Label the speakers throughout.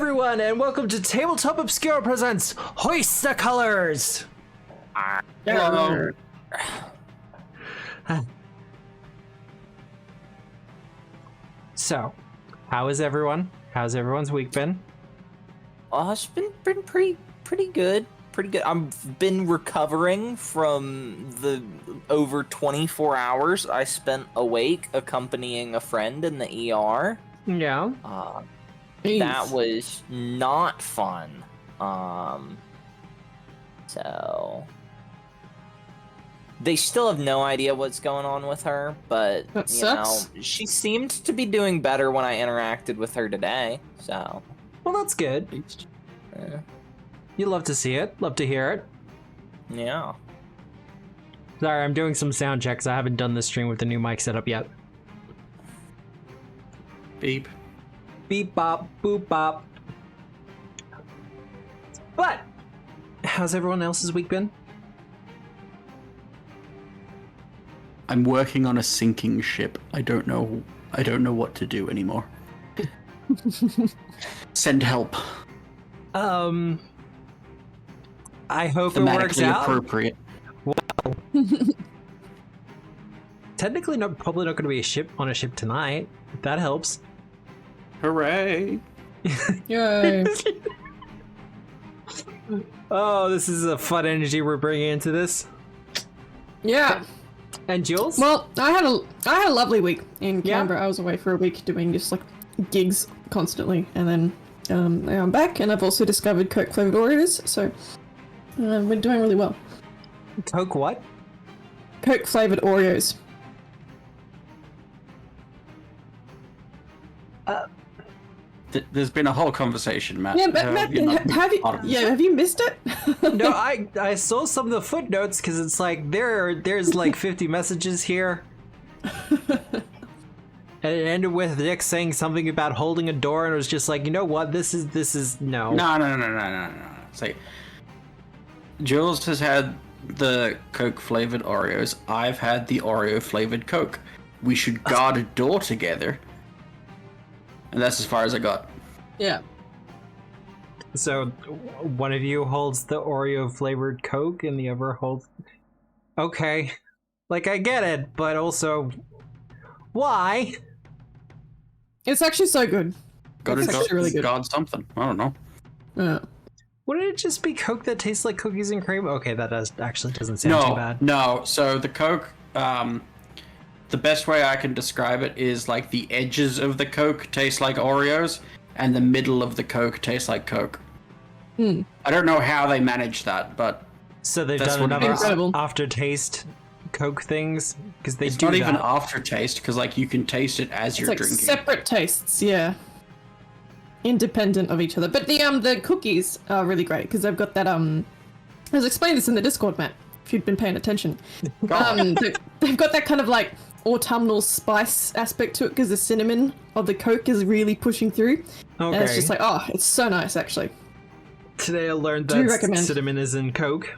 Speaker 1: everyone, and welcome to Tabletop Obscura presents Hoist the Colors!
Speaker 2: Hello.
Speaker 1: So, how is everyone? How's everyone's week been?
Speaker 2: It's been pretty good. Pretty good. I've been recovering from the over 24 hours I spent awake accompanying a friend in the ER.
Speaker 1: Yeah.
Speaker 2: That was not fun. So they still have no idea what's going on with her, but
Speaker 3: That sucks.
Speaker 2: she seemed to be doing better when I interacted with her today. So,
Speaker 1: Well, that's good. You love to see it. Love to hear it.
Speaker 2: yeah.
Speaker 1: Sorry, I'm doing some sound checks. I haven't done this stream with the new mic setup yet.
Speaker 3: Beep.
Speaker 1: Beep bop, boop bop. But, how's everyone else's week been?
Speaker 3: I'm working on a sinking ship. I don't know what to do anymore. Send help.
Speaker 1: I hope it works
Speaker 3: Thematically
Speaker 1: out.
Speaker 3: appropriate.
Speaker 1: Technically, probably not going to be on a ship tonight. If that helps.
Speaker 3: Hooray!
Speaker 4: Yay.
Speaker 1: Oh, this is a fun energy we're bringing into this.
Speaker 4: Yeah.
Speaker 1: And Jules?
Speaker 4: Well, I had a lovely week in Canberra. I was away for a week doing just like gigs constantly, and then now I'm back, and I've also discovered Coke flavored Oreos, so we're doing really well.
Speaker 1: Coke what?
Speaker 4: Coke flavored Oreos.
Speaker 3: There's been a whole conversation, Matt.
Speaker 4: Yeah, but Matt, have you missed it?
Speaker 1: No, I saw some of the footnotes because it's like there's like 50 messages here. And it ended with Nick saying something about holding a door, and it was just like, you know what, this is no.
Speaker 3: No. It's like Jules has had the Coke flavored Oreos. I've had the Oreo flavored Coke. We should guard a door together. And that's as far as I got.
Speaker 4: Yeah.
Speaker 1: So one of you holds the Oreo flavored Coke and the other holds... Okay. Like, I get it, but also... Why?
Speaker 4: It's actually so good.
Speaker 3: Got
Speaker 4: It's actually really good.
Speaker 3: guard something. I don't know.
Speaker 4: Yeah.
Speaker 1: Wouldn't it just be Coke that tastes like cookies and cream? Okay, that actually doesn't sound too bad.
Speaker 3: No. So the Coke, the best way I can describe it is like the edges of the Coke taste like Oreos, and the middle of the Coke tastes like Coke. I don't know how they manage that, but
Speaker 1: So they've
Speaker 3: That's
Speaker 1: done
Speaker 3: what it
Speaker 1: another
Speaker 3: is.
Speaker 4: Incredible.
Speaker 1: aftertaste Coke things? Because they
Speaker 3: it's
Speaker 1: do
Speaker 3: not
Speaker 1: that.
Speaker 3: even aftertaste because like you can taste it as
Speaker 4: It's
Speaker 3: you're
Speaker 4: like
Speaker 3: drinking.
Speaker 4: separate tastes, yeah. Independent of each other. But the cookies are really great because they've got that I was explaining this in the Discord, Matt, if you'd been paying attention. They've got that kind of like autumnal spice aspect to it because the cinnamon of the Coke is really pushing through.
Speaker 1: Okay.
Speaker 4: And it's just like, oh, it's so nice actually.
Speaker 1: Today I learned
Speaker 4: Do you
Speaker 1: that
Speaker 4: recommend?
Speaker 1: cinnamon is in Coke.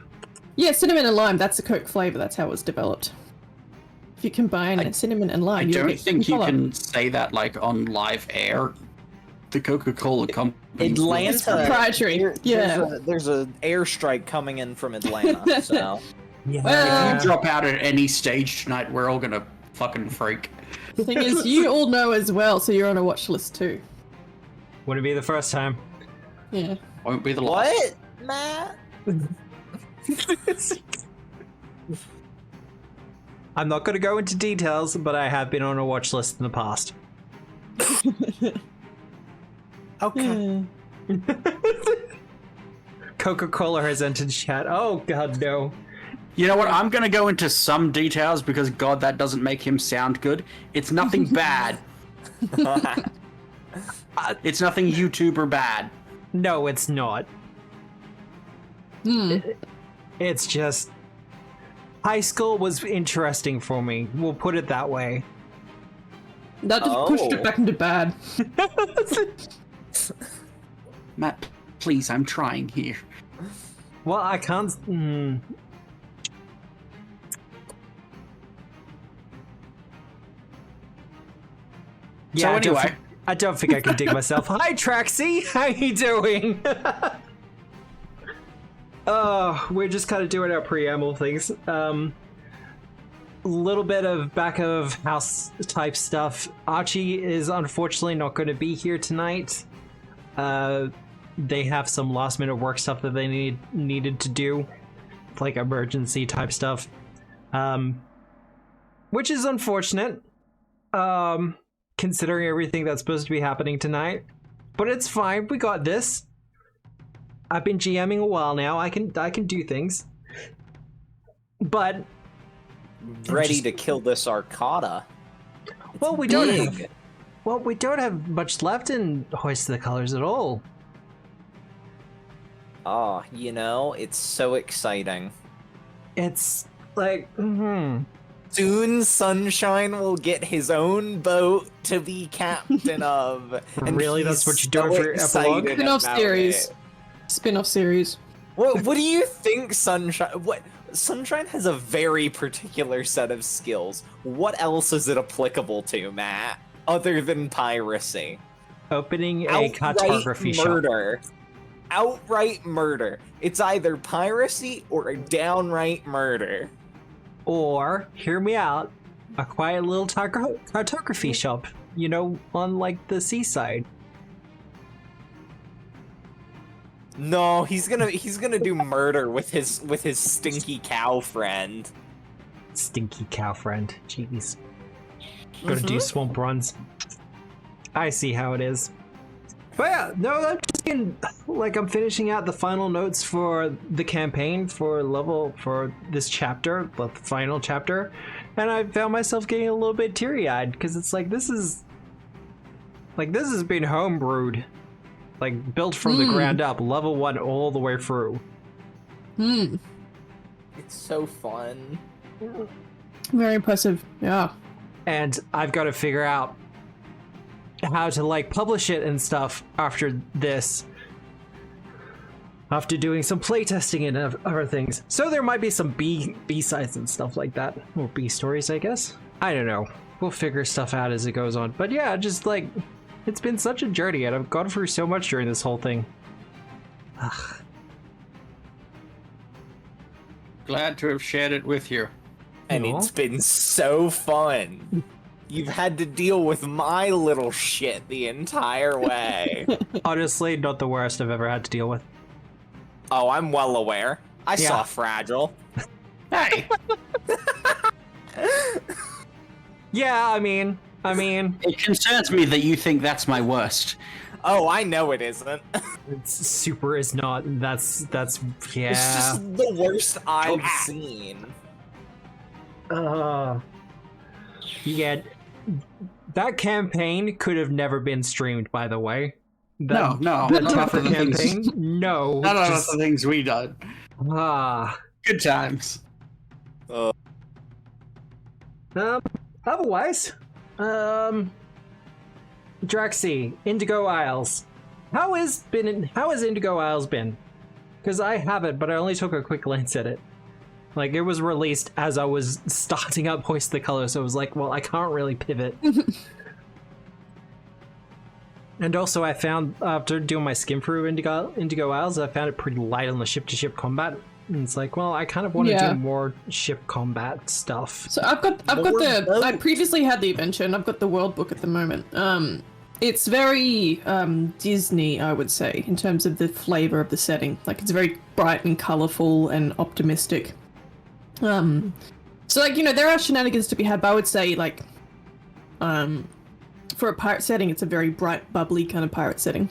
Speaker 4: Yeah, cinnamon and lime, that's the Coke flavor, that's how it was developed. If you combine cinnamon and
Speaker 3: I
Speaker 4: lime, you'll
Speaker 3: don't
Speaker 4: get
Speaker 3: think you
Speaker 4: colour.
Speaker 3: can say that like on live air. The Coca-Cola company.
Speaker 2: Atlanta.
Speaker 4: Proprietary. Yeah.
Speaker 2: There's a airstrike coming in from Atlanta. So
Speaker 1: Yeah.
Speaker 3: If you drop out at any stage tonight, we're all gonna fucking freak.
Speaker 4: The thing is, you all know as well, so you're on a watch list too.
Speaker 1: Wouldn't be the first time.
Speaker 4: Yeah.
Speaker 3: Won't be the last.
Speaker 2: what, Matt?
Speaker 1: I'm not going to go into details, but I have been on a watch list in the past.
Speaker 2: Okay.
Speaker 1: Coca-Cola has entered chat. Oh god, no.
Speaker 3: You know what? I'm gonna go into some details because God, that doesn't make him sound good. It's nothing bad. It's nothing YouTuber bad.
Speaker 1: No, it's not. It's just... High school was interesting for me. We'll put it that way.
Speaker 4: That just pushed
Speaker 2: Oh.
Speaker 4: it back into bad.
Speaker 3: Matt, please, I'm trying here.
Speaker 1: Well, I can't...
Speaker 3: So anyway,
Speaker 1: I don't think I can dig myself. Hi, Traxie! How you doing? We're just kind of doing our preamble things. Little bit of back of house type stuff. Archie is unfortunately not going to be here tonight. They have some last minute work stuff that they needed to do, like emergency type stuff, which is unfortunate, considering everything that's supposed to be happening tonight. But it's fine. We got this. I've been GMing a while now. I can do things. But
Speaker 2: Ready to kill this Arcata.
Speaker 1: well, we don't have much left in Hoist the Colors at all.
Speaker 2: Oh, you know, it's so exciting.
Speaker 1: It's like,
Speaker 2: Soon Sunshine will get his own boat to be captain of. And
Speaker 1: Really? That's what you're doing for your
Speaker 2: excited
Speaker 1: epilogue?
Speaker 4: Spin-off
Speaker 2: about
Speaker 4: series.
Speaker 2: it.
Speaker 4: Spin-off series.
Speaker 2: What do you think Sunshine... Sunshine has a very particular set of skills. What else is it applicable to, Matt? Other than piracy.
Speaker 1: opening a cartography shop.
Speaker 2: Murder. Outright murder. It's either piracy or a downright murder.
Speaker 1: Or, hear me out, a quiet little cartography shop, you know, on like the seaside.
Speaker 2: No, he's gonna do murder with his stinky cow friend.
Speaker 1: Stinky cow friend, jeez. Gonna do swamp runs. I see how it is. But yeah, no, I'm just getting, like, I'm finishing out the final notes for the campaign for this chapter, the final chapter, and I found myself getting a little bit teary-eyed because it's like this has been homebrewed, like built from the ground up, level 1 all the way through.
Speaker 2: It's so fun.
Speaker 4: Very impressive. Yeah.
Speaker 1: And I've got to figure out how to like publish it and stuff after this, after doing some playtesting and other things. So there might be some B-sides and stuff like that, or B stories, I guess. I don't know. We'll figure stuff out as it goes on. But yeah, just like, it's been such a journey, and I've gone through so much during this whole thing. Ugh.
Speaker 3: Glad to have shared it with you.
Speaker 2: And
Speaker 1: Aw.
Speaker 2: it's been so fun. You've had to deal with my little shit the entire way.
Speaker 1: Honestly, not the worst I've ever had to deal with.
Speaker 2: Oh, I'm well aware. I
Speaker 1: Yeah.
Speaker 2: saw Fragile.
Speaker 3: Hey,
Speaker 1: Yeah, I mean,
Speaker 3: it concerns me that you think that's my worst.
Speaker 2: Oh, I know it isn't.
Speaker 1: it's super is not. That's yeah.
Speaker 2: It's just the worst I've seen.
Speaker 1: Yeah, that campaign could have never been streamed, by the way.
Speaker 3: No,
Speaker 1: The
Speaker 3: none of
Speaker 1: tougher
Speaker 3: the things,
Speaker 1: campaign? No.
Speaker 3: none of
Speaker 1: just-
Speaker 3: the things we done.
Speaker 1: Ah.
Speaker 3: Good times.
Speaker 1: Otherwise, Draxi, Indigo Isles. How has Indigo Isles been? Because I haven't, but I only took a quick glance at it. Like, it was released as I was starting up Hoist the Colors, so I was like, well, I can't really pivot. And also, I found, after doing my skim through Indigo Isles, I found it pretty light on the ship-to-ship combat. And it's like, well, I kind of want to do more ship combat stuff.
Speaker 4: So I previously had the adventure, and I've got the world book at the moment. It's very Disney, I would say, in terms of the flavor of the setting. Like, it's very bright and colorful and optimistic. So, like, you know, there are shenanigans to be had, but I would say, like, for a pirate setting, it's a very bright, bubbly kind of pirate setting.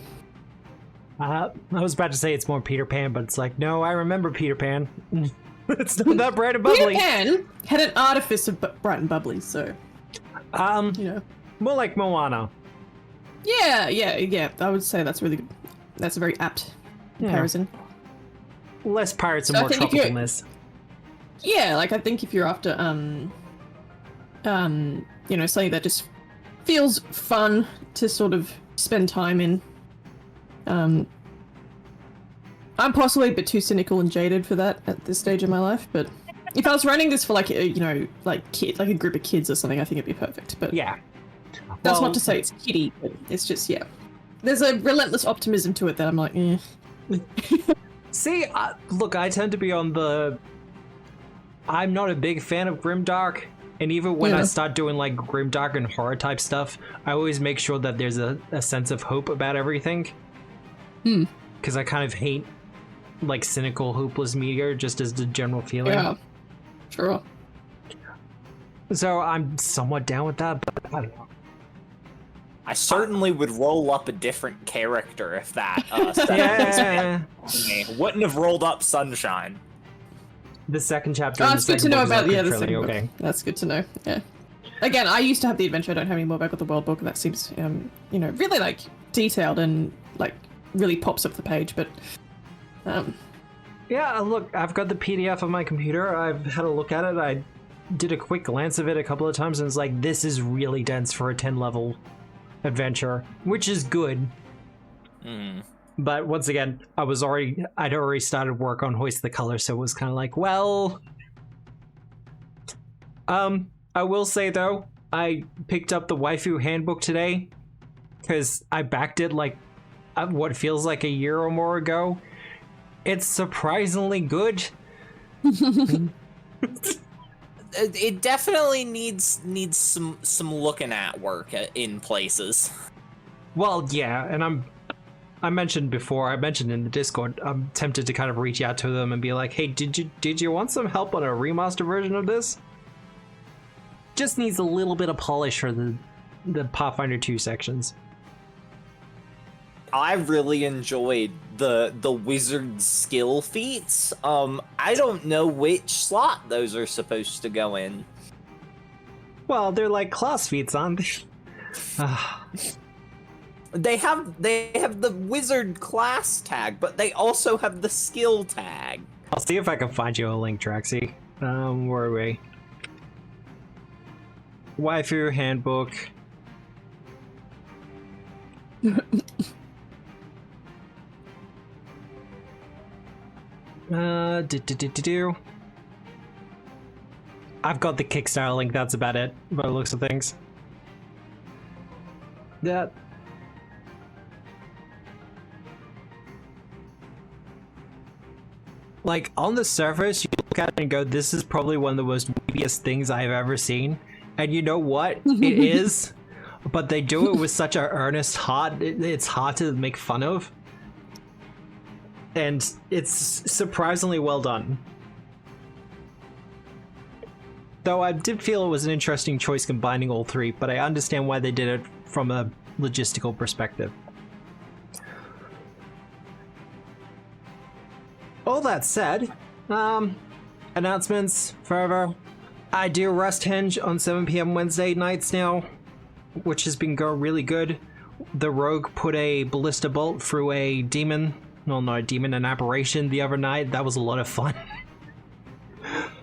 Speaker 1: I was about to say it's more Peter Pan, but it's like, no, I remember Peter Pan. It's not that bright and bubbly.
Speaker 4: Peter Pan had an artifice of bright and bubbly, so, you know.
Speaker 1: More like Moana.
Speaker 4: Yeah, I would say that's really good. That's a very apt comparison.
Speaker 1: Less pirates and
Speaker 4: So I
Speaker 1: more
Speaker 4: think if you're-
Speaker 1: tropicalness.
Speaker 4: Yeah, like, I think if you're after, you know, something that just feels fun to sort of spend time in, I'm possibly a bit too cynical and jaded for that at this stage of my life, but if I was running this for, like, you know, like a group of kids or something, I think it'd be perfect, but
Speaker 1: Yeah.
Speaker 4: That's
Speaker 1: Well,
Speaker 4: not to say it's kiddie, but it's just, yeah. There's a relentless optimism to it that I'm like, eh.
Speaker 1: See, look, I tend to be on the... I'm not a big fan of grimdark, and even when I start doing like grimdark and horror type stuff, I always make sure that there's a sense of hope about everything. Because I kind of hate like cynical, hopeless media, just as the general feeling.
Speaker 4: Yeah, sure.
Speaker 1: So I'm somewhat down with that, but I don't know.
Speaker 2: I certainly would roll up a different character if that
Speaker 1: Yeah.
Speaker 2: wouldn't have rolled up Sunshine.
Speaker 1: The second chapter.
Speaker 4: Oh,
Speaker 1: in
Speaker 4: it's
Speaker 1: the
Speaker 4: good to
Speaker 1: second
Speaker 4: know
Speaker 1: book is
Speaker 4: about
Speaker 1: like
Speaker 4: the
Speaker 1: trilogy,
Speaker 4: second book.
Speaker 1: okay.
Speaker 4: That's good to know. Yeah. Again, I used to have the adventure. I don't have any more. But I got the world book, and that seems, really like detailed and like really pops up the page. But
Speaker 1: Yeah, look, I've got the PDF on my computer. I've had a look at it. I did a quick glance of it a couple of times, and it's like, this is really dense for a 10-level adventure, which is good. But once again, I'd already started work on Hoist the Colors, so it was kind of like, well... I will say, though, I picked up the waifu handbook today, because I backed it, like, what feels like a year or more ago. It's surprisingly good.
Speaker 2: It definitely needs some looking at work in places.
Speaker 1: Well, yeah, and I mentioned in the Discord, I'm tempted to kind of reach out to them and be like, hey, did you want some help on a remaster version of this? Just needs a little bit of polish for the Pathfinder 2 sections.
Speaker 2: I really enjoyed the wizard skill feats. I don't know which slot those are supposed to go in.
Speaker 1: Well, they're like class feats, aren't they?
Speaker 2: They have the wizard class tag, but they also have the skill tag.
Speaker 1: I'll see if I can find you a link, Traxy. Where are we? Waifu handbook. I've got the Kickstarter link, that's about it, by the looks of things. That... Like, on the surface, you look at it and go, this is probably one of the most weebiest things I've ever seen. And you know what? It is. But they do it with such an earnest heart, it's hard to make fun of. And it's surprisingly well done. Though I did feel it was an interesting choice combining all three, but I understand why they did it from a logistical perspective. All that said, announcements forever. I do Rust Henge on 7 PM Wednesday nights now, which has been going really good. The rogue put a ballista bolt through a demon. No, not a demon, an aberration the other night. That was a lot of fun.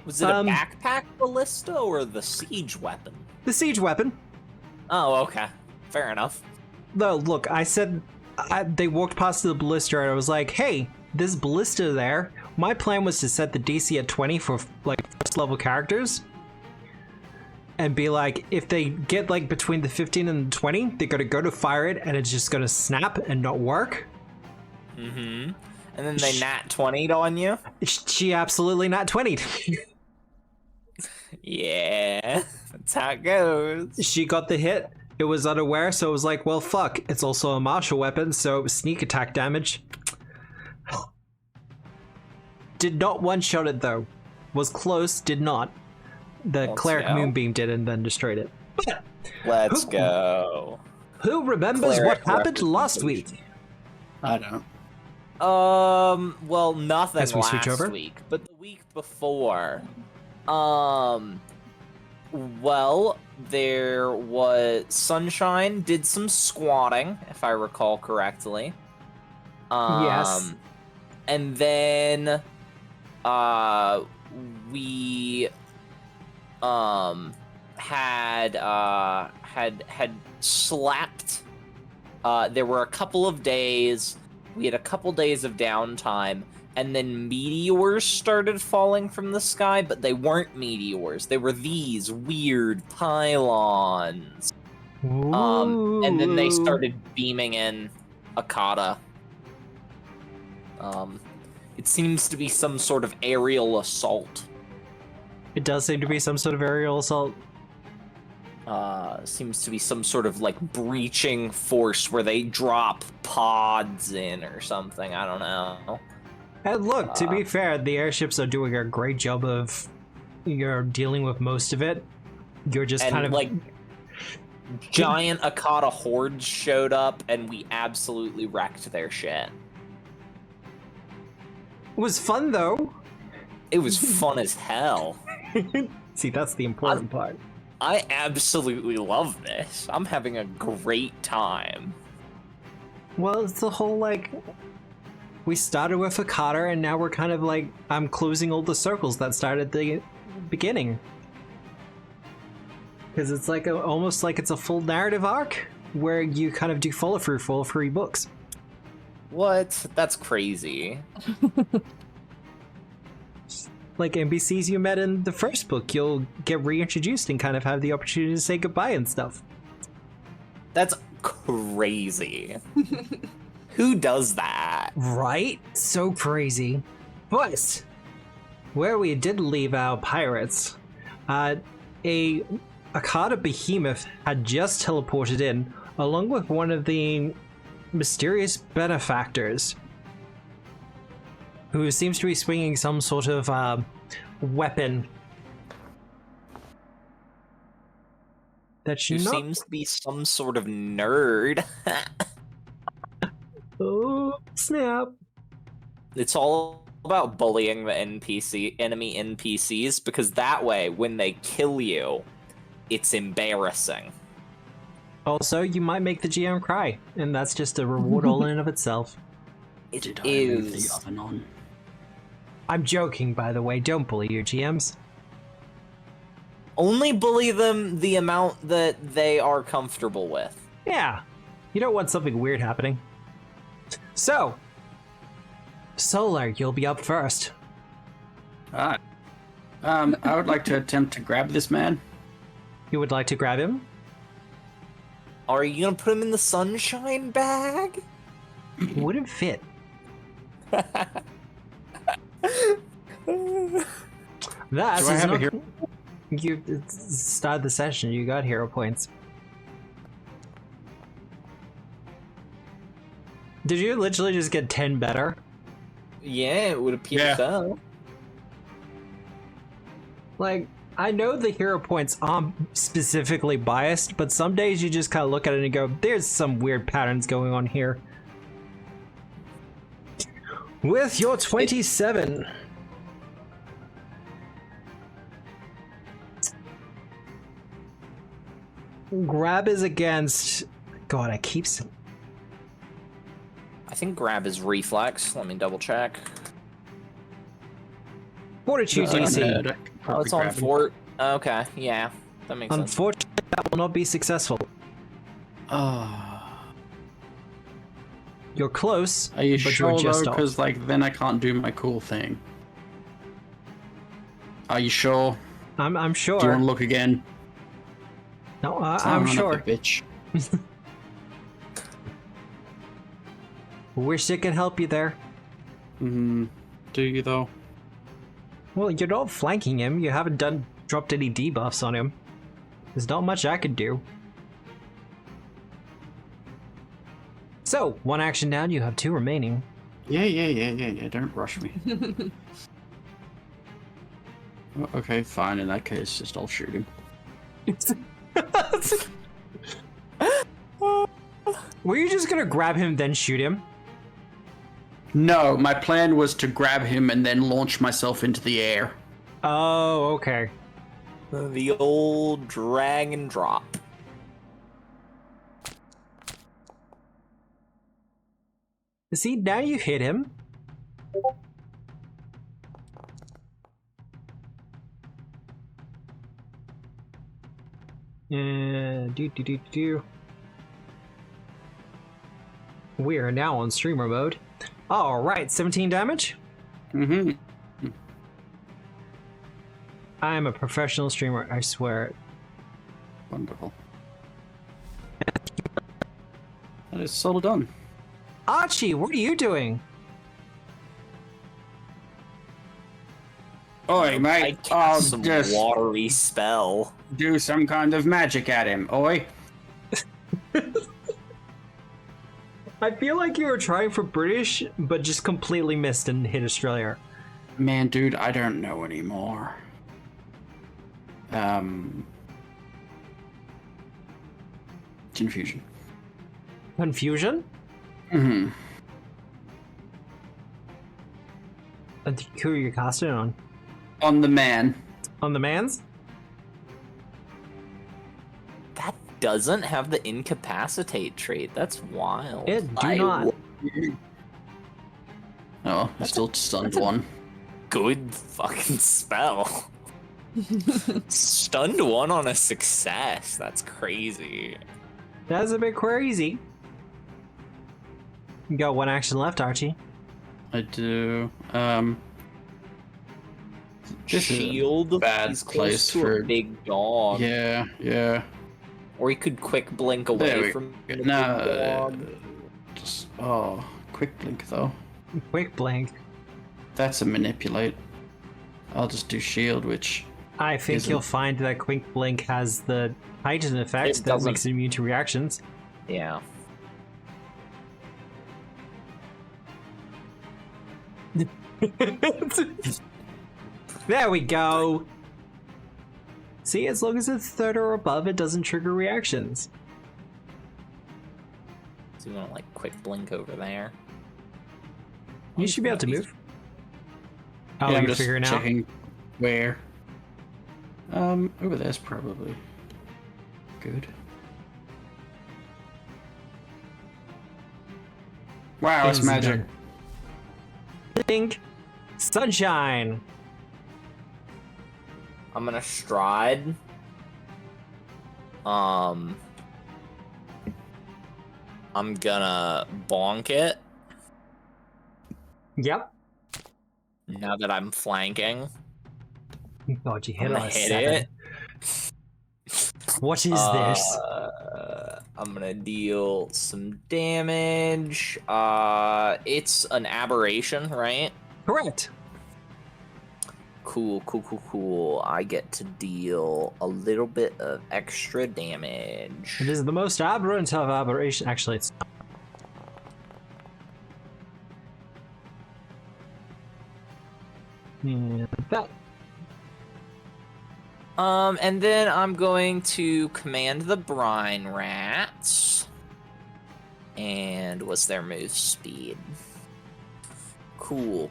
Speaker 2: Was it a backpack ballista or the siege weapon?
Speaker 1: The siege weapon.
Speaker 2: Oh, okay. Fair enough.
Speaker 1: Though, look, I said... they walked past the ballista and I was like, hey, this ballista there. My plan was to set the DC at 20 for, like, first level characters. And be like, if they get, like, between the 15 and the 20, they're gonna go to fire it and it's just gonna snap and not work.
Speaker 2: Mm-hmm. And then they nat 20'd on you?
Speaker 1: She absolutely nat 20'd.
Speaker 2: Yeah, that's how it goes.
Speaker 1: She got the hit. It was unaware, so it was like, well, fuck. It's also a martial weapon, so sneak attack damage. Did not one-shot it, though. Was close, did not. The cleric moonbeam did and then destroyed it. But
Speaker 2: let's go.
Speaker 1: Who remembers what happened last week?
Speaker 3: I don't.
Speaker 2: Well, nothing
Speaker 1: As we switch
Speaker 2: last
Speaker 1: over?
Speaker 2: week, but the week before. Well, there was Sunshine did some squatting, if I recall correctly.
Speaker 1: Yes.
Speaker 2: And then, we, had slept. There were a couple of days. We had a couple days of downtime, and then meteors started falling from the sky, but they weren't meteors. They were these weird pylons. And then they
Speaker 1: Ooh.
Speaker 2: started beaming in akata. It seems to be some sort of aerial assault.
Speaker 1: It does seem to be some sort of aerial assault.
Speaker 2: Seems to be some sort of like breaching force where they drop pods in or something. I don't know.
Speaker 1: And look, to be fair, the airships are doing a great job of dealing with most of it. You're just
Speaker 2: And
Speaker 1: kind of
Speaker 2: like giant akata hordes showed up, and we absolutely wrecked their shit.
Speaker 1: It was fun though.
Speaker 2: It was fun as hell.
Speaker 1: See, that's the important part.
Speaker 2: I absolutely love this. I'm having a great time.
Speaker 1: Well, it's the whole like we started with akata, and now we're kind of like I'm closing all the circles that started at the beginning. Because it's like almost like it's a full narrative arc where you kind of do follow through for all 3 books.
Speaker 2: What? That's crazy.
Speaker 1: Like NPCs you met in the first book, you'll get reintroduced and kind of have the opportunity to say goodbye and stuff.
Speaker 2: That's crazy. Who does that?
Speaker 1: Right? So crazy. But where we did leave our pirates, a akata behemoth had just teleported in, along with one of the mysterious benefactors, who seems to be swinging some sort of weapon. That
Speaker 2: Who
Speaker 1: should not.
Speaker 2: seems to be some sort of nerd.
Speaker 1: Oh snap!
Speaker 2: It's all about bullying the enemy NPCs, because that way, when they kill you, it's embarrassing.
Speaker 1: Also, you might make the GM cry, and that's just a reward all in and of itself.
Speaker 2: It
Speaker 3: Did I leave
Speaker 2: is.
Speaker 3: the oven on?
Speaker 1: I'm joking, by the way. Don't bully your GMs.
Speaker 2: Only bully them the amount that they are comfortable with.
Speaker 1: Yeah, you don't want something weird happening. So, Solar, you'll be up first.
Speaker 3: Alright. I would like to attempt to grab this man.
Speaker 1: You would like to grab him?
Speaker 2: Are you gonna put him in the sunshine bag?
Speaker 1: Wouldn't fit. That
Speaker 3: Do I
Speaker 1: is
Speaker 3: have a
Speaker 1: not.
Speaker 3: hero?
Speaker 1: You started the session. You got hero points. Did you literally just get 10 better?
Speaker 2: Yeah, it would appear
Speaker 3: Yeah.
Speaker 2: so.
Speaker 1: Like, I know the hero points aren't specifically biased, but some days you just kind of look at it and go, there's some weird patterns going on here. With your 27. Grab is against... God, I keep...
Speaker 2: I think grab is reflex. Let me double check.
Speaker 1: Fortitude DC.
Speaker 2: Oh, it's on fort. Okay, yeah, that makes sense.
Speaker 1: Unfortunately, that will not be successful. You're close,
Speaker 3: Are you
Speaker 1: but
Speaker 3: sure
Speaker 1: you're just
Speaker 3: though?
Speaker 1: off.
Speaker 3: Because like then I can't do my cool thing. Are you sure?
Speaker 1: I'm sure.
Speaker 3: Do you want to look again?
Speaker 1: No,
Speaker 3: Son
Speaker 1: I'm
Speaker 3: of a
Speaker 1: sure.
Speaker 3: Bitch.
Speaker 1: Wish it could help you there.
Speaker 3: Do you though?
Speaker 1: Well, you're not flanking him. You haven't dropped any debuffs on him. There's not much I could do. So, 1 action down, you have 2 remaining.
Speaker 3: Yeah. Don't rush me. Okay, fine. In that case, just I'll shoot him.
Speaker 1: Were you just gonna grab him, then shoot him?
Speaker 3: No, my plan was to grab him and then launch myself into the air.
Speaker 1: Oh, okay.
Speaker 2: The old drag and drop.
Speaker 1: See, now you hit him. Do. We are now on streamer mode. All right, 17 damage.
Speaker 3: Mm-hmm.
Speaker 1: I am a professional streamer, I swear.
Speaker 3: Wonderful. That is all done.
Speaker 1: Archie, what are you doing?
Speaker 3: Oi,
Speaker 2: I
Speaker 3: mate.
Speaker 2: cast
Speaker 3: I'll
Speaker 2: some
Speaker 3: just
Speaker 2: watery spell.
Speaker 3: do some kind of magic at him. Oi.
Speaker 1: I feel like you were trying for British, but just completely missed and hit Australia.
Speaker 3: Man, dude, I don't know anymore. Confusion.
Speaker 1: Confusion?
Speaker 3: Mm-hmm.
Speaker 1: Who are you casting on?
Speaker 3: On the man.
Speaker 1: On the mans?
Speaker 2: That doesn't have the incapacitate trait. That's wild.
Speaker 1: It do not.
Speaker 3: Oh, I still stunned one.
Speaker 2: Good fucking spell. Stunned one on a success. That's crazy.
Speaker 1: That's a bit crazy. You got one action left, Archie.
Speaker 3: I do. This is a
Speaker 2: Shield.
Speaker 3: bad
Speaker 2: He's close
Speaker 3: place
Speaker 2: to
Speaker 3: for
Speaker 2: a big dog.
Speaker 3: Yeah.
Speaker 2: Or he could quick blink
Speaker 3: There
Speaker 2: away
Speaker 3: we
Speaker 2: from
Speaker 3: go.
Speaker 2: the
Speaker 3: Nah,
Speaker 2: big dog.
Speaker 3: just quick blink though.
Speaker 1: Quick blink.
Speaker 3: That's a manipulate. I'll just do shield, which
Speaker 1: I think
Speaker 3: Isn't-
Speaker 1: you'll find that quick blink has the heightened effect
Speaker 2: It
Speaker 1: that
Speaker 2: doesn't.
Speaker 1: makes it immune to reactions.
Speaker 2: Yeah.
Speaker 1: There we go. See, as long as it's third or above, it doesn't trigger reactions.
Speaker 2: So you want to like quick blink over there?
Speaker 1: You should be able to move. Oh,
Speaker 3: yeah, I'm
Speaker 1: you're
Speaker 3: just
Speaker 1: figuring out.
Speaker 3: checking where. Over there's probably good. Wow, it's
Speaker 1: Things
Speaker 3: magic.
Speaker 1: done. Ding. Sunshine.
Speaker 2: I'm gonna stride. I'm gonna bonk it
Speaker 1: Yep.
Speaker 2: now that I'm flanking.
Speaker 1: God, you
Speaker 2: I'm
Speaker 1: hit
Speaker 2: gonna
Speaker 1: on a
Speaker 2: hit
Speaker 1: 7.
Speaker 2: it.
Speaker 1: What is this?
Speaker 2: I'm gonna deal some damage. It's an aberration, right?
Speaker 1: Correct.
Speaker 2: Cool. I get to deal a little bit of extra damage.
Speaker 1: It is the most aberrant of aberration. Actually, it's. Yeah, that.
Speaker 2: And then I'm going to command the brine rats. And what's their move speed? Cool.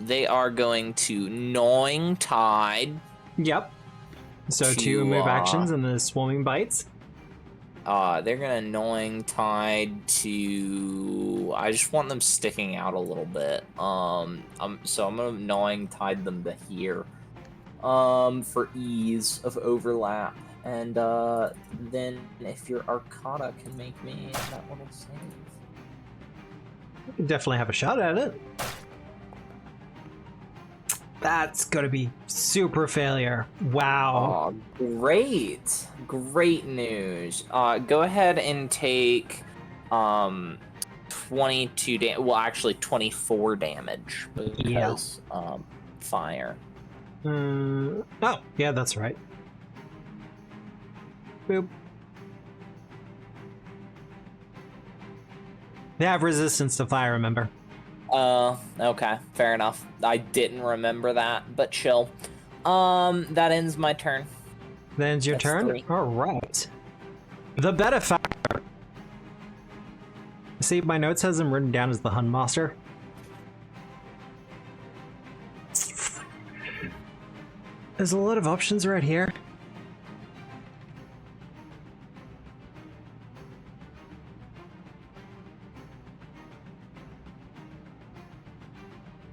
Speaker 2: They are going to gnawing tide.
Speaker 1: Yep. So
Speaker 2: To,
Speaker 1: 2 move actions and the swarming bites.
Speaker 2: They're gonna gnawing tide to. I just want them sticking out a little bit. So I'm gonna gnawing tide them to here. For ease of overlap. And then if your Arcata can make me that little save.
Speaker 1: You can definitely have a shot at it. That's gonna be super failure. Wow.
Speaker 2: Oh, great news. Go ahead and take 22 damage. Well, actually 24 damage because fire.
Speaker 1: Oh, yeah, that's right. Boop. They have resistance to fire, remember?
Speaker 2: Okay, fair enough. I didn't remember that, but chill. That ends my turn.
Speaker 1: That ends your
Speaker 2: That's
Speaker 1: turn?
Speaker 2: 3.
Speaker 1: Alright. The benefactor. See, my notes has him written down as the Hun Master. There's a lot of options right here.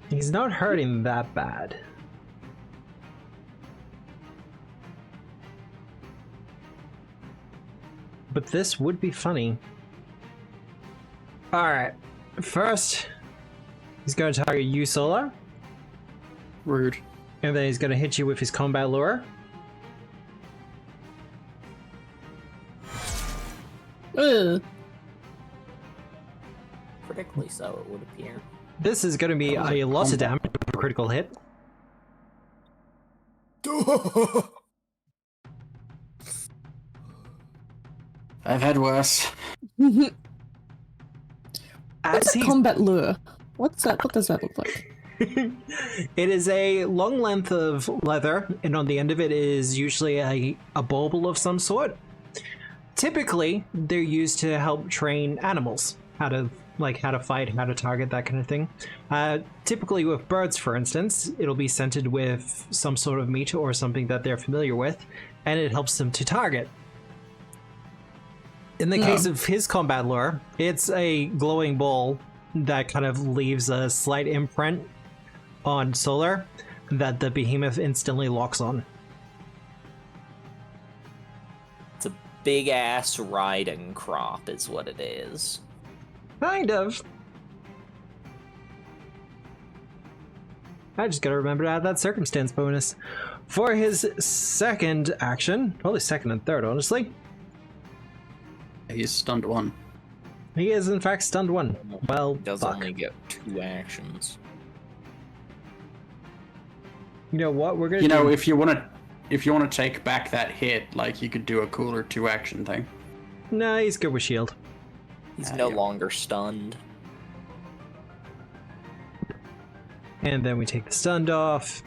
Speaker 1: He's not hurting that bad. But this would be funny. Alright, first, he's going to target you, Solo,
Speaker 3: Rude.
Speaker 1: and then he's going to hit you with his combat lure.
Speaker 4: Ugh.
Speaker 2: Critically so, it would appear.
Speaker 1: This is going to be a lot of damage for a critical hit.
Speaker 3: I've had worse.
Speaker 4: What's a combat lure? What's that? What does that look like?
Speaker 1: It is a long length of leather, and on the end of it is usually a bauble of some sort. Typically, they're used to help train animals, how to fight, how to target, that kind of thing. Typically with birds, for instance, it'll be scented with some sort of meat or something that they're familiar with, and it helps them to target. In the case of his combat lure, it's a glowing ball that kind of leaves a slight imprint on Solar that the behemoth instantly locks on.
Speaker 2: It's a big ass riding crop, is what it is.
Speaker 1: Kind of. I just gotta remember to add that circumstance bonus. For his second action, probably second and third, honestly,
Speaker 3: He's stunned 1.
Speaker 1: he is in fact stunned 1. Well,
Speaker 2: He does
Speaker 1: fuck.
Speaker 2: only get 2 actions.
Speaker 1: You know what? We're gonna.
Speaker 3: You know,
Speaker 1: do...
Speaker 3: if you want to take back that hit, like you could do a cooler 2-action thing.
Speaker 1: Nah, he's good with shield.
Speaker 2: He's no longer stunned.
Speaker 1: And then we take the stunned off.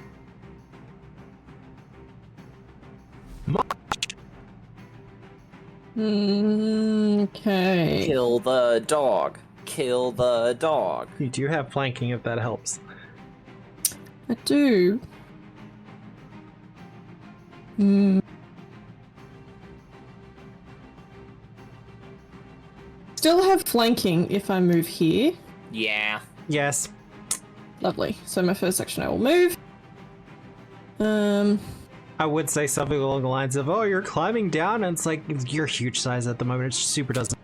Speaker 4: Okay.
Speaker 2: Kill the dog. Kill the dog.
Speaker 1: You do have flanking if that helps.
Speaker 4: I do. Still have flanking if I move here.
Speaker 2: Yeah.
Speaker 1: Yes.
Speaker 4: Lovely. So my first action I will move.
Speaker 1: I would say something along the lines of, oh, you're climbing down, and it's like, you're huge size at the moment. It super doesn't.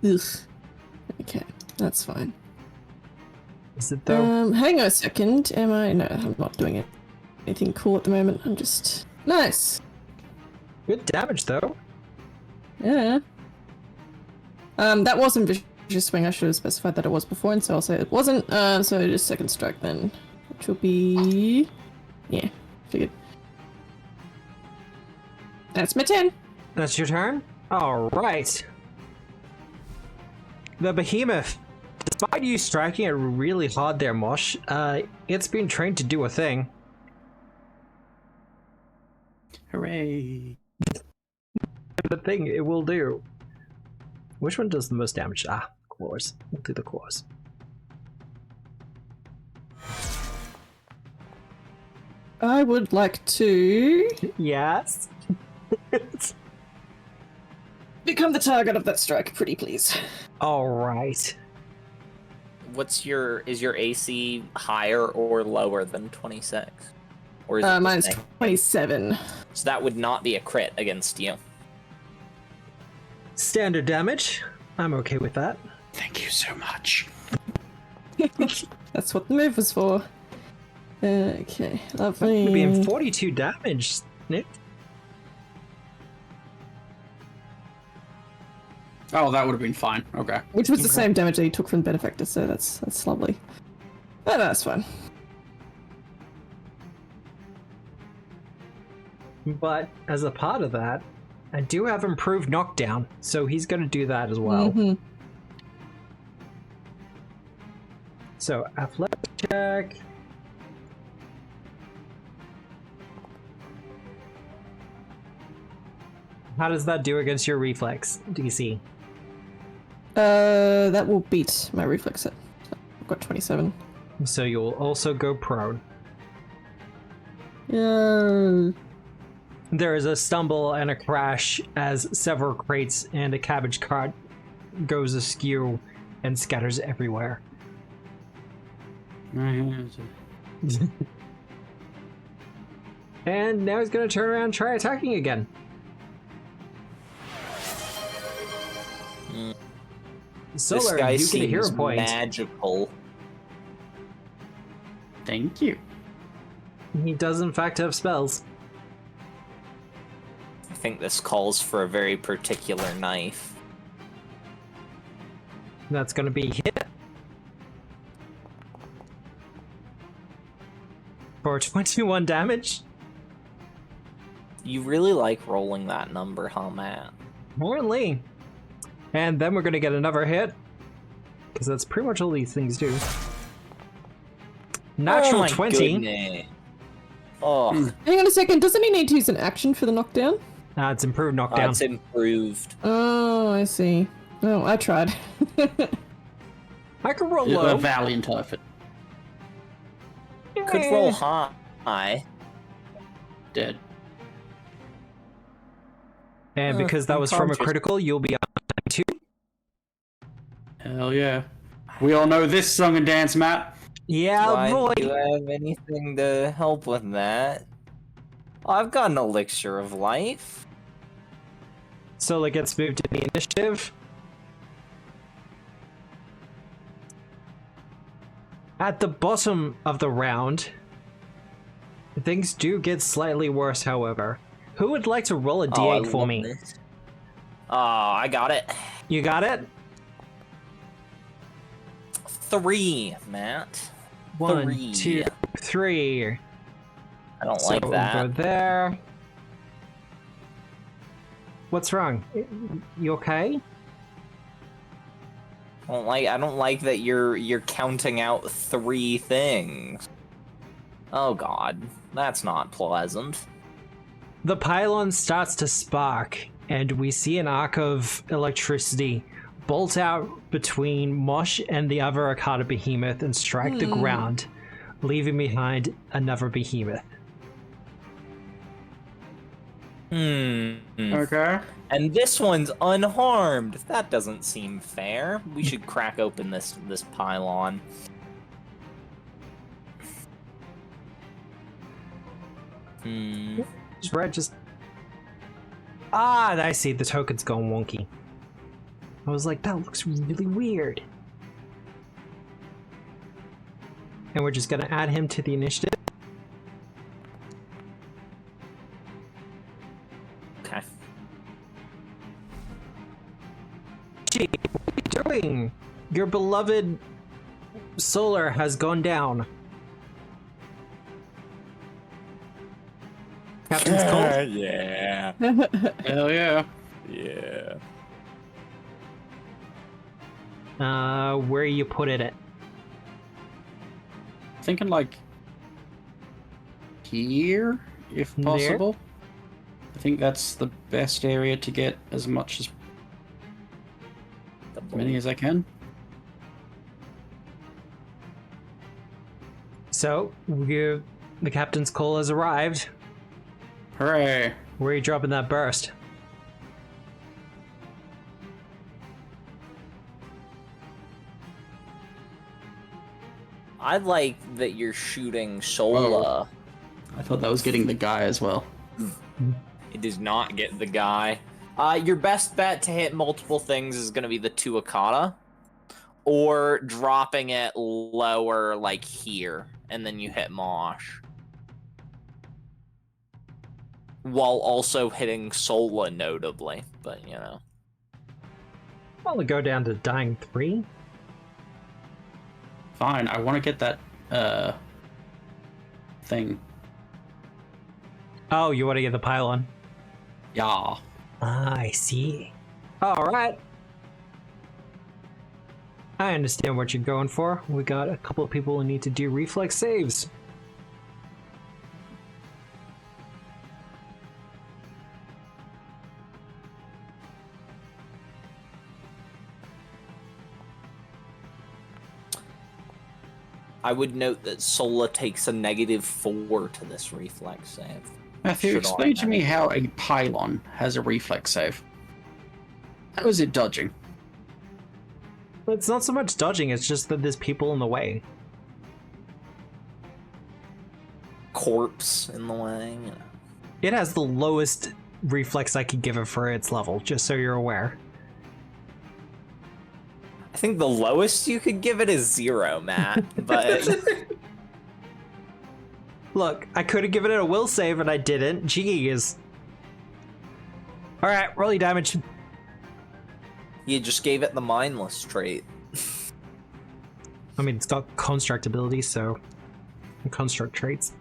Speaker 4: Ugh. Okay, that's fine.
Speaker 1: Is it though?
Speaker 4: Hang on a second. Am I? No, I'm not doing it. Anything cool at the moment. I'm just nice.
Speaker 1: Good damage though.
Speaker 4: Yeah. That wasn't vicious swing. I should have specified that it was before, and so I'll say it wasn't. So just second strike then, which will be, yeah, figured. That's my 10.
Speaker 1: That's your turn? Alright. The behemoth. Despite you striking it really hard there, Mosh, it's been trained to do a thing.
Speaker 3: Hooray!
Speaker 1: The thing it will do. Which one does the most damage? Ah, claws. We'll do the claws.
Speaker 4: I would like to
Speaker 1: Yes.
Speaker 4: become the target of that strike, pretty please.
Speaker 1: Alright.
Speaker 2: Is your AC higher or lower than 26? Or is it the
Speaker 4: Mine's
Speaker 2: same?
Speaker 4: 27.
Speaker 2: So that would not be a crit against you.
Speaker 1: Standard damage. I'm okay with that.
Speaker 3: Thank you so much.
Speaker 4: That's what the move was for. Okay, lovely.
Speaker 1: It'd be in 42 damage, Nick.
Speaker 3: Oh, that would have been fine. Okay.
Speaker 4: Which was the same damage that he took from Benefactor, so that's lovely. But that's fine.
Speaker 1: But as a part of that, I do have improved knockdown, so he's going to do that as well.
Speaker 4: Mhm.
Speaker 1: So, athletic check. How does that do against your reflex, DC?
Speaker 4: That will beat my reflex set. I've got 27.
Speaker 1: So you'll also go prone.
Speaker 4: Yeah.
Speaker 1: There is a stumble and a crash as several crates and a cabbage cart goes askew and scatters everywhere. And now he's going to turn around and try attacking again. Solar,
Speaker 2: This guy
Speaker 1: you get a hero
Speaker 2: seems
Speaker 1: point.
Speaker 2: magical.
Speaker 3: Thank you.
Speaker 1: He does in fact have spells.
Speaker 2: I think this calls for a very particular knife.
Speaker 1: That's gonna be hit. For 21 damage.
Speaker 2: You really like rolling that number, huh, Matt?
Speaker 1: Apparently. And then we're gonna get another hit. Because that's pretty much all these things do. Natural
Speaker 2: oh my
Speaker 1: 20.
Speaker 2: Goodness. Oh,
Speaker 4: Hang on a second, doesn't he need to use an action for the knockdown?
Speaker 1: It's improved knockdown.
Speaker 2: it's improved.
Speaker 4: Oh, I see. Oh, I tried.
Speaker 1: I can roll
Speaker 3: A
Speaker 1: low.
Speaker 3: valiant effort.
Speaker 2: Could roll high.
Speaker 3: Dead.
Speaker 1: And because that was from a
Speaker 3: unconscious.
Speaker 1: critical, you'll be on 2.
Speaker 3: Hell yeah. We all know this song and dance, Matt.
Speaker 1: Yeah,
Speaker 2: Why
Speaker 1: boy.
Speaker 2: do you have anything to help with that? I've got an elixir of life.
Speaker 1: Sola gets moved to the initiative. At the bottom of the round, things do get slightly worse, however. Who would like to roll a d8 for me?
Speaker 2: This. Oh, I got it.
Speaker 1: You got it?
Speaker 2: 3, Matt.
Speaker 1: 1,
Speaker 2: 3.
Speaker 1: 2, 3.
Speaker 2: I don't
Speaker 1: So
Speaker 2: like
Speaker 1: over
Speaker 2: that.
Speaker 1: there. What's wrong? You okay?
Speaker 2: I don't like that you're counting out 3 things. Oh god, that's not pleasant.
Speaker 1: The pylon starts to spark, and we see an arc of electricity bolt out between Mosh and the other akata behemoth and strike the ground, leaving behind another behemoth.
Speaker 3: Okay.
Speaker 2: And this one's unharmed. That doesn't seem fair. We should crack open this pylon.
Speaker 1: Red just... Ah, I see. The token's going wonky. I was like, that looks really weird. And we're just gonna add him to the initiative.
Speaker 2: Okay.
Speaker 1: Gee, what are you doing? Your beloved Solar has gone down. Captain's cold?
Speaker 2: Yeah.
Speaker 3: Hell yeah.
Speaker 2: Yeah.
Speaker 1: Where you put it at?
Speaker 3: Thinking like here, if
Speaker 1: There?
Speaker 3: possible. I think that's the best area to get as much as many as I can.
Speaker 1: So, the captain's call has arrived.
Speaker 3: Hooray!
Speaker 1: Where are you dropping that burst?
Speaker 2: I like that you're shooting Sola.
Speaker 3: I thought that was getting the guy as well.
Speaker 2: It does not get the guy. Your best bet to hit multiple things is going to be the 2 akata. Or dropping it lower, like here. And then you hit Mosh. While also hitting Sola, notably. But, you know.
Speaker 1: I'll go down to dying 3.
Speaker 3: Fine, I want to get that thing.
Speaker 1: Oh, you want to get the pylon?
Speaker 3: Yeah.
Speaker 1: Ah, I see. Alright. I understand what you're going for. We got a couple of people who need to do reflex saves.
Speaker 2: I would note that Sola takes a -4 to this reflex save.
Speaker 3: Matthew,
Speaker 2: Should
Speaker 3: explain to me
Speaker 2: automatically.
Speaker 3: how a pylon has a reflex save. How is it dodging?
Speaker 1: It's not so much dodging, it's just that there's people in the way.
Speaker 2: Corpse in the way. You know.
Speaker 1: It has the lowest reflex I could give it for its level, just so you're aware.
Speaker 2: I think the lowest you could give it is 0, Matt. But
Speaker 1: Look, I could have given it a will save and I didn't. Jeez. Alright, roll your damage.
Speaker 2: you just gave it the mindless trait.
Speaker 1: I mean, it's got construct abilities, so construct traits.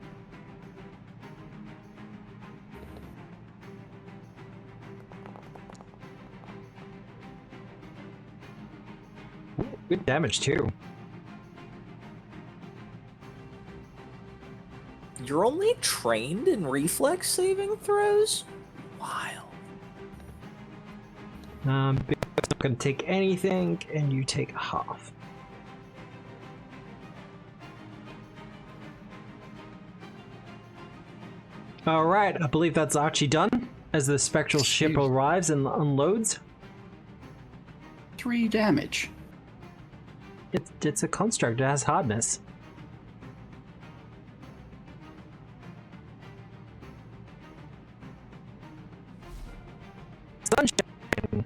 Speaker 1: Ooh, good damage too.
Speaker 2: You're only trained in reflex saving throws? Wild.
Speaker 1: Big Bo's not gonna take anything, and you take half. Alright, I believe that's Archie done, as the spectral ship arrives and unloads.
Speaker 3: 3 damage.
Speaker 1: It's a construct, it has hardness. Sunshine!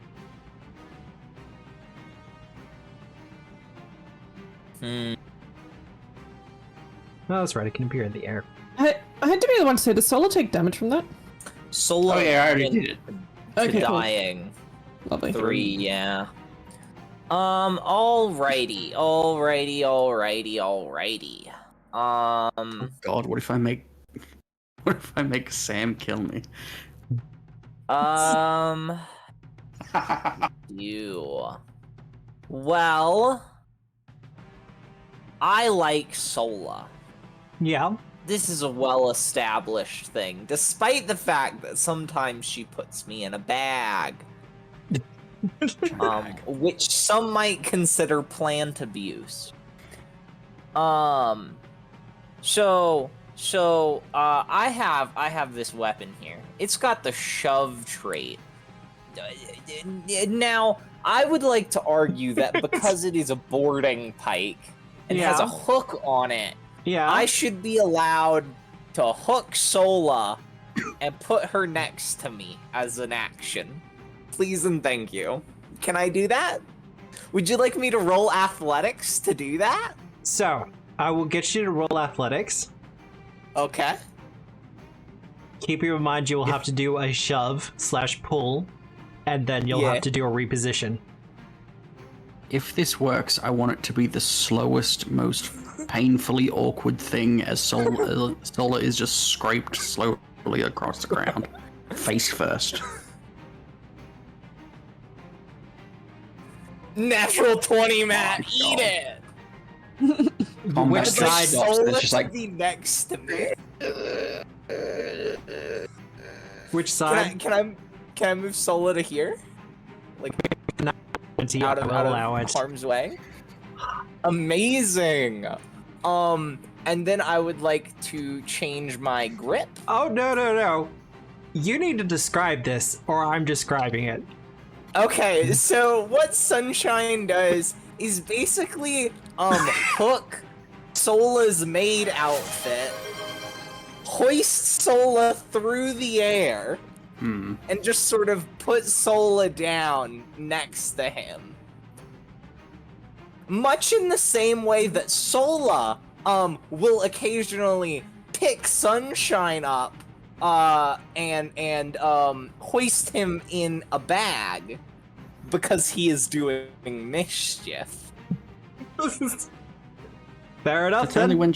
Speaker 1: Oh, that's right, it can appear in the air.
Speaker 4: I had to be the one to say, does Solar take damage from that?
Speaker 2: Solo.
Speaker 3: Oh yeah, I already did it.
Speaker 4: Okay, cool.
Speaker 2: Dying.
Speaker 4: Lovely.
Speaker 2: 3, yeah. Alrighty.
Speaker 3: God, what if I make Sam kill me?
Speaker 2: You. Well, I like Sola.
Speaker 1: Yeah.
Speaker 2: This is a well-established thing, despite the fact that sometimes she puts me in a bag. Which some might consider plant abuse. I have this weapon here. It's got the shove trait. Now, I would like to argue that because it is a boarding pike and has a hook on it,
Speaker 1: Yeah.
Speaker 2: I should be allowed to hook Sola and put her next to me as an action. Please and thank you. Can I do that? Would you like me to roll athletics to do that?
Speaker 1: So, I will get you to roll athletics.
Speaker 2: Okay.
Speaker 1: Keep in mind you will have to do a shove/pull, and then you'll have to do a reposition.
Speaker 3: If this works, I want it to be the slowest, most painfully awkward thing as Sola is just scraped slowly across the ground, face first.
Speaker 2: Natural 20, Matt. Eat it.
Speaker 1: Which side?
Speaker 3: It's just like
Speaker 2: Be next to me.
Speaker 1: Which side?
Speaker 2: Can I move Sola to here? Like out of harm's way? Amazing. And then I would like to change my grip.
Speaker 1: Oh, no. You need to describe this, or I'm describing it.
Speaker 2: Okay, so what Sunshine does is basically hook Sola's maid outfit, hoist Sola through the air, and just sort of put Sola down next to him. Much in the same way that Sola will occasionally pick Sunshine up and hoist him in a bag because he is doing mischief.
Speaker 1: Fair enough.
Speaker 3: it's only when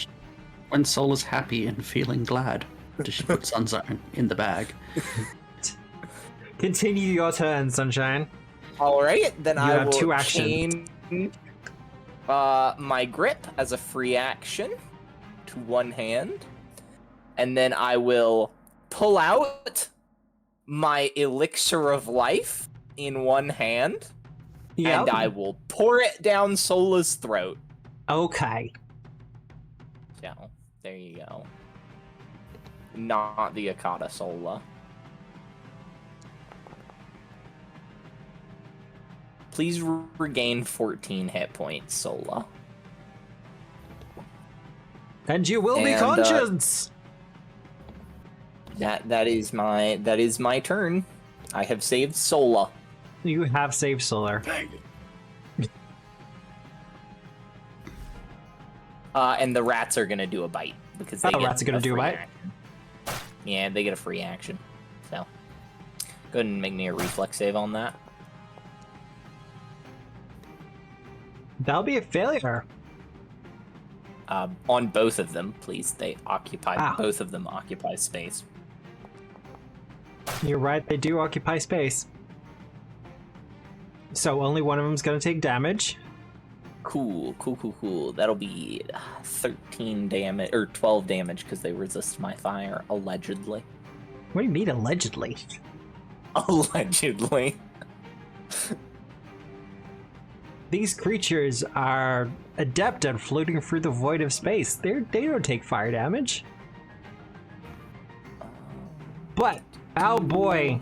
Speaker 3: Sola's happy and feeling glad does she put Sunshine in the bag.
Speaker 1: Continue your turn, Sunshine.
Speaker 2: All right, then
Speaker 1: You
Speaker 2: I
Speaker 1: have
Speaker 2: will
Speaker 1: 2 actions.
Speaker 2: change my grip as a free action to one hand, and then I will pull out my elixir of life in one hand, and I will pour it down Sola's throat.
Speaker 1: Okay.
Speaker 2: So, there you go. Not the Akata Sola. Please regain 14 hit points, Sola.
Speaker 1: And you will be conscious.
Speaker 2: That is my turn. I have saved Sola.
Speaker 1: You have saved Solar.
Speaker 2: And the rats are gonna do a bite because they
Speaker 1: rats are gonna do a bite?
Speaker 2: action. Yeah, they get a free action. So go ahead and make me a reflex save on that.
Speaker 1: That'll be a failure.
Speaker 2: On both of them, please. They occupy,
Speaker 1: Ah.
Speaker 2: both of them occupy space.
Speaker 1: You're right, they do occupy space. So only one of them's gonna take damage.
Speaker 2: Cool. That'll be 13 damage, or 12 damage, because they resist my fire, allegedly.
Speaker 1: What do you mean, allegedly?
Speaker 2: Allegedly.
Speaker 1: These creatures are adept at floating through the void of space. They don't take fire damage. But, oh boy.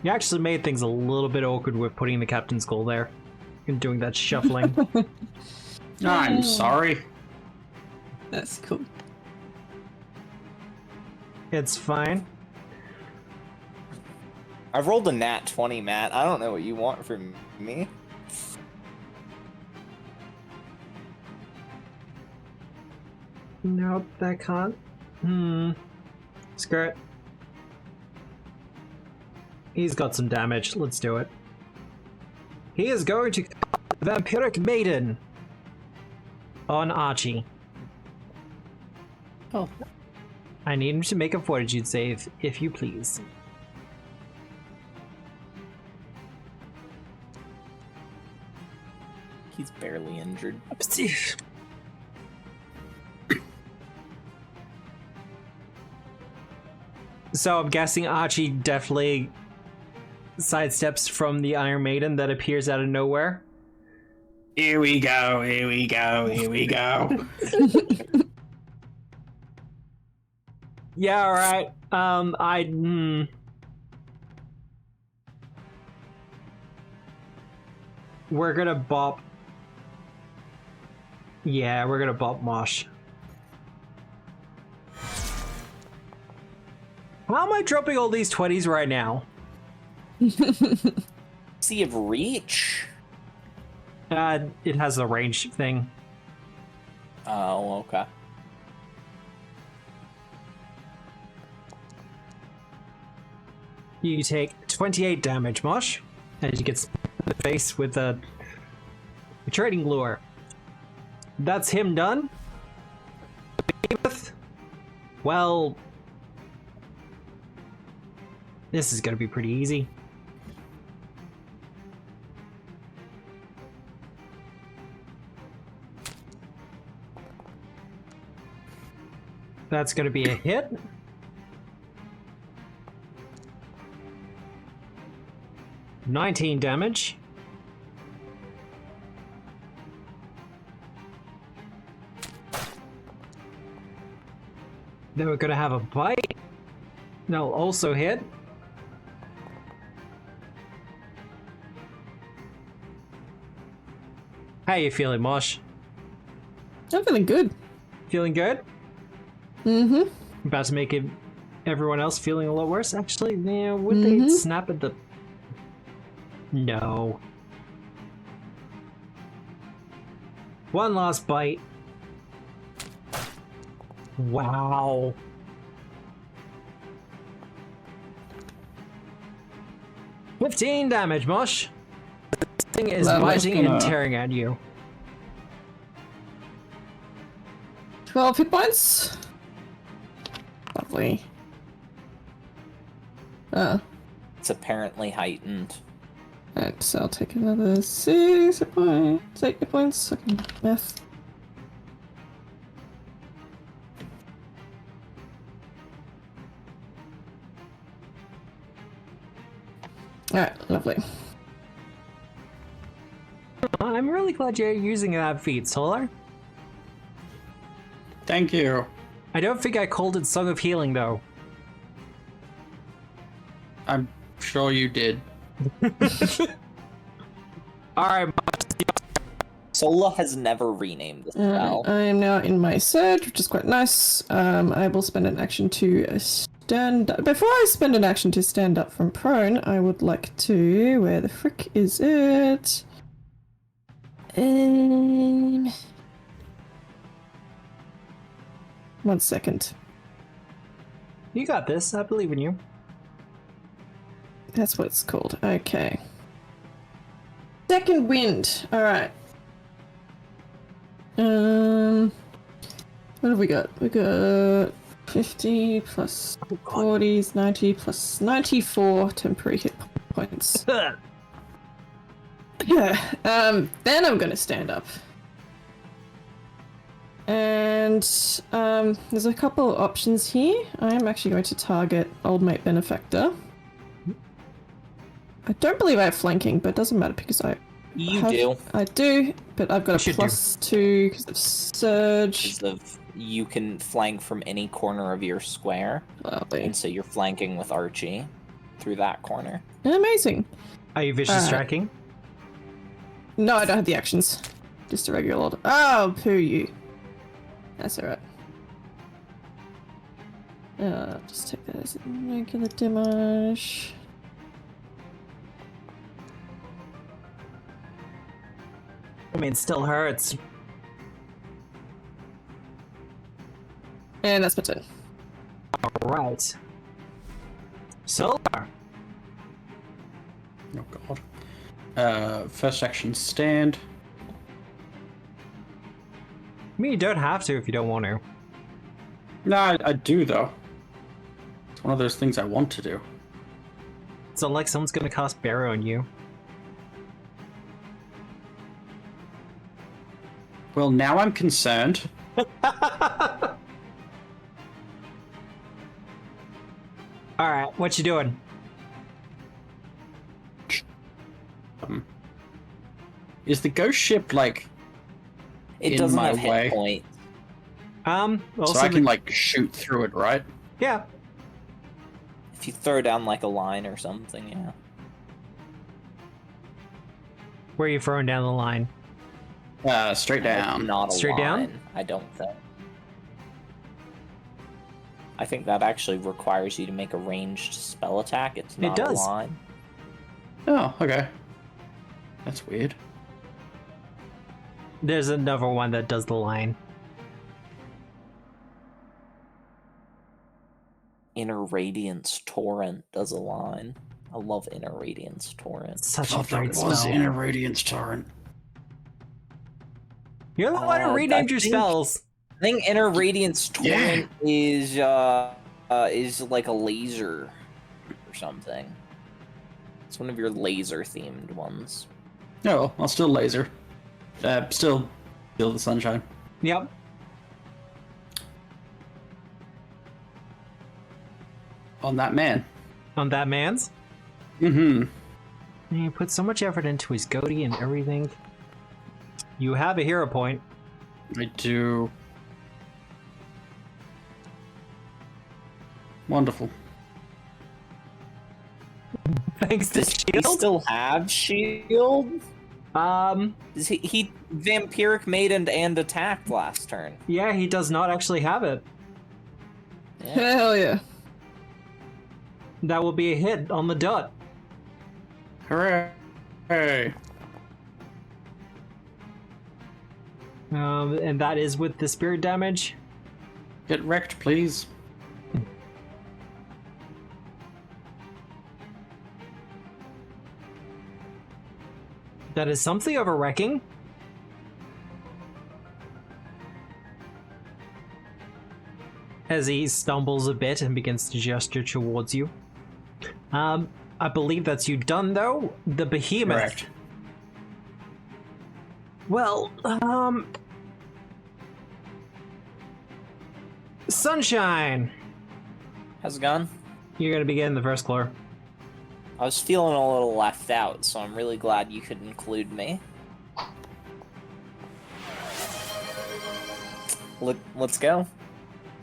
Speaker 1: You actually made things a little bit awkward with putting the captain's goal there and doing that shuffling.
Speaker 3: I'm sorry.
Speaker 4: That's cool.
Speaker 1: It's fine.
Speaker 2: I've rolled a nat 20, Matt. I don't know what you want from me.
Speaker 1: Nope, that can't. Screw it. He's got some damage. Let's do it. He is going to cast Vampiric Maiden on Archie.
Speaker 4: Oh.
Speaker 1: I need him to make a fortitude save, if you please.
Speaker 2: He's barely injured.
Speaker 1: So I'm guessing Archie definitely sidesteps from the Iron Maiden that appears out of nowhere.
Speaker 3: Here we go.
Speaker 1: Yeah, alright. We're gonna bop. Yeah, we're gonna bop Mosh. How am I dropping all these 20s right now?
Speaker 2: Sea of Reach?
Speaker 1: It has a range thing.
Speaker 2: Oh, okay.
Speaker 1: You take 28 damage, Mosh, as you get smacked in the face with a trading lure. That's him done. Behemoth. Well, this is gonna be pretty easy. That's gonna be a hit. $19 damage. Then we're gonna have a bite. That'll also hit. How you feeling, Mosh?
Speaker 4: I'm feeling good.
Speaker 1: Feeling good?
Speaker 4: Mm-hmm.
Speaker 1: About to make everyone else feeling a lot worse? Actually, yeah, would they snap at the... No. One last bite. Wow. $15 damage, Mosh. This thing is
Speaker 4: That was
Speaker 1: biting and
Speaker 3: gonna-
Speaker 1: tearing at you.
Speaker 4: 12 hit points. Lovely.
Speaker 2: It's apparently heightened.
Speaker 4: Alright, so I'll take another 6 hit points. 8 hit points. Okay, math. Alright, lovely.
Speaker 1: I'm really glad you're using that feat, Solar.
Speaker 3: Thank you.
Speaker 1: I don't think I called it Song of Healing, though.
Speaker 3: I'm sure you did.
Speaker 1: Alright,
Speaker 2: Sola has never renamed the spell.
Speaker 4: I am now in my surge, which is quite nice. I will spend an action to stand up. Before I spend an action to stand up from prone, I would like to... Where the frick is it? 1 second.
Speaker 1: You got this. I believe in you.
Speaker 4: That's what it's called. Okay. Second wind. All right. What have we got? We got 50 plus 40s, 90 plus 94 temporary hit points. Yeah. Then I'm gonna stand up. And there's a couple options here. I'm actually going to target Old Mate Benefactor. I don't believe I have flanking, but it doesn't matter because I
Speaker 2: do.
Speaker 4: I do, but I've got a
Speaker 1: You should
Speaker 4: +2 because of Surge.
Speaker 2: Because of you can flank from any corner of your square,
Speaker 4: Lovely.
Speaker 2: and so you're flanking with Archie through that corner.
Speaker 4: Amazing.
Speaker 1: Are you vicious striking?
Speaker 4: No, I don't have the actions. Just a regular old. Oh, poo you. That's alright. Just take that as a regular damage.
Speaker 1: I mean, it still hurts.
Speaker 4: And that's my turn.
Speaker 1: Alright. Solar.
Speaker 3: Oh god. First action stand.
Speaker 1: I mean, you don't have to if you don't want to.
Speaker 3: No, I do though. It's one of those things I want to do.
Speaker 1: It's not like someone's gonna cast Bear on you.
Speaker 3: Well, now I'm concerned.
Speaker 1: Alright, what you doing?
Speaker 3: Is the ghost ship like
Speaker 2: It
Speaker 3: in
Speaker 2: doesn't
Speaker 3: my
Speaker 2: have hit
Speaker 3: way?
Speaker 2: points.
Speaker 1: Also
Speaker 3: So I can like shoot through it, right?
Speaker 1: Yeah.
Speaker 2: If you throw down like a line or something, yeah.
Speaker 1: Where are you throwing down the line?
Speaker 3: Straight down.
Speaker 2: Not a
Speaker 1: Straight
Speaker 2: line,
Speaker 1: down?
Speaker 2: I don't think. I think that actually requires you to make a ranged spell attack. It's not
Speaker 1: does.
Speaker 2: a line.
Speaker 3: Oh, okay. That's weird.
Speaker 1: There's another one that does the line.
Speaker 2: Inner Radiance Torrent does a line. I love Inner Radiance Torrent.
Speaker 1: Such a
Speaker 3: thought that
Speaker 1: great
Speaker 3: was
Speaker 1: spell.
Speaker 3: Inner Radiance Torrent.
Speaker 1: You're the one who
Speaker 2: I
Speaker 1: renamed your
Speaker 2: think-
Speaker 1: spells.
Speaker 2: I think Inner Radiance
Speaker 3: Yeah.
Speaker 2: Torrent is like a laser or something. It's one of your laser themed ones.
Speaker 3: Oh, well, I'll still laser. Still feel the sunshine.
Speaker 1: Yep.
Speaker 3: On that man.
Speaker 1: On that man's.
Speaker 3: Mm-hmm.
Speaker 1: And he put so much effort into his goatee and everything. You have a hero point.
Speaker 3: I do. Wonderful.
Speaker 1: Thanks to
Speaker 2: Does he
Speaker 1: shield.
Speaker 2: still have shield?
Speaker 1: Does
Speaker 2: He vampiric maiden and attacked last turn.
Speaker 1: Yeah, he does not actually have it.
Speaker 2: Yeah.
Speaker 4: Hell yeah.
Speaker 1: That will be a hit on the dot.
Speaker 3: Hooray! Hey.
Speaker 1: And that is with the spirit damage.
Speaker 3: Get wrecked, please.
Speaker 1: That is something of a wrecking. As he stumbles a bit and begins to gesture towards you. I believe that's you done though. The behemoth.
Speaker 3: Correct.
Speaker 1: Well, Sunshine!
Speaker 2: How's it going?
Speaker 1: You're gonna begin the first floor.
Speaker 2: I was feeling a little left out, so I'm really glad you could include me. Let's go.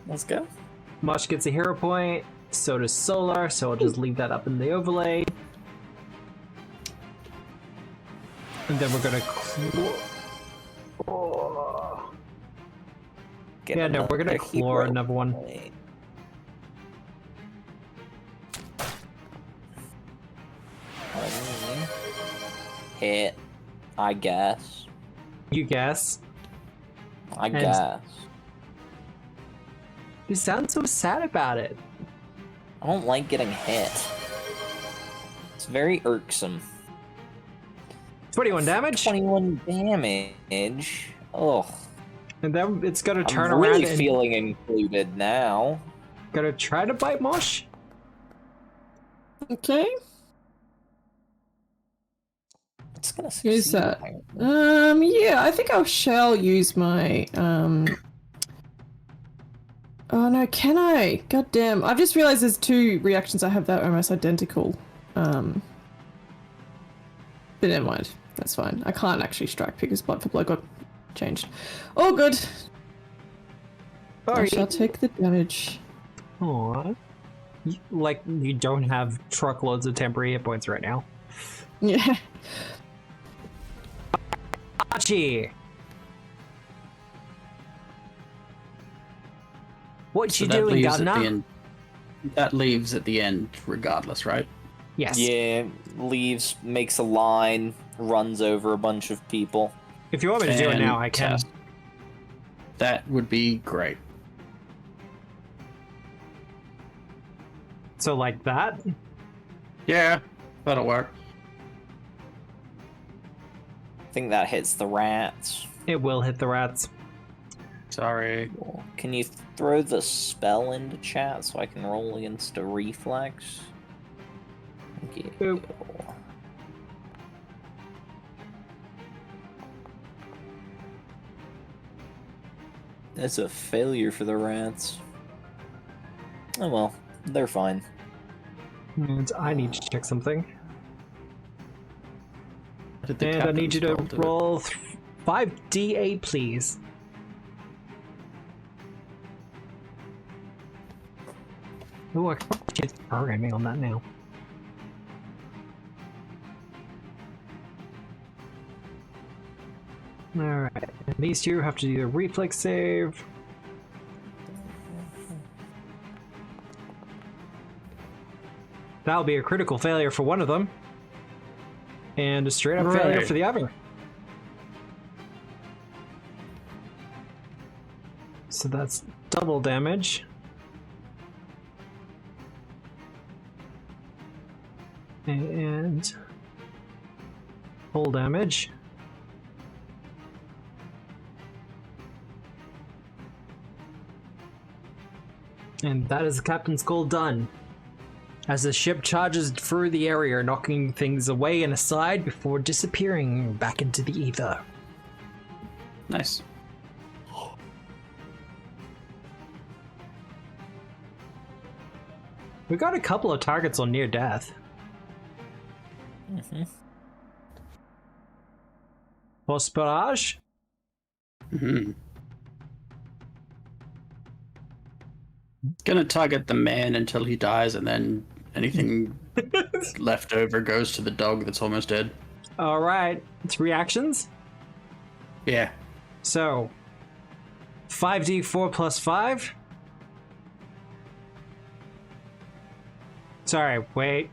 Speaker 2: Let's go.
Speaker 1: Mosh gets a hero point, so does Solar, so I'll just leave that up in the overlay. And then we're gonna...
Speaker 2: Get
Speaker 1: Yeah, no, we're gonna
Speaker 2: another
Speaker 1: explore
Speaker 2: hero
Speaker 1: another one.
Speaker 2: point. Hit, I guess.
Speaker 1: You guess.
Speaker 2: I
Speaker 1: And-
Speaker 2: guess.
Speaker 1: You sound so sad about it.
Speaker 2: I don't like getting hit. It's very irksome.
Speaker 1: 21 damage.
Speaker 2: 21 damage. Oh,
Speaker 1: And then it's gonna turn
Speaker 2: I'm
Speaker 1: around
Speaker 2: really
Speaker 1: and
Speaker 2: feeling included now.
Speaker 1: gonna try to bite Mosh.
Speaker 4: Okay.
Speaker 2: It's gonna
Speaker 4: Use
Speaker 2: succeed.
Speaker 4: that.
Speaker 2: apparently.
Speaker 4: Yeah, I think I shall use my, Oh no, can I? God damn. I've just realized there's 2 reactions I have that are almost identical. But never mind. That's fine. I can't actually strike because Blood for Blood got changed. Oh, good. I shall take the damage.
Speaker 1: Aww. Like, you don't have truckloads of temporary hit points right now.
Speaker 4: Yeah.
Speaker 1: Archie! What
Speaker 3: So
Speaker 1: you
Speaker 3: that
Speaker 1: doing,
Speaker 3: leaves at the
Speaker 1: Governor?
Speaker 3: end. That leaves at the end, regardless, right?
Speaker 1: Yes.
Speaker 2: Yeah, leaves, makes a line, runs over a bunch of people.
Speaker 1: If you want me to do it now, I can.
Speaker 3: Fantastic. That would be great.
Speaker 1: So like that?
Speaker 3: Yeah, that'll work.
Speaker 2: I think that hits the rats.
Speaker 1: It will hit the rats.
Speaker 3: Sorry.
Speaker 2: Can you throw the spell into chat so I can roll against a reflex? Thank you.
Speaker 1: Boop.
Speaker 2: That's a failure for the rats. Oh well, they're fine.
Speaker 1: And I need to check something.
Speaker 3: Did the
Speaker 1: And I need you to
Speaker 3: captain's do it?
Speaker 1: roll 5d8, please. Oh, I can't change the programming on that now. Alright, and these 2 have to do a reflex save. That'll be a critical failure for one of them. And a straight up failure
Speaker 3: Right.
Speaker 1: for the other. So that's double damage. And full damage. And that is the captain's goal done. As the ship charges through the area, knocking things away and aside before disappearing back into the ether.
Speaker 3: Nice.
Speaker 1: We got a couple of targets on near death.
Speaker 2: Mm-hmm.
Speaker 1: Boss barrage.
Speaker 3: Hmm. Gonna target the man until he dies, and then anything left over goes to the dog that's almost dead.
Speaker 1: All right, it's reactions.
Speaker 3: Yeah.
Speaker 1: So 5d4 plus 5. Sorry, wait.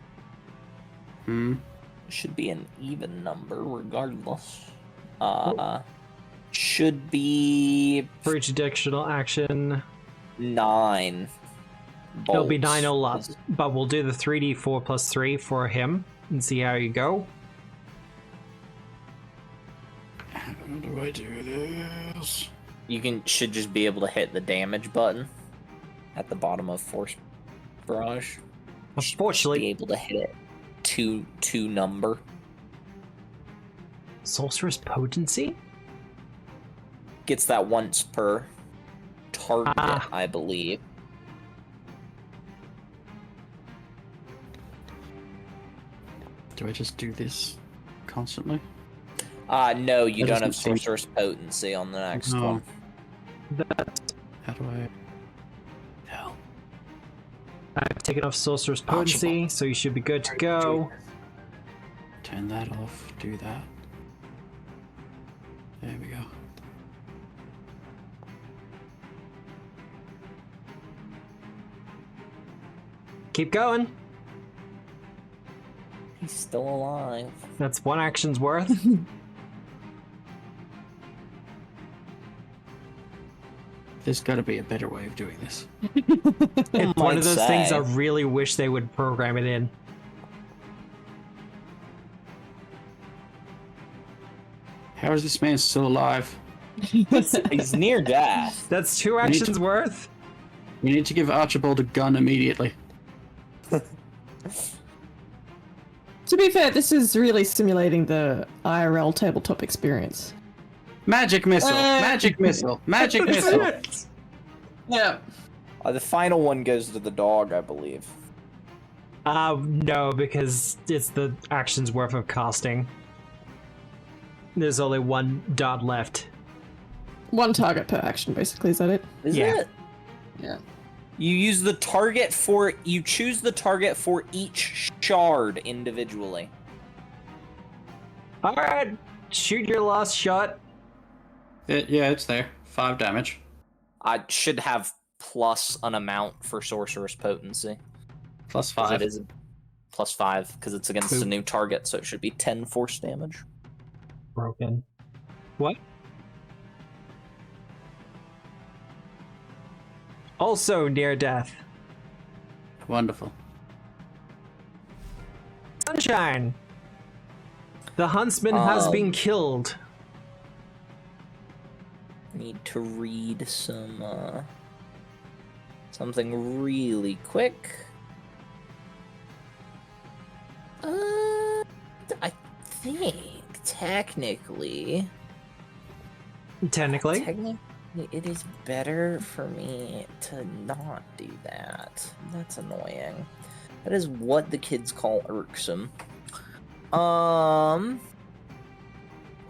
Speaker 2: Should be an even number regardless. Should be
Speaker 1: For each additional action,
Speaker 2: 9.
Speaker 1: it'll be 9
Speaker 2: bolts.
Speaker 1: all up. But we'll do the 3d4 plus 3 for him and see how you go.
Speaker 3: How do I do this?
Speaker 2: You should just be able to hit the damage button at the bottom of Force Barrage. Be
Speaker 1: Unfortunately,
Speaker 2: able to hit it two number.
Speaker 1: Sorcerer's Potency?
Speaker 2: Gets that once per target,
Speaker 1: Ah.
Speaker 2: I believe.
Speaker 3: Do I just do this constantly?
Speaker 2: No, you
Speaker 3: That
Speaker 2: don't have
Speaker 3: doesn't seem-
Speaker 2: Sorcerer's Potency on the next
Speaker 3: No.
Speaker 2: one.
Speaker 1: That's
Speaker 3: How do I? Hell.
Speaker 1: I've taken off Sorcerer's Potency, so you should be good to go.
Speaker 3: Turn that off. Do that. There we go.
Speaker 1: Keep going.
Speaker 2: He's still alive.
Speaker 1: That's one action's worth.
Speaker 3: There's got to be a better way of doing this.
Speaker 1: It's one of those things I
Speaker 2: say.
Speaker 1: really wish they would program it in.
Speaker 3: How is this man still alive?
Speaker 2: He's near death.
Speaker 1: That's 2
Speaker 3: need to-
Speaker 1: actions worth.
Speaker 3: We need to give Archibald a gun immediately.
Speaker 4: To be fair, this is really simulating the IRL tabletop experience.
Speaker 3: Magic missile! Magic missile! Magic missile!
Speaker 4: Yeah.
Speaker 2: The final one goes to the dog, I believe.
Speaker 1: No, because it's the action's worth of casting. There's only 1 dot left.
Speaker 4: 1 target per action, basically. Is that it?
Speaker 2: Is
Speaker 1: Yeah.
Speaker 2: it?
Speaker 4: Yeah.
Speaker 2: You choose the target for each shard individually.
Speaker 1: Alright, shoot your last shot.
Speaker 3: Yeah, it's there. 5 damage.
Speaker 2: I should have plus an amount for sorcerer's potency.
Speaker 3: Plus
Speaker 2: 'Cause
Speaker 3: 5.
Speaker 2: It is plus 5 because it's against a
Speaker 1: Boop.
Speaker 2: new target, so it should be 10 force damage.
Speaker 1: Broken. What? Also near death.
Speaker 3: Wonderful.
Speaker 1: Sunshine! The huntsman has been killed.
Speaker 2: Need to read something really quick. I think technically
Speaker 1: Technically.
Speaker 2: it is better for me to not do that. That's annoying. That is what the kids call irksome. Awesome,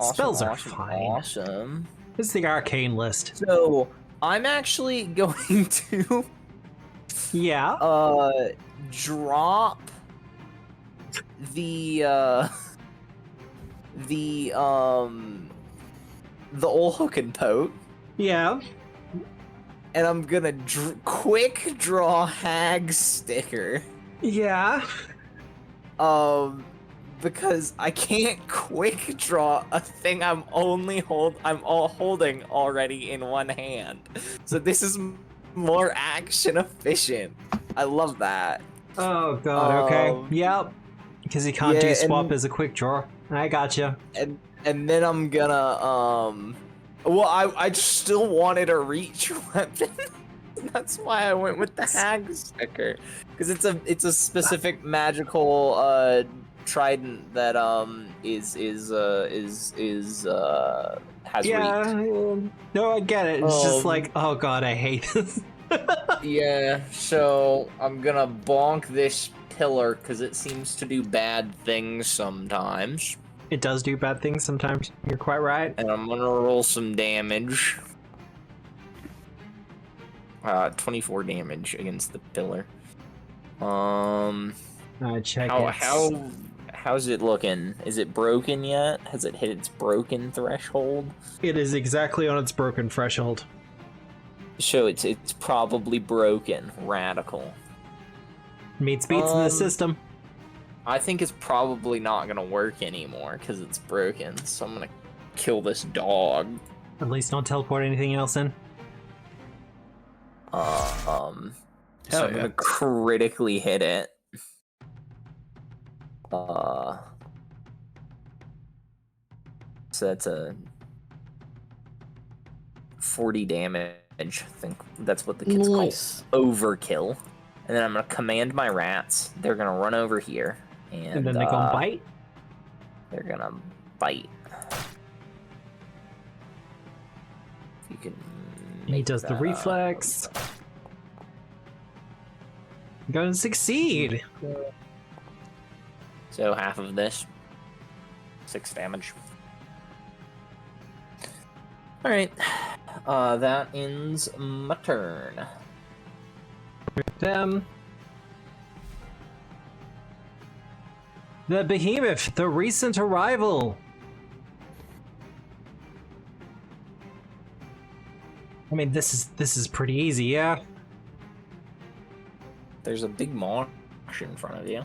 Speaker 1: Spells are
Speaker 2: awesome,
Speaker 1: fine.
Speaker 2: Awesome.
Speaker 1: This is the arcane list.
Speaker 2: So I'm actually going to
Speaker 1: Yeah.
Speaker 2: drop the old hook and poke,
Speaker 1: Yeah.
Speaker 2: and I'm gonna quick draw hag sticker.
Speaker 1: Yeah.
Speaker 2: Because I can't quick draw a thing I'm holding already in one hand. So this is more action efficient. I love that.
Speaker 1: Oh god, okay. Yep. Because he can't do
Speaker 2: yeah,
Speaker 1: swap
Speaker 2: and-
Speaker 1: as a quick draw. I gotcha.
Speaker 2: And then I'm gonna well, I still wanted a reach weapon. That's why I went with the hag sticker, because it's a specific magical trident that has
Speaker 1: Yeah.
Speaker 2: reach.
Speaker 1: No, I get it. It's just like, oh god, I hate this.
Speaker 2: Yeah, so I'm gonna bonk this pillar because it seems to do bad things sometimes.
Speaker 1: It does do bad things sometimes. You're quite right.
Speaker 2: And I'm gonna roll some damage. 24 damage against the pillar.
Speaker 1: Check
Speaker 2: How's it looking? Is it broken yet? Has it hit its broken threshold?
Speaker 1: It is exactly on its broken threshold.
Speaker 2: So it's probably broken. Radical.
Speaker 1: Meets beats in the system.
Speaker 2: I think it's probably not gonna work anymore because it's broken. So I'm gonna kill this dog.
Speaker 1: At least don't teleport anything else in.
Speaker 2: So I'm
Speaker 3: Hell yeah.
Speaker 2: gonna critically hit it. So that's a 40 damage. I think that's what the kids
Speaker 4: Nice.
Speaker 2: call overkill. And then I'm gonna command my rats. They're gonna run over here, and
Speaker 1: And then they go and bite.
Speaker 2: They're gonna bite. You can.
Speaker 1: He
Speaker 2: make
Speaker 1: does the
Speaker 2: that,
Speaker 1: reflex. Gonna succeed.
Speaker 2: So half of this, 6 damage. All right, that ends my turn.
Speaker 1: The behemoth, the recent arrival. I mean, this is pretty easy, yeah.
Speaker 2: There's a big marsh in front of you.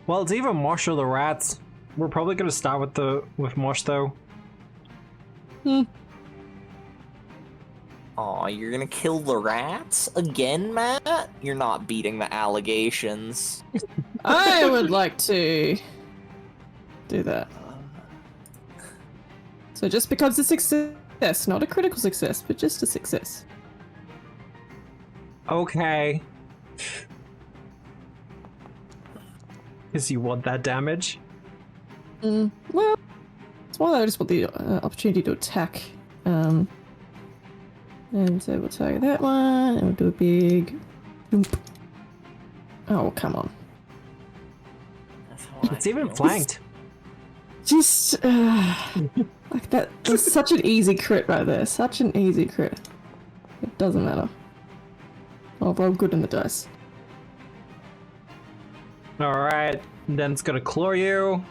Speaker 1: Well, it's either Marsh or the rats. We're probably gonna start with Marsh though.
Speaker 2: Aw, you're gonna kill the rats again, Matt? You're not beating the allegations.
Speaker 4: I would like to do that. So just becomes a success, not a critical success, but just a success.
Speaker 1: Okay. Because you want that damage?
Speaker 4: Well, it's more that I just want the opportunity to attack. And so we'll target that one, and we'll do a big... Boomp. Oh, come on.
Speaker 1: It's even flanked.
Speaker 4: Just, like that, that's such an easy crit right there. Such an easy crit. It doesn't matter. I'll roll good in the dice.
Speaker 1: Alright, then it's gonna claw you.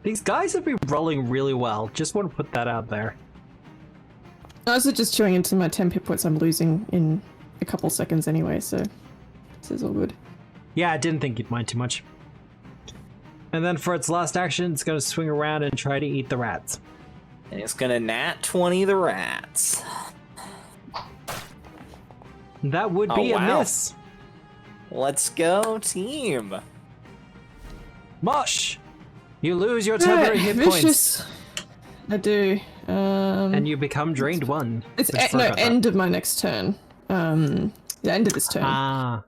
Speaker 1: These guys have been rolling really well. Just want to put that out there.
Speaker 4: I was just chewing into my 10 hit points I'm losing in a couple seconds anyway, so this is all good.
Speaker 1: Yeah, I didn't think you'd mind too much. And then for its last action, it's gonna swing around and try to eat the rats.
Speaker 2: And it's gonna nat 20 the rats.
Speaker 1: That would be a miss.
Speaker 2: Let's go, team.
Speaker 1: Mush! You lose your temporary hit points.
Speaker 4: I do.
Speaker 1: And you become drained 1.
Speaker 4: It's end of my next turn. The end of this turn.
Speaker 1: Ah.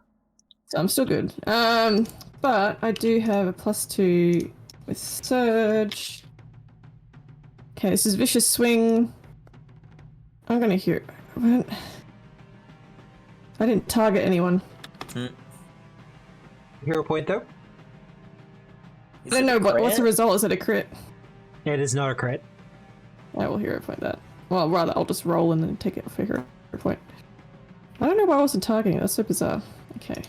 Speaker 4: So I'm still good. But I do have a +2 with Surge. Okay, this is Vicious Swing. I'm gonna hear... I didn't target anyone.
Speaker 1: Hero point, though?
Speaker 4: I don't know, but what's the result? Is it a crit?
Speaker 1: It is not a crit.
Speaker 4: I will hero point that. Well, rather, I'll just roll and then take it for a hero point. I don't know why I wasn't targeting it. That's so bizarre. Okay.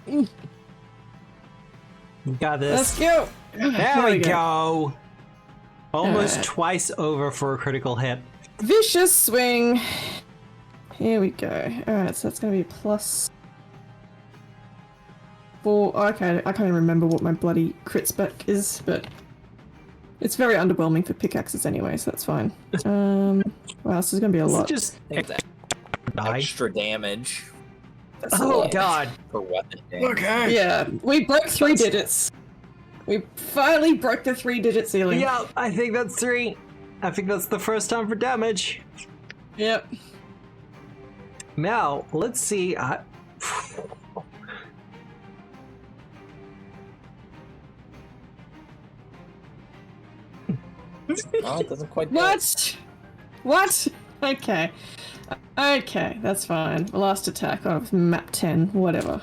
Speaker 1: You got this.
Speaker 4: Let's go!
Speaker 1: There we go! Almost twice over for a critical hit.
Speaker 4: Vicious Swing! Here we go. Alright, so that's gonna be +4. Okay, I can't even remember what my bloody crit spec is, but it's very underwhelming for pickaxes anyway, so that's fine. Wow, this is gonna be a lot.
Speaker 1: Just
Speaker 2: extra damage.
Speaker 1: Oh god.
Speaker 2: For weapon damage.
Speaker 3: Okay.
Speaker 4: Yeah, we broke 3 digits. We finally broke the 3-digit ceiling.
Speaker 1: Yeah, I think that's 3. I think that's the first time for damage.
Speaker 4: Yep.
Speaker 1: Now, let's see.
Speaker 2: Oh, it doesn't quite do it.
Speaker 4: What? What? Okay. Okay, that's fine. Last attack on map 10, whatever.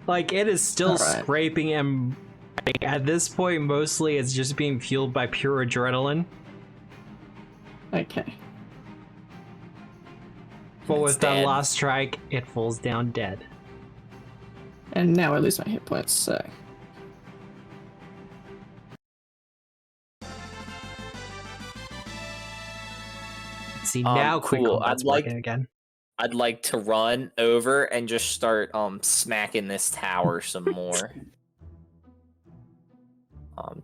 Speaker 1: Like, it is still
Speaker 4: Alright.
Speaker 1: scraping, and at this point, mostly it's just being fueled by pure adrenaline.
Speaker 4: Okay.
Speaker 1: But
Speaker 2: It's
Speaker 1: with that
Speaker 2: dead.
Speaker 1: last strike, it falls down dead.
Speaker 4: And now I lose my hit points, so...
Speaker 1: See, now quick
Speaker 2: cool.
Speaker 1: combat's working again.
Speaker 2: I'd like to run over and just start smacking this tower some more.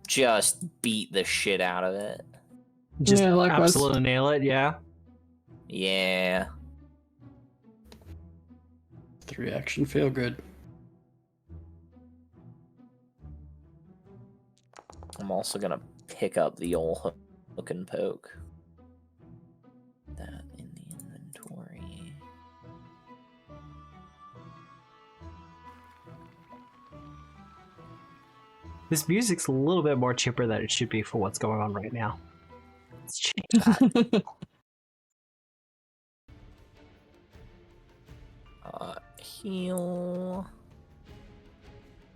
Speaker 2: Just beat the shit out of it.
Speaker 1: Just
Speaker 4: Yeah, likewise.
Speaker 1: absolutely nail it, yeah.
Speaker 2: Yeah.
Speaker 3: 3 action, feel good.
Speaker 2: I'm also gonna pick up the old hook and poke. That in the inventory.
Speaker 1: This music's a little bit more chipper than it should be for what's going on right now. Let's change that.
Speaker 2: Heal.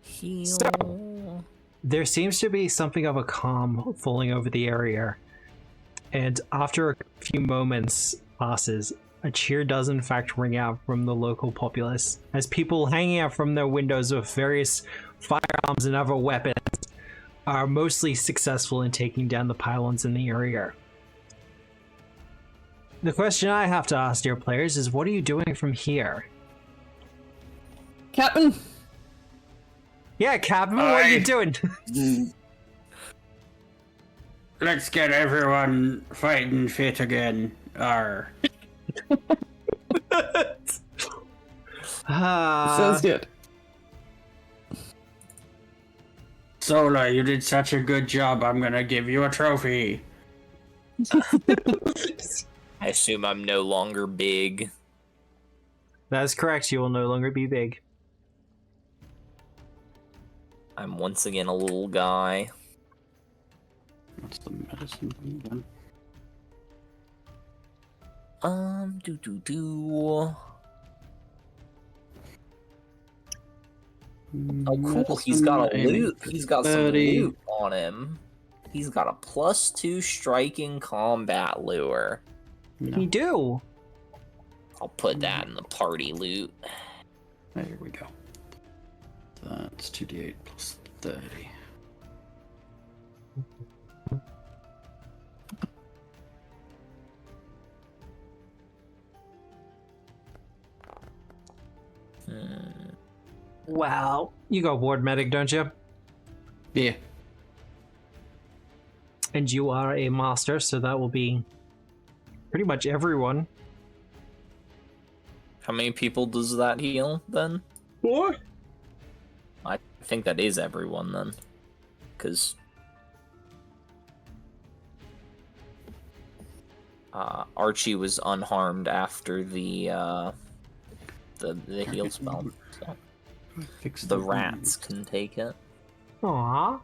Speaker 2: Heal.
Speaker 1: So- There seems to be something of a calm falling over the area, and after a few moments passes, a cheer does in fact ring out from the local populace as people hanging out from their windows with various firearms and other weapons are mostly successful in taking down the pylons in the area. The question I have to ask, dear players, is what are you doing from here?
Speaker 4: Captain,
Speaker 1: Yeah, Captain, what are you doing?
Speaker 3: Let's get everyone fighting fit again. Arr.
Speaker 4: Sounds good.
Speaker 3: Sola, you did such a good job. I'm gonna give you a trophy.
Speaker 2: I assume I'm no longer big.
Speaker 1: That is correct. You will no longer be big.
Speaker 2: I'm once again a little guy.
Speaker 3: What's the medicine thing again?
Speaker 2: Oh, cool. He's got a loot. He's got some loot on him. He's got a +2 striking combat lure.
Speaker 3: No.
Speaker 1: You do.
Speaker 2: I'll put that in the party loot.
Speaker 3: There we go. That's 2d8 plus 30.
Speaker 1: Wow. You got ward medic, don't you?
Speaker 3: Yeah.
Speaker 1: And you are a master, so that will be pretty much everyone.
Speaker 2: How many people does that heal, then?
Speaker 3: What?
Speaker 2: I think that is everyone, then. Because... Archie was unharmed after the heal spell. So. The rats can take it.
Speaker 1: Aww.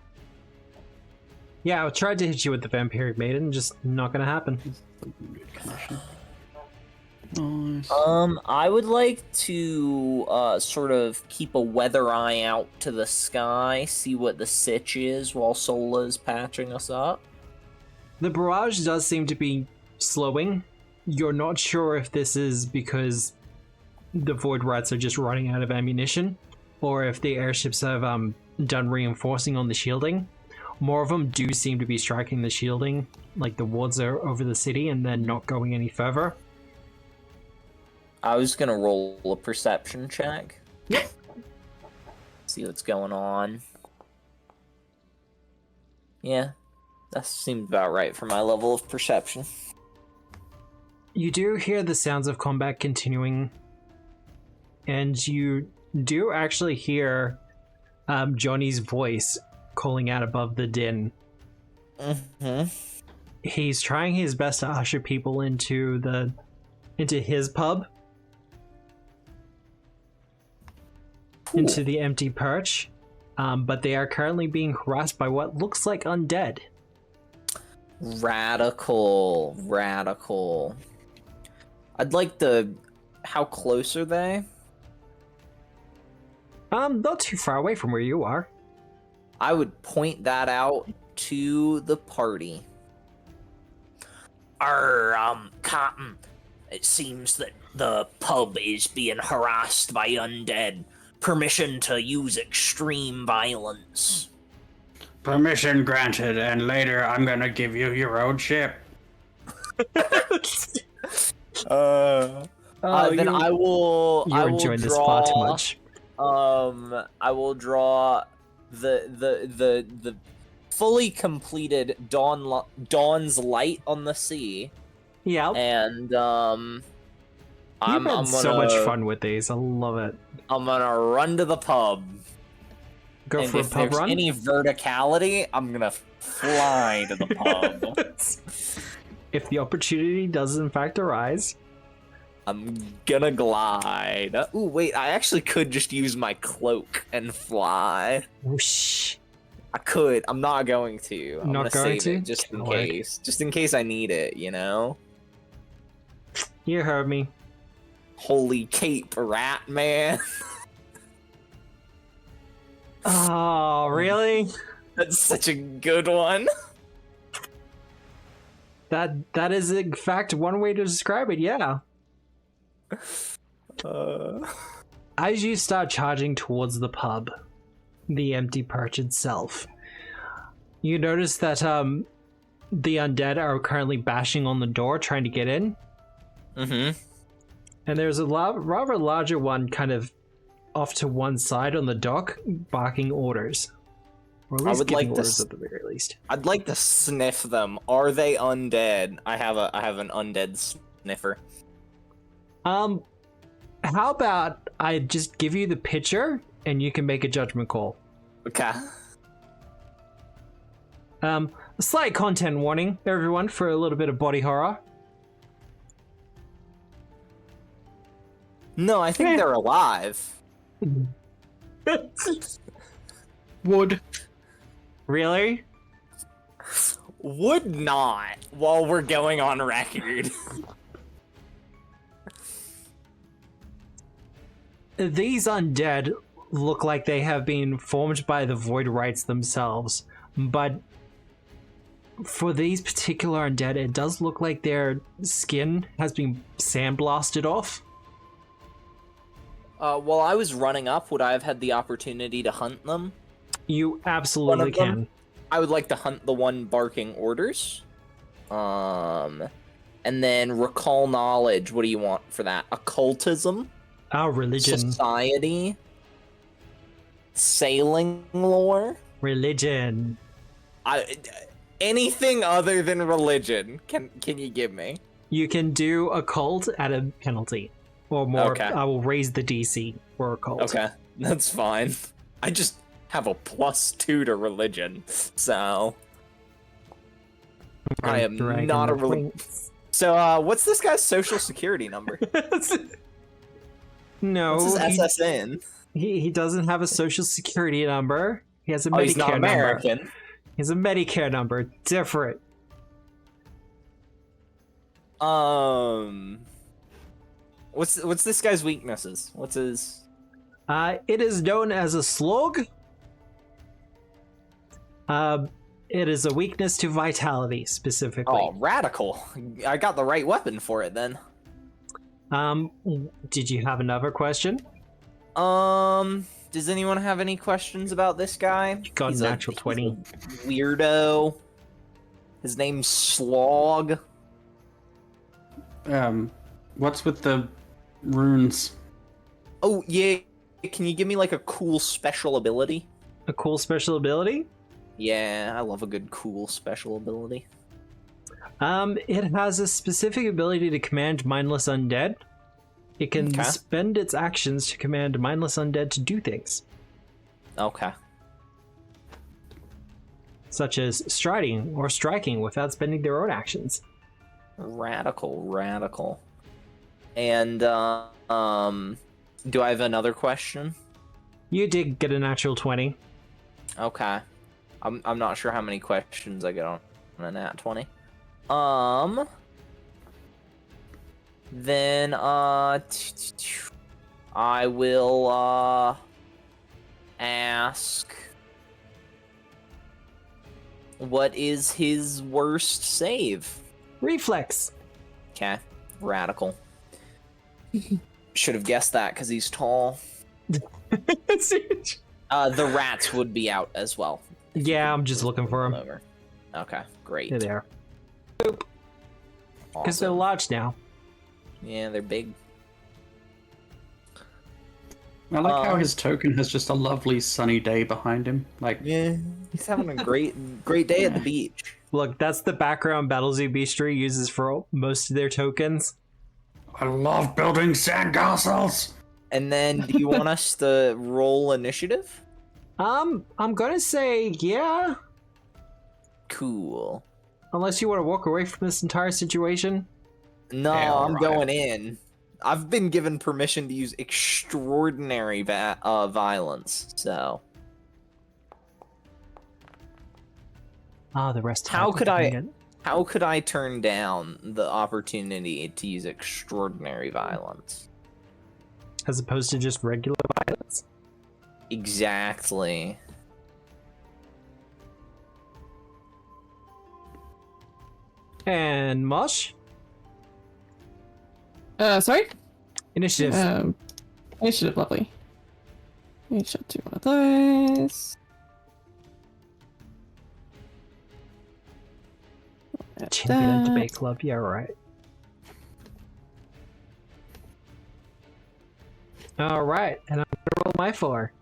Speaker 1: Yeah, I tried to hit you with the Vampiric Maiden, just not gonna happen.
Speaker 3: Nice.
Speaker 2: I would like to sort of keep a weather eye out to the sky, see what the sitch is while Sola is patching us up.
Speaker 1: The barrage does seem to be slowing. You're not sure if this is because the Voidwrights are just running out of ammunition, or if the airships have done reinforcing on the shielding. More of them do seem to be striking the shielding, like the wards are over the city, and then not going any further.
Speaker 2: I was gonna roll a perception check.
Speaker 1: Yep.
Speaker 2: See what's going on. Yeah, that seems about right for my level of perception.
Speaker 1: You do hear the sounds of combat continuing, and you do actually hear Johnny's voice calling out above the din.
Speaker 2: Mm-hmm.
Speaker 1: He's trying his best to usher people into his pub, into the empty perch, but they are currently being harassed by what looks like undead.
Speaker 2: Radical. I'd like the... How close are they?
Speaker 1: Not too far away from where you are.
Speaker 2: I would point that out to the party. Cotton, it seems that the pub is being harassed by undead. Permission to use extreme violence.
Speaker 3: Permission granted, and later I'm gonna give you your own ship.
Speaker 2: Then I will.
Speaker 1: You're enjoying this far too much.
Speaker 2: I will draw the fully completed Dawn's Light on the Sea.
Speaker 1: Yeah.
Speaker 2: And
Speaker 1: You've had so much fun with these. I love it.
Speaker 2: I'm gonna run to the pub.
Speaker 1: Go
Speaker 2: And
Speaker 1: for a
Speaker 2: if
Speaker 1: pub
Speaker 2: there's
Speaker 1: run.
Speaker 2: any verticality, I'm gonna fly to the pub.
Speaker 1: If the opportunity does in fact arise.
Speaker 2: I'm gonna glide. Ooh, wait, I actually could just use my cloak and fly.
Speaker 1: Whoosh.
Speaker 2: I could. I'm not going to. I'm
Speaker 1: Not
Speaker 2: gonna
Speaker 1: going
Speaker 2: save
Speaker 1: to?
Speaker 2: it just in
Speaker 1: Can't wait.
Speaker 2: case. Just in case I need it, you know?
Speaker 1: You heard me.
Speaker 2: Holy cape, rat man.
Speaker 1: Oh, really?
Speaker 2: That's such a good one.
Speaker 1: That is in fact one way to describe it, yeah. As you start charging towards the pub, the empty perch itself, you notice that the undead are currently bashing on the door trying to get in.
Speaker 2: Mm-hmm.
Speaker 1: And there's a rather larger one kind of off to one side on the dock, barking orders. Or at least
Speaker 2: would
Speaker 1: giving
Speaker 2: like to
Speaker 1: orders at the very least.
Speaker 2: I'd like to sniff them. Are they undead? I have an undead sniffer.
Speaker 1: How about I just give you the picture and you can make a judgment call?
Speaker 2: Okay.
Speaker 1: A slight content warning, everyone, for a little bit of body horror.
Speaker 2: No, I think they're alive.
Speaker 3: Would.
Speaker 1: Really?
Speaker 2: Would not, while we're going on record.
Speaker 1: These undead look like they have been formed by the Voidwrights themselves, but for these particular undead, it does look like their skin has been sandblasted off.
Speaker 2: While I was running up, would I have had the opportunity to hunt them?
Speaker 1: You absolutely
Speaker 2: One of them?
Speaker 1: can.
Speaker 2: I would like to hunt the one barking orders. And then recall knowledge. What do you want for that? Occultism?
Speaker 1: Our religion.
Speaker 2: Society? Sailing lore?
Speaker 1: Religion.
Speaker 2: Anything other than religion can you give me?
Speaker 1: You can do occult at a penalty. Or more,
Speaker 2: Okay.
Speaker 1: I will raise the DC for occult.
Speaker 2: Okay, that's fine. I just have a +2 to religion, so I am
Speaker 1: Dragon
Speaker 2: not a
Speaker 1: wings.
Speaker 2: So, what's this guy's social security number?
Speaker 1: No,
Speaker 2: What's his SSN?
Speaker 1: he doesn't have a social security number. He has a
Speaker 2: Oh,
Speaker 1: Medicare
Speaker 2: he's not
Speaker 1: number.
Speaker 2: American.
Speaker 1: He has a Medicare number. Different.
Speaker 2: What's this guy's weaknesses? What's his?
Speaker 1: It is known as a slug. It is a weakness to vitality, specifically.
Speaker 2: Oh, radical. I got the right weapon for it then.
Speaker 1: Did you have another question?
Speaker 2: Does anyone have any questions about this guy?
Speaker 1: Got
Speaker 2: He's
Speaker 1: natural 20.
Speaker 2: he's a weirdo. His name's Slog.
Speaker 3: What's with the runes?
Speaker 2: Oh, yeah. Can you give me like a cool special ability?
Speaker 1: A cool special ability?
Speaker 2: Yeah, I love a good cool special ability.
Speaker 1: It has a specific ability to command mindless undead. It can
Speaker 2: Okay.
Speaker 1: spend its actions to command mindless undead to do things,
Speaker 2: Okay.
Speaker 1: such as striding or striking without spending their own actions.
Speaker 2: Radical. And, do I have another question?
Speaker 1: You did get a natural 20.
Speaker 2: Okay. I'm not sure how many questions I get on a nat 20. Then, I will, ask, what is his worst save?
Speaker 1: Reflex.
Speaker 2: Okay, radical. Should have guessed that because he's tall. The rats would be out as well.
Speaker 1: Yeah, I'm just looking for them.
Speaker 2: Over. Okay, great.
Speaker 1: They're there. Because they're
Speaker 2: Awesome.
Speaker 1: large now.
Speaker 2: Yeah, they're big.
Speaker 3: I like how his token has just a lovely sunny day behind him. Like,
Speaker 2: Yeah, he's having a great day at the beach.
Speaker 1: Look, that's the background Battlezoo Beastry uses for most of their tokens.
Speaker 3: I love building sandcastles.
Speaker 2: And then, do you want us to roll initiative?
Speaker 1: I'm gonna say yeah.
Speaker 2: Cool.
Speaker 1: Unless you want to walk away from this entire situation.
Speaker 2: No,
Speaker 3: Yeah,
Speaker 2: I'm
Speaker 3: alright.
Speaker 2: going in. I've been given permission to use extraordinary violence, so
Speaker 1: Ah, the rest.
Speaker 2: How
Speaker 1: haven't
Speaker 2: could
Speaker 1: done
Speaker 2: I-
Speaker 1: yet.
Speaker 2: how could I turn down the opportunity to use extraordinary violence?
Speaker 1: As opposed to just regular violence.
Speaker 2: Exactly.
Speaker 1: And Mosh,
Speaker 4: Sorry?
Speaker 1: initiative.
Speaker 4: Initiative, lovely. We shall do one of those.
Speaker 1: Champion Debate Club. Yeah, right. All right, and I'm roll my 4.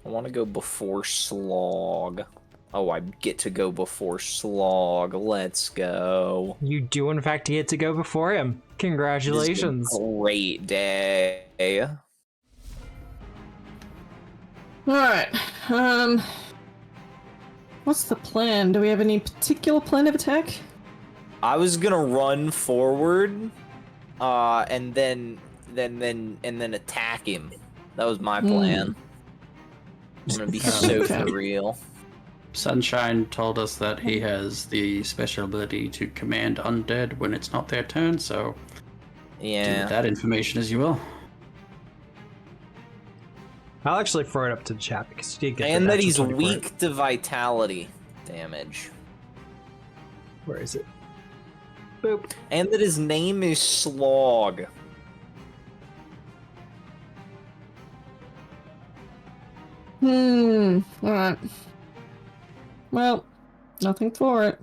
Speaker 2: I want to go before Slog. Oh, I get to go before Slog. Let's go.
Speaker 1: You do, in fact, get to go before him. Congratulations.
Speaker 2: This is a great day.
Speaker 4: Alright. What's the plan? Do we have any particular plan of attack?
Speaker 2: I was gonna run forward, and then attack him. That was my plan. I'm gonna be so for real.
Speaker 3: Sunshine told us that he has the special ability to command undead when it's not their turn, so do
Speaker 2: Yeah.
Speaker 3: with that information as you will.
Speaker 1: I'll actually throw it up to the chat because you did get
Speaker 2: And
Speaker 1: the
Speaker 2: that
Speaker 1: natural
Speaker 2: he's
Speaker 1: 20 for it.
Speaker 2: weak to vitality damage.
Speaker 1: Where is it? Boop.
Speaker 2: And that his name is Slog.
Speaker 4: Alright. Well, nothing for it.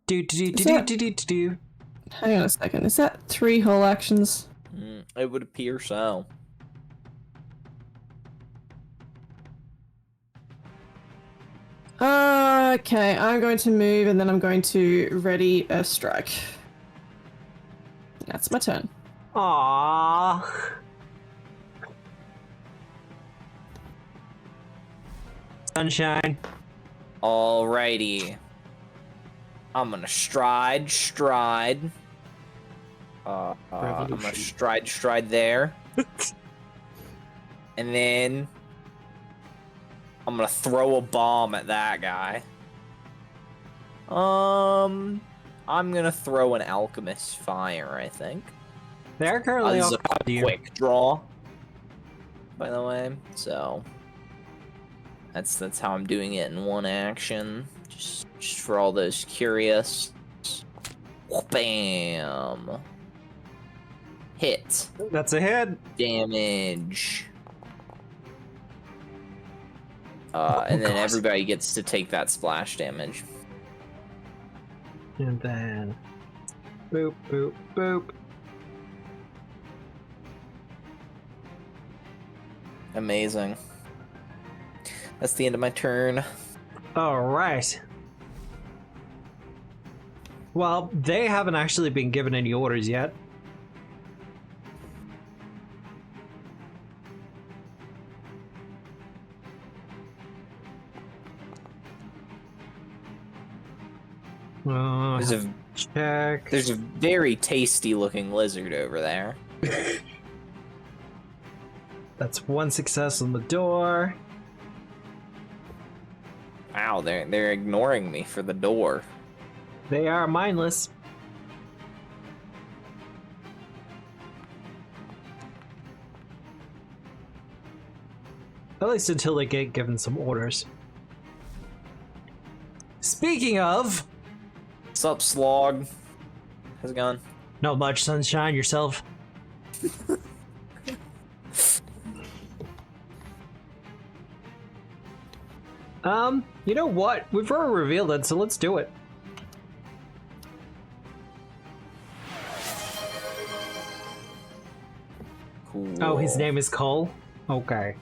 Speaker 1: Do.
Speaker 4: Hang on a second. Is that 3 whole actions?
Speaker 2: It would appear so.
Speaker 4: Okay, I'm going to move and then I'm going to ready a strike. That's my turn.
Speaker 1: Aww. Sunshine.
Speaker 2: Alrighty. I'm gonna stride. I'm gonna
Speaker 3: Revolution.
Speaker 2: stride there. And then I'm gonna throw a bomb at that guy. I'm gonna throw an alchemist fire, I think.
Speaker 1: They're currently
Speaker 2: This
Speaker 1: all
Speaker 2: is a
Speaker 1: you.
Speaker 2: quick draw, by the way. So that's how I'm doing it in one action. Just for all those curious. Bam. Hit.
Speaker 1: That's a hit.
Speaker 2: Damage. And then
Speaker 1: God.
Speaker 2: everybody gets to take that splash damage.
Speaker 1: And then boop, boop, boop.
Speaker 2: Amazing. That's the end of my turn.
Speaker 1: All right. Well, they haven't actually been given any orders yet.
Speaker 2: There's a
Speaker 1: Check.
Speaker 2: There's a very tasty looking lizard over there.
Speaker 1: That's 1 success on the door.
Speaker 2: Wow, they're ignoring me for the door.
Speaker 1: They are mindless. At least until they get given some orders. Speaking of,
Speaker 2: What's up, Slog? How's it going?
Speaker 1: not much, Sunshine, yourself. You know what? We've already revealed it, so let's do it.
Speaker 2: Cool.
Speaker 1: Oh, his name is Cole? Okay.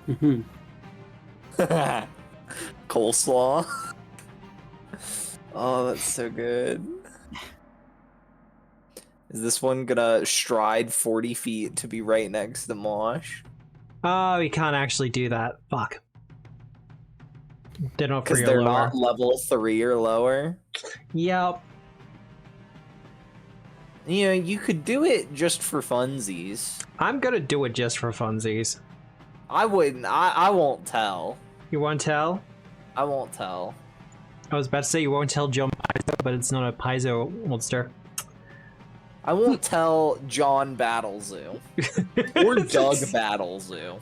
Speaker 2: Coleslaw. Oh, that's so good. Is this one gonna stride 40 feet to be right next to Mosh?
Speaker 1: Oh, we can't actually do that. Fuck. They're not
Speaker 2: Because
Speaker 1: free or
Speaker 2: they're
Speaker 1: lower.
Speaker 2: not level 3 or lower?
Speaker 1: Yep.
Speaker 2: You know, you could do it just for funsies.
Speaker 1: I'm gonna do it just for funsies.
Speaker 2: I wouldn't. I won't tell.
Speaker 1: You won't tell?
Speaker 2: I won't tell.
Speaker 1: I was about to say you won't tell John Paizo, but it's not a Paizo monster.
Speaker 2: I won't tell John Battlezoo. Or Doug Battlezoo.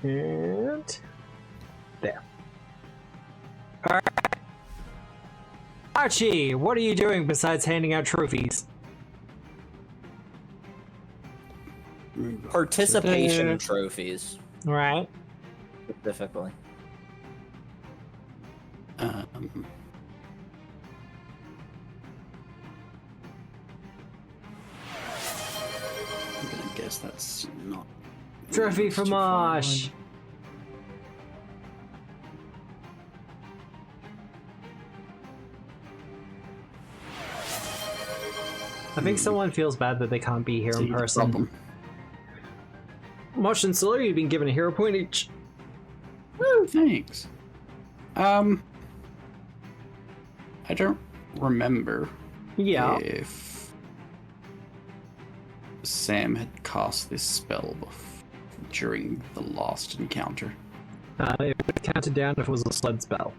Speaker 1: And there. Alright. Archie, what are you doing besides handing out trophies?
Speaker 2: Participation trophies,
Speaker 1: Alright.
Speaker 2: specifically.
Speaker 3: I'm gonna guess that's not.
Speaker 1: Trophy
Speaker 3: it's
Speaker 1: for
Speaker 3: too far
Speaker 1: Mosh.
Speaker 3: away.
Speaker 1: I think someone feels bad that they can't be here in
Speaker 3: See the
Speaker 1: person.
Speaker 3: problem.
Speaker 1: Mosh and Solar, you've been given a hero point each.
Speaker 3: Woo, thanks. I don't remember
Speaker 1: Yeah.
Speaker 3: if Sam had cast this spell during the last encounter.
Speaker 1: It would count it down if it was a sled spell.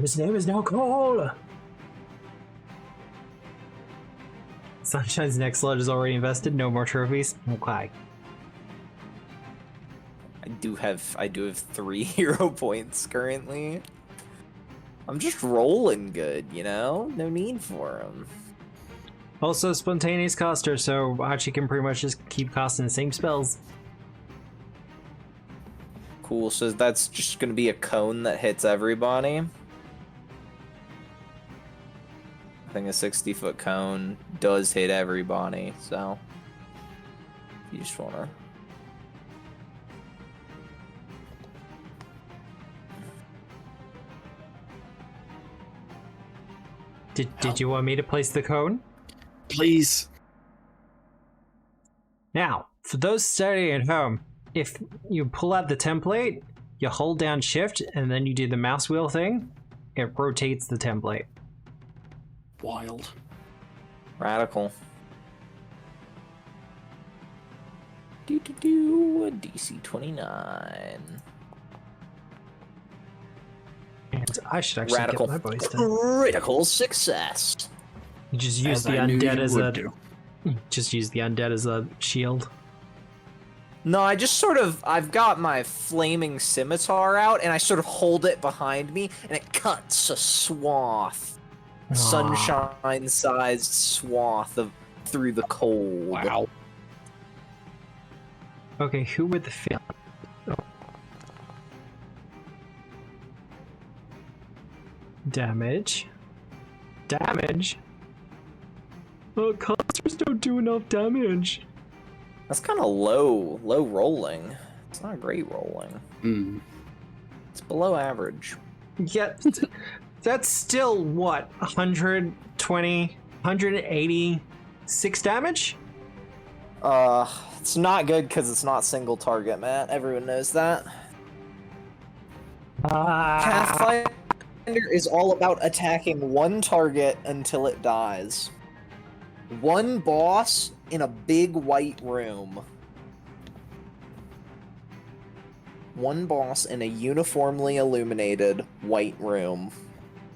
Speaker 1: His name is now Cole! Sunshine's next slot is already invested, no more trophies. Okay.
Speaker 2: I do have 3 hero points currently. I'm just rolling good, you know? No need for them.
Speaker 1: Also, spontaneous caster, so Archie can pretty much just keep casting the same spells.
Speaker 2: Cool, so that's just gonna be a cone that hits everybody. I think a 60-foot cone does hit everybody, so you just wanna.
Speaker 1: Did you want me to place the cone?
Speaker 3: Please.
Speaker 1: Now, for those studying at home, if you pull out the template, you hold down shift, and then you do the mouse wheel thing, it rotates the template.
Speaker 3: Wild.
Speaker 2: Radical. DC 29.
Speaker 1: And I should actually
Speaker 2: Radical.
Speaker 1: get my boys to.
Speaker 2: Critical success.
Speaker 1: You just use
Speaker 3: As
Speaker 1: the
Speaker 3: I knew
Speaker 1: undead
Speaker 3: you
Speaker 1: as
Speaker 3: would
Speaker 1: a.
Speaker 3: do.
Speaker 1: Just use the undead as a shield.
Speaker 2: No, I just sort of, I've got my flaming scimitar out, and I sort of hold it behind me, and it cuts a swath. Sunshine-sized swath of through the cold.
Speaker 3: Wow.
Speaker 1: Okay, who would the fail? Damage. Damage? Oh, casters don't do enough damage.
Speaker 2: That's kind of low rolling. It's not great rolling.
Speaker 3: Mm.
Speaker 2: It's below average.
Speaker 1: Yeah, that's still what? 120, 186 damage?
Speaker 2: It's not good because it's not single target, Matt. Everyone knows that. Pathfinder is all about attacking one target until it dies. One boss in a big white room. One boss in a uniformly illuminated white room.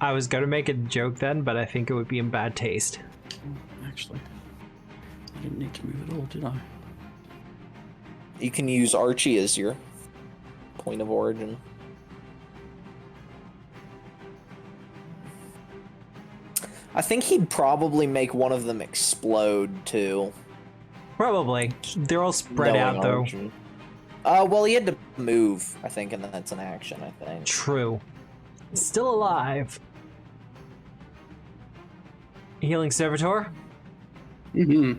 Speaker 1: I was gonna make a joke then, but I think it would be in bad taste.
Speaker 3: Actually, I didn't need to move at all, did I?
Speaker 2: You can use Archie as your point of origin. I think he'd probably make one of them explode too.
Speaker 1: Probably. They're all spread
Speaker 2: knowing
Speaker 1: out though.
Speaker 2: Archie. Well, he had to move, I think, and that's an action, I think.
Speaker 1: True. Still alive. Healing Servitor?
Speaker 3: Mm-hmm.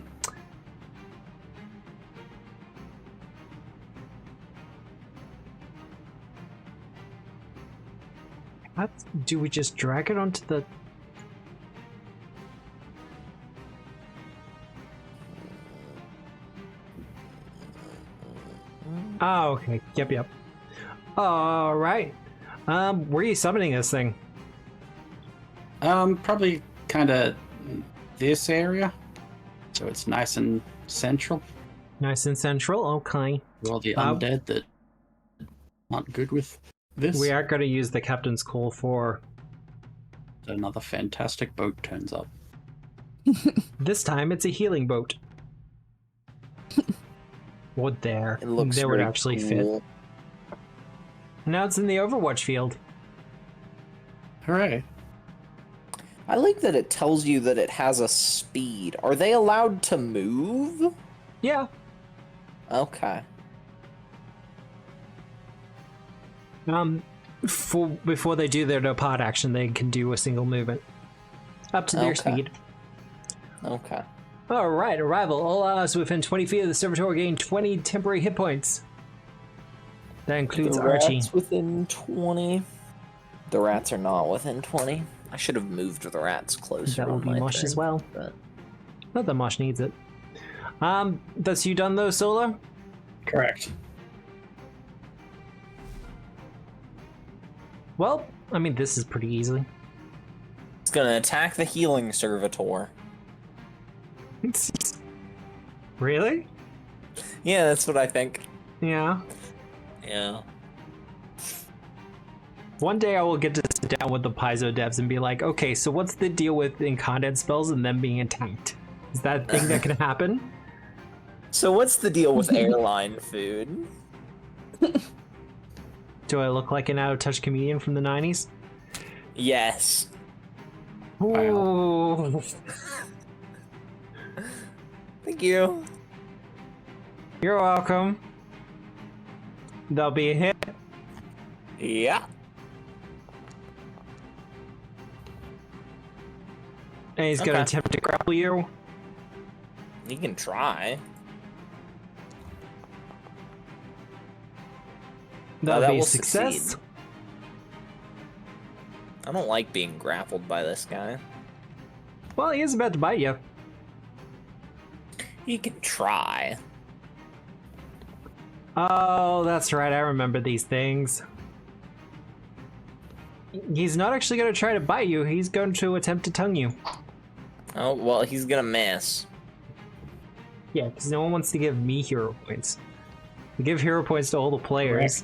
Speaker 1: How do we just drag it onto the... Oh, okay. Yep. Alright. Where are you summoning this thing?
Speaker 3: Probably kind of this area, so it's nice and central.
Speaker 1: Nice and central, okay.
Speaker 3: For all the undead that aren't good with this.
Speaker 1: We are going to use the captain's call for...
Speaker 3: Another fantastic boat turns up.
Speaker 1: This time it's a healing boat. What there?
Speaker 2: It looks
Speaker 1: there would
Speaker 2: very
Speaker 1: actually
Speaker 2: cool.
Speaker 1: fit. Now it's in the Overwatch field.
Speaker 3: Hooray!
Speaker 2: I like that it tells you that it has a speed. Are they allowed to move?
Speaker 1: Yeah.
Speaker 2: Okay.
Speaker 1: Before they do their depart action, they can do a single movement. Up to their
Speaker 2: Okay.
Speaker 1: speed.
Speaker 2: Okay.
Speaker 1: Alright, arrival. All allies within 20 feet of the servitor gain 20 temporary hit points. That includes
Speaker 2: The
Speaker 1: Archie.
Speaker 2: rats within 20. The rats are not within 20. I should have moved the rats closer.
Speaker 1: That will
Speaker 2: on
Speaker 1: be
Speaker 2: my
Speaker 1: Mosh as
Speaker 2: turn,
Speaker 1: well.
Speaker 2: but-
Speaker 1: Not that Mosh needs it. That's you done though, Solo?
Speaker 3: Correct.
Speaker 1: Well, I mean, this is pretty easy.
Speaker 2: It's gonna attack the healing servitor.
Speaker 1: Really?
Speaker 2: Yeah, that's what I think.
Speaker 1: Yeah.
Speaker 2: Yeah.
Speaker 1: One day I will get to sit down with the Paizo devs and be like, okay, so what's the deal with incontinence spells and them being attacked? Is that a thing that can happen?
Speaker 2: So what's the deal with airline food?
Speaker 1: Do I look like an out-of-touch comedian from the 90s?
Speaker 2: Yes.
Speaker 1: Ooh.
Speaker 2: Thank you.
Speaker 1: You're welcome. There'll be a hit.
Speaker 2: Yeah.
Speaker 1: And he's gonna
Speaker 2: Okay.
Speaker 1: attempt to grapple you.
Speaker 2: You can try.
Speaker 1: That'll
Speaker 2: that
Speaker 1: be a
Speaker 2: will
Speaker 1: success.
Speaker 2: succeed. I don't like being grappled by this guy.
Speaker 1: Well, he is about to bite you.
Speaker 2: You can try.
Speaker 1: Oh, that's right. I remember these things. He's not actually going to try to bite you. He's going to attempt to tongue you.
Speaker 2: Oh, well, he's gonna miss.
Speaker 1: Yeah, because no one wants to give me hero points. We give hero points to all the players.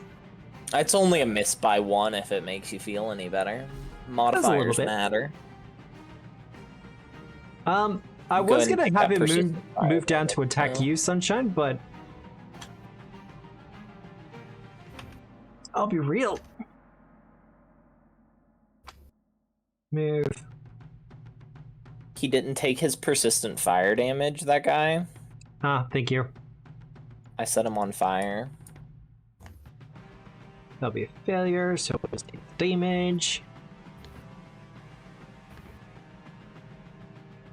Speaker 2: It's only a miss by 1 if it makes you feel any better. Modifiers
Speaker 1: bit.
Speaker 2: matter.
Speaker 1: I
Speaker 2: Go
Speaker 1: was
Speaker 2: ahead and
Speaker 1: going
Speaker 2: pick
Speaker 1: to have
Speaker 2: that
Speaker 1: him
Speaker 2: persistent fire
Speaker 1: move down to
Speaker 2: level.
Speaker 1: attack you, Sunshine, but I'll be real. Move.
Speaker 2: He didn't take his persistent fire damage, that guy.
Speaker 1: Ah, thank you.
Speaker 2: I set him on fire.
Speaker 1: That'll be a failure, so let's take the damage.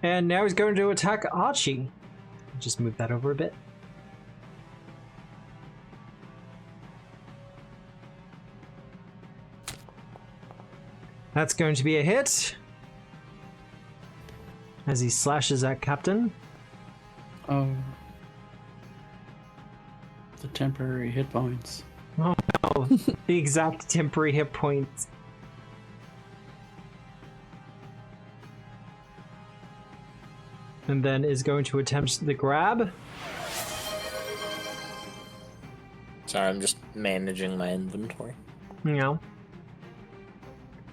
Speaker 1: And now he's going to attack Archie. Just move that over a bit. That's going to be a hit. As he slashes at Captain.
Speaker 3: Oh. The temporary hit points.
Speaker 1: Oh no, the exact temporary hit points. And then is going to attempt the grab.
Speaker 2: Sorry, I'm just managing my inventory.
Speaker 1: You know.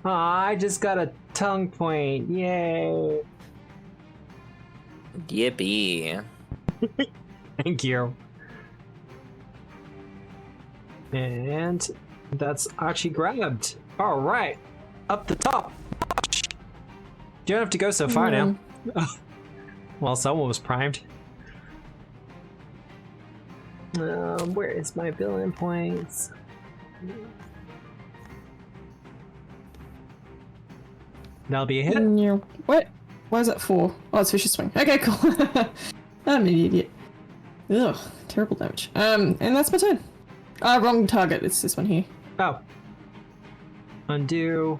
Speaker 1: Aw, I just got a tongue point. Yay.
Speaker 2: Yippee.
Speaker 1: Thank you. And that's Archie grabbed. Alright. Up the top. You don't have to go so far now. Well, someone was primed. Where is my billion points? That'll be a hit.
Speaker 4: No. What? Why is that 4? Oh, it's Vicious Swing. Okay, cool. I'm an idiot. Ugh, terrible damage. And that's my turn. Wrong target. It's this one here.
Speaker 1: Oh. Undo.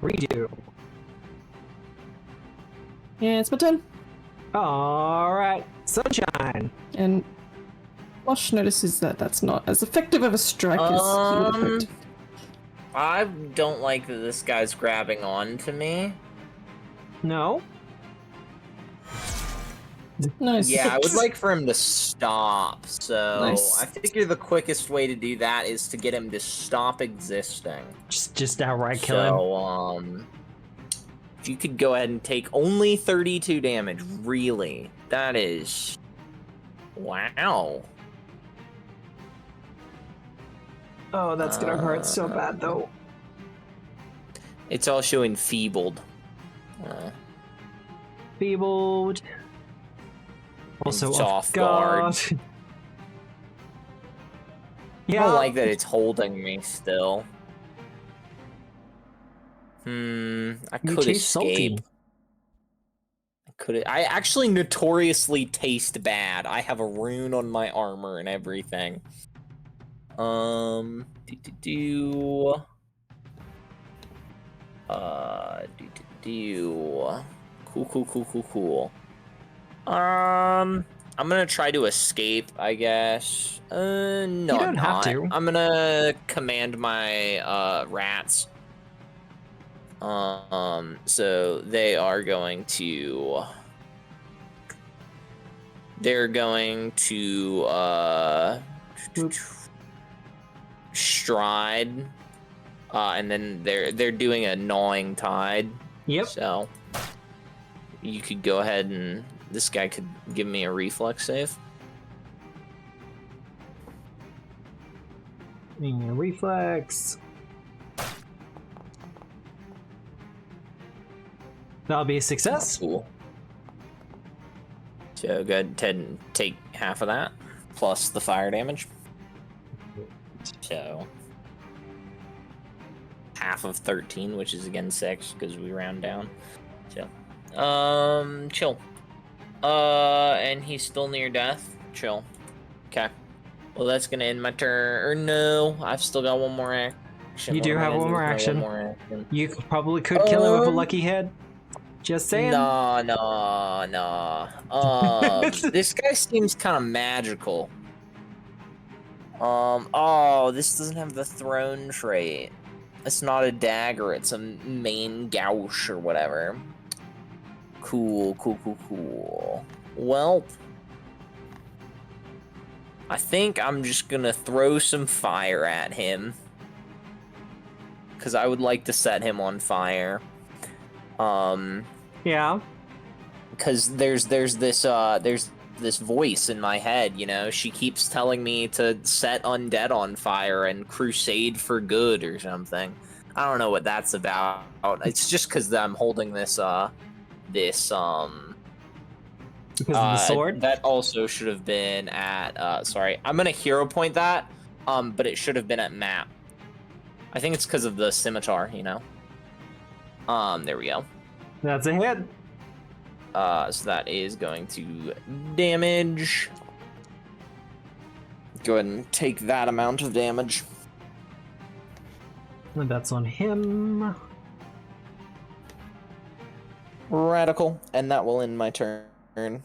Speaker 1: Redo.
Speaker 4: Yeah, it's my turn.
Speaker 1: Alright. Sunshine.
Speaker 4: And Mosh notices that that's not as effective of a strike as he would have hoped.
Speaker 2: I don't like that this guy's grabbing on to me.
Speaker 1: No.
Speaker 4: Nice.
Speaker 2: Yeah, I would like for him to stop, so
Speaker 4: Nice.
Speaker 2: I figure the quickest way to do that is to get him to stop existing.
Speaker 1: Just outright kill him.
Speaker 2: So, if you could go ahead and take only 32 damage, really, that is... Wow.
Speaker 1: Oh, that's gonna hurt so bad, though.
Speaker 2: It's also enfeebled.
Speaker 1: Feebled. Also
Speaker 2: It's
Speaker 1: off
Speaker 2: off
Speaker 1: guard.
Speaker 2: guard.
Speaker 1: Yeah.
Speaker 2: I don't like that it's holding me still. I
Speaker 1: You
Speaker 2: could
Speaker 1: taste salty.
Speaker 2: escape. I actually notoriously taste bad. I have a rune on my armor and everything. Cool. I'm gonna try to escape, I guess. No,
Speaker 1: You don't
Speaker 2: I'm
Speaker 1: have
Speaker 2: not.
Speaker 1: to.
Speaker 2: I'm gonna command my rats. So they are going to. They're going to stride, and then they're doing a gnawing tide.
Speaker 1: Yep.
Speaker 2: So you could go ahead and this guy could give me a reflex save.
Speaker 1: Reflex. That'll be a success.
Speaker 2: Cool. So go ahead and take half of that plus the fire damage. So half of 13, which is again 6 because we round down. So chill. And he's still near death. Chill. Okay. Well, that's gonna end my turn. Or no, I've still got one more action.
Speaker 1: You do have one more action. You probably could kill him with a lucky hit. Just saying.
Speaker 2: No. This guy seems kind of magical. Oh, this doesn't have the throne trait. It's not a dagger, it's a main gouge or whatever. Cool. Well, I think I'm just gonna throw some fire at him. Because I would like to set him on fire.
Speaker 1: Yeah.
Speaker 2: Because there's this voice in my head, you know, she keeps telling me to set undead on fire and crusade for good or something. I don't know what that's about. It's just because I'm holding this because of the
Speaker 1: sword?
Speaker 2: That also should have been at sorry, I'm gonna hero point that, but it should have been at map. I think it's because of the scimitar, you know. There we go.
Speaker 1: That's a hit.
Speaker 2: So that is going to damage. Go ahead and take that amount of damage.
Speaker 1: And that's on him.
Speaker 2: Radical. And that will end my turn. But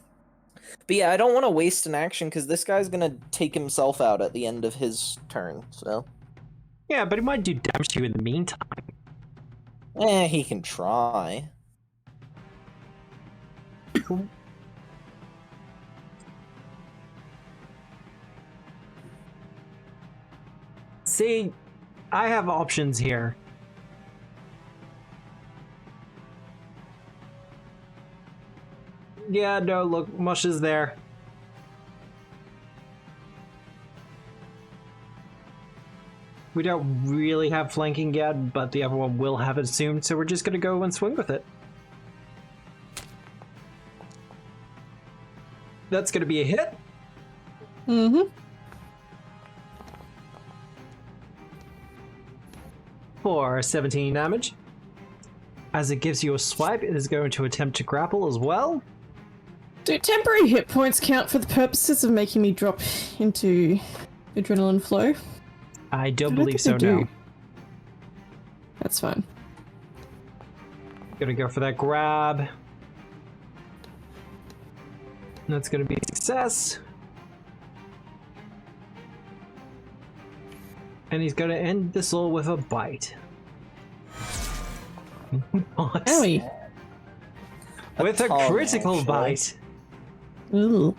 Speaker 2: yeah, I don't want to waste an action because this guy's going to take himself out at the end of his turn, so.
Speaker 1: Yeah, but he might do damage to you in the meantime.
Speaker 2: He can try.
Speaker 1: See, I have options here. Yeah, no, look, Mush is there. We don't really have flanking yet, but the other one will have it soon, so we're just gonna go and swing with it. That's gonna be a hit.
Speaker 4: Mm-hmm.
Speaker 1: For 17 damage. As it gives you a swipe, it is going to attempt to grapple as well.
Speaker 4: Do temporary hit points count for the purposes of making me drop into adrenaline flow?
Speaker 1: I don't
Speaker 4: I
Speaker 1: believe
Speaker 4: think
Speaker 1: so,
Speaker 4: they do.
Speaker 1: no.
Speaker 4: That's fine.
Speaker 1: Gonna go for that grab. That's gonna be a success. And he's gonna end this all with a bite. Nice.
Speaker 4: Owie.
Speaker 1: With a
Speaker 2: tongue,
Speaker 1: critical
Speaker 2: actually.
Speaker 1: bite.
Speaker 4: Ooh.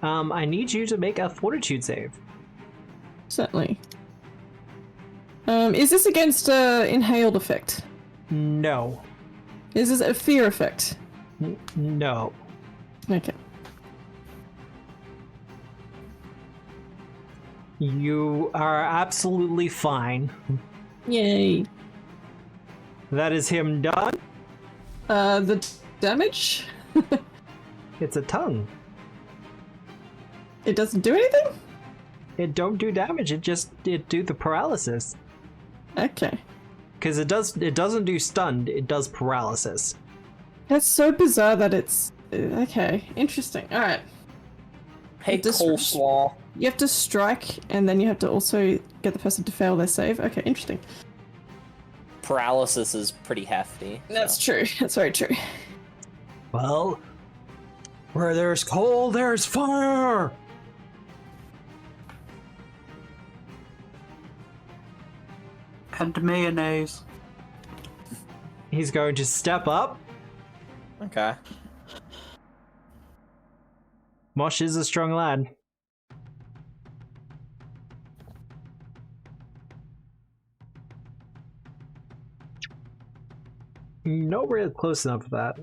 Speaker 1: I need you to make a fortitude save.
Speaker 4: Certainly. Is this against inhaled effect?
Speaker 1: No.
Speaker 4: Is this a fear effect?
Speaker 1: No.
Speaker 4: Okay.
Speaker 1: You are absolutely fine.
Speaker 4: Yay.
Speaker 1: That is him done.
Speaker 4: The damage?
Speaker 1: It's a tongue.
Speaker 4: It doesn't do anything?
Speaker 1: It don't do damage, it do the paralysis.
Speaker 4: Okay.
Speaker 1: Because it doesn't do stunned, it does paralysis.
Speaker 4: That's so bizarre that it's... Okay, interesting. Alright.
Speaker 2: Hey,
Speaker 4: This-
Speaker 2: coleslaw.
Speaker 4: You have to strike, and then you have to also get the person to fail their save. Okay, interesting.
Speaker 2: Paralysis is pretty hefty.
Speaker 4: That's
Speaker 2: so.
Speaker 4: true. That's very true.
Speaker 1: Well, where there's coal, there's fire!
Speaker 3: And mayonnaise.
Speaker 1: He's going to step up.
Speaker 2: Okay.
Speaker 1: Mosh is a strong lad. Not really close enough for that.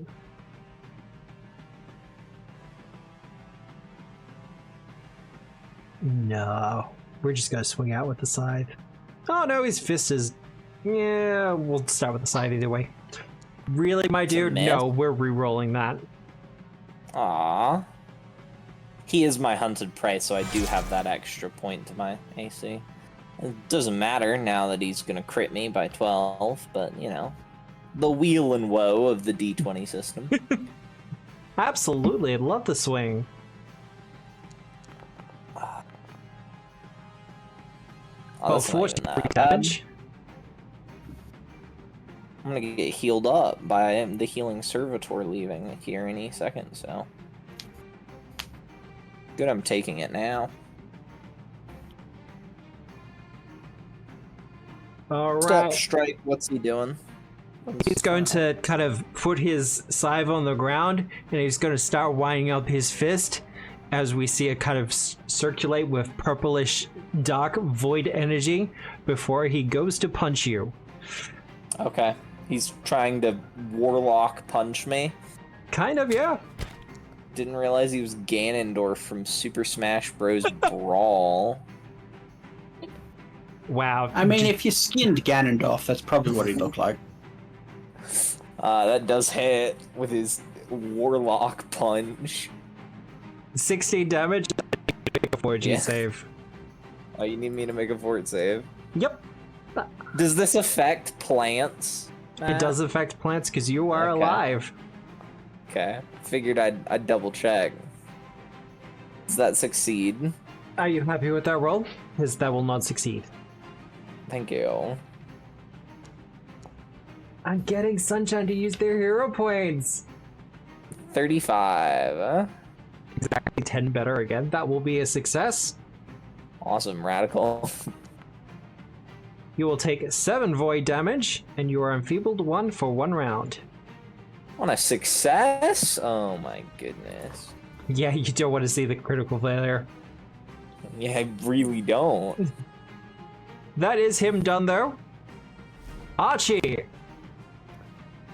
Speaker 1: No. We're just gonna swing out with the scythe. Oh no, his fist is... Yeah, we'll start with the scythe either way. Really, my dude?
Speaker 2: miss.
Speaker 1: No, we're re-rolling that.
Speaker 2: Aww. He is my hunted prey, so I do have that extra point to my AC. It doesn't matter now that he's gonna crit me by 12, but you know. The wheel and woe of the D20 system.
Speaker 1: Absolutely, I'd love the swing.
Speaker 2: Oh, that's not even that bad.
Speaker 1: damage.
Speaker 2: I'm gonna get healed up by the healing servitor leaving here any second, so. Good, I'm taking it now.
Speaker 1: Alright.
Speaker 2: Stop strike, what's he doing?
Speaker 1: He's going to kind of put his scythe on the ground, and he's going to start winding up his fist as we see it kind of circulate with purplish dark void energy before he goes to punch you.
Speaker 2: Okay. He's trying to warlock punch me.
Speaker 1: Kind of, yeah.
Speaker 2: Didn't realize he was Ganondorf from Super Smash Bros. Brawl.
Speaker 1: Wow.
Speaker 3: I mean, if you skinned Ganondorf, that's probably what he looked like.
Speaker 2: That does hit with his warlock punch.
Speaker 1: 16 damage. Make a 4G
Speaker 2: Yeah.
Speaker 1: save.
Speaker 2: Oh, you need me to make a fort save?
Speaker 1: Yep.
Speaker 2: Does this affect plants?
Speaker 1: It does affect plants because you are
Speaker 2: Okay.
Speaker 1: alive.
Speaker 2: Okay. Figured I'd double check. Does that succeed?
Speaker 1: Are you happy with that roll? Because that will not succeed.
Speaker 2: Thank you.
Speaker 1: I'm getting Sunshine to use their hero points.
Speaker 2: 35.
Speaker 1: Exactly 10 better again. That will be a success.
Speaker 2: Awesome, radical.
Speaker 1: You will take 7 void damage, and you are enfeebled 1 for 1 round.
Speaker 2: On a success? Oh my goodness.
Speaker 1: Yeah, you don't want to see the critical failure.
Speaker 2: Yeah, I really don't.
Speaker 1: That is him done, though. Archie!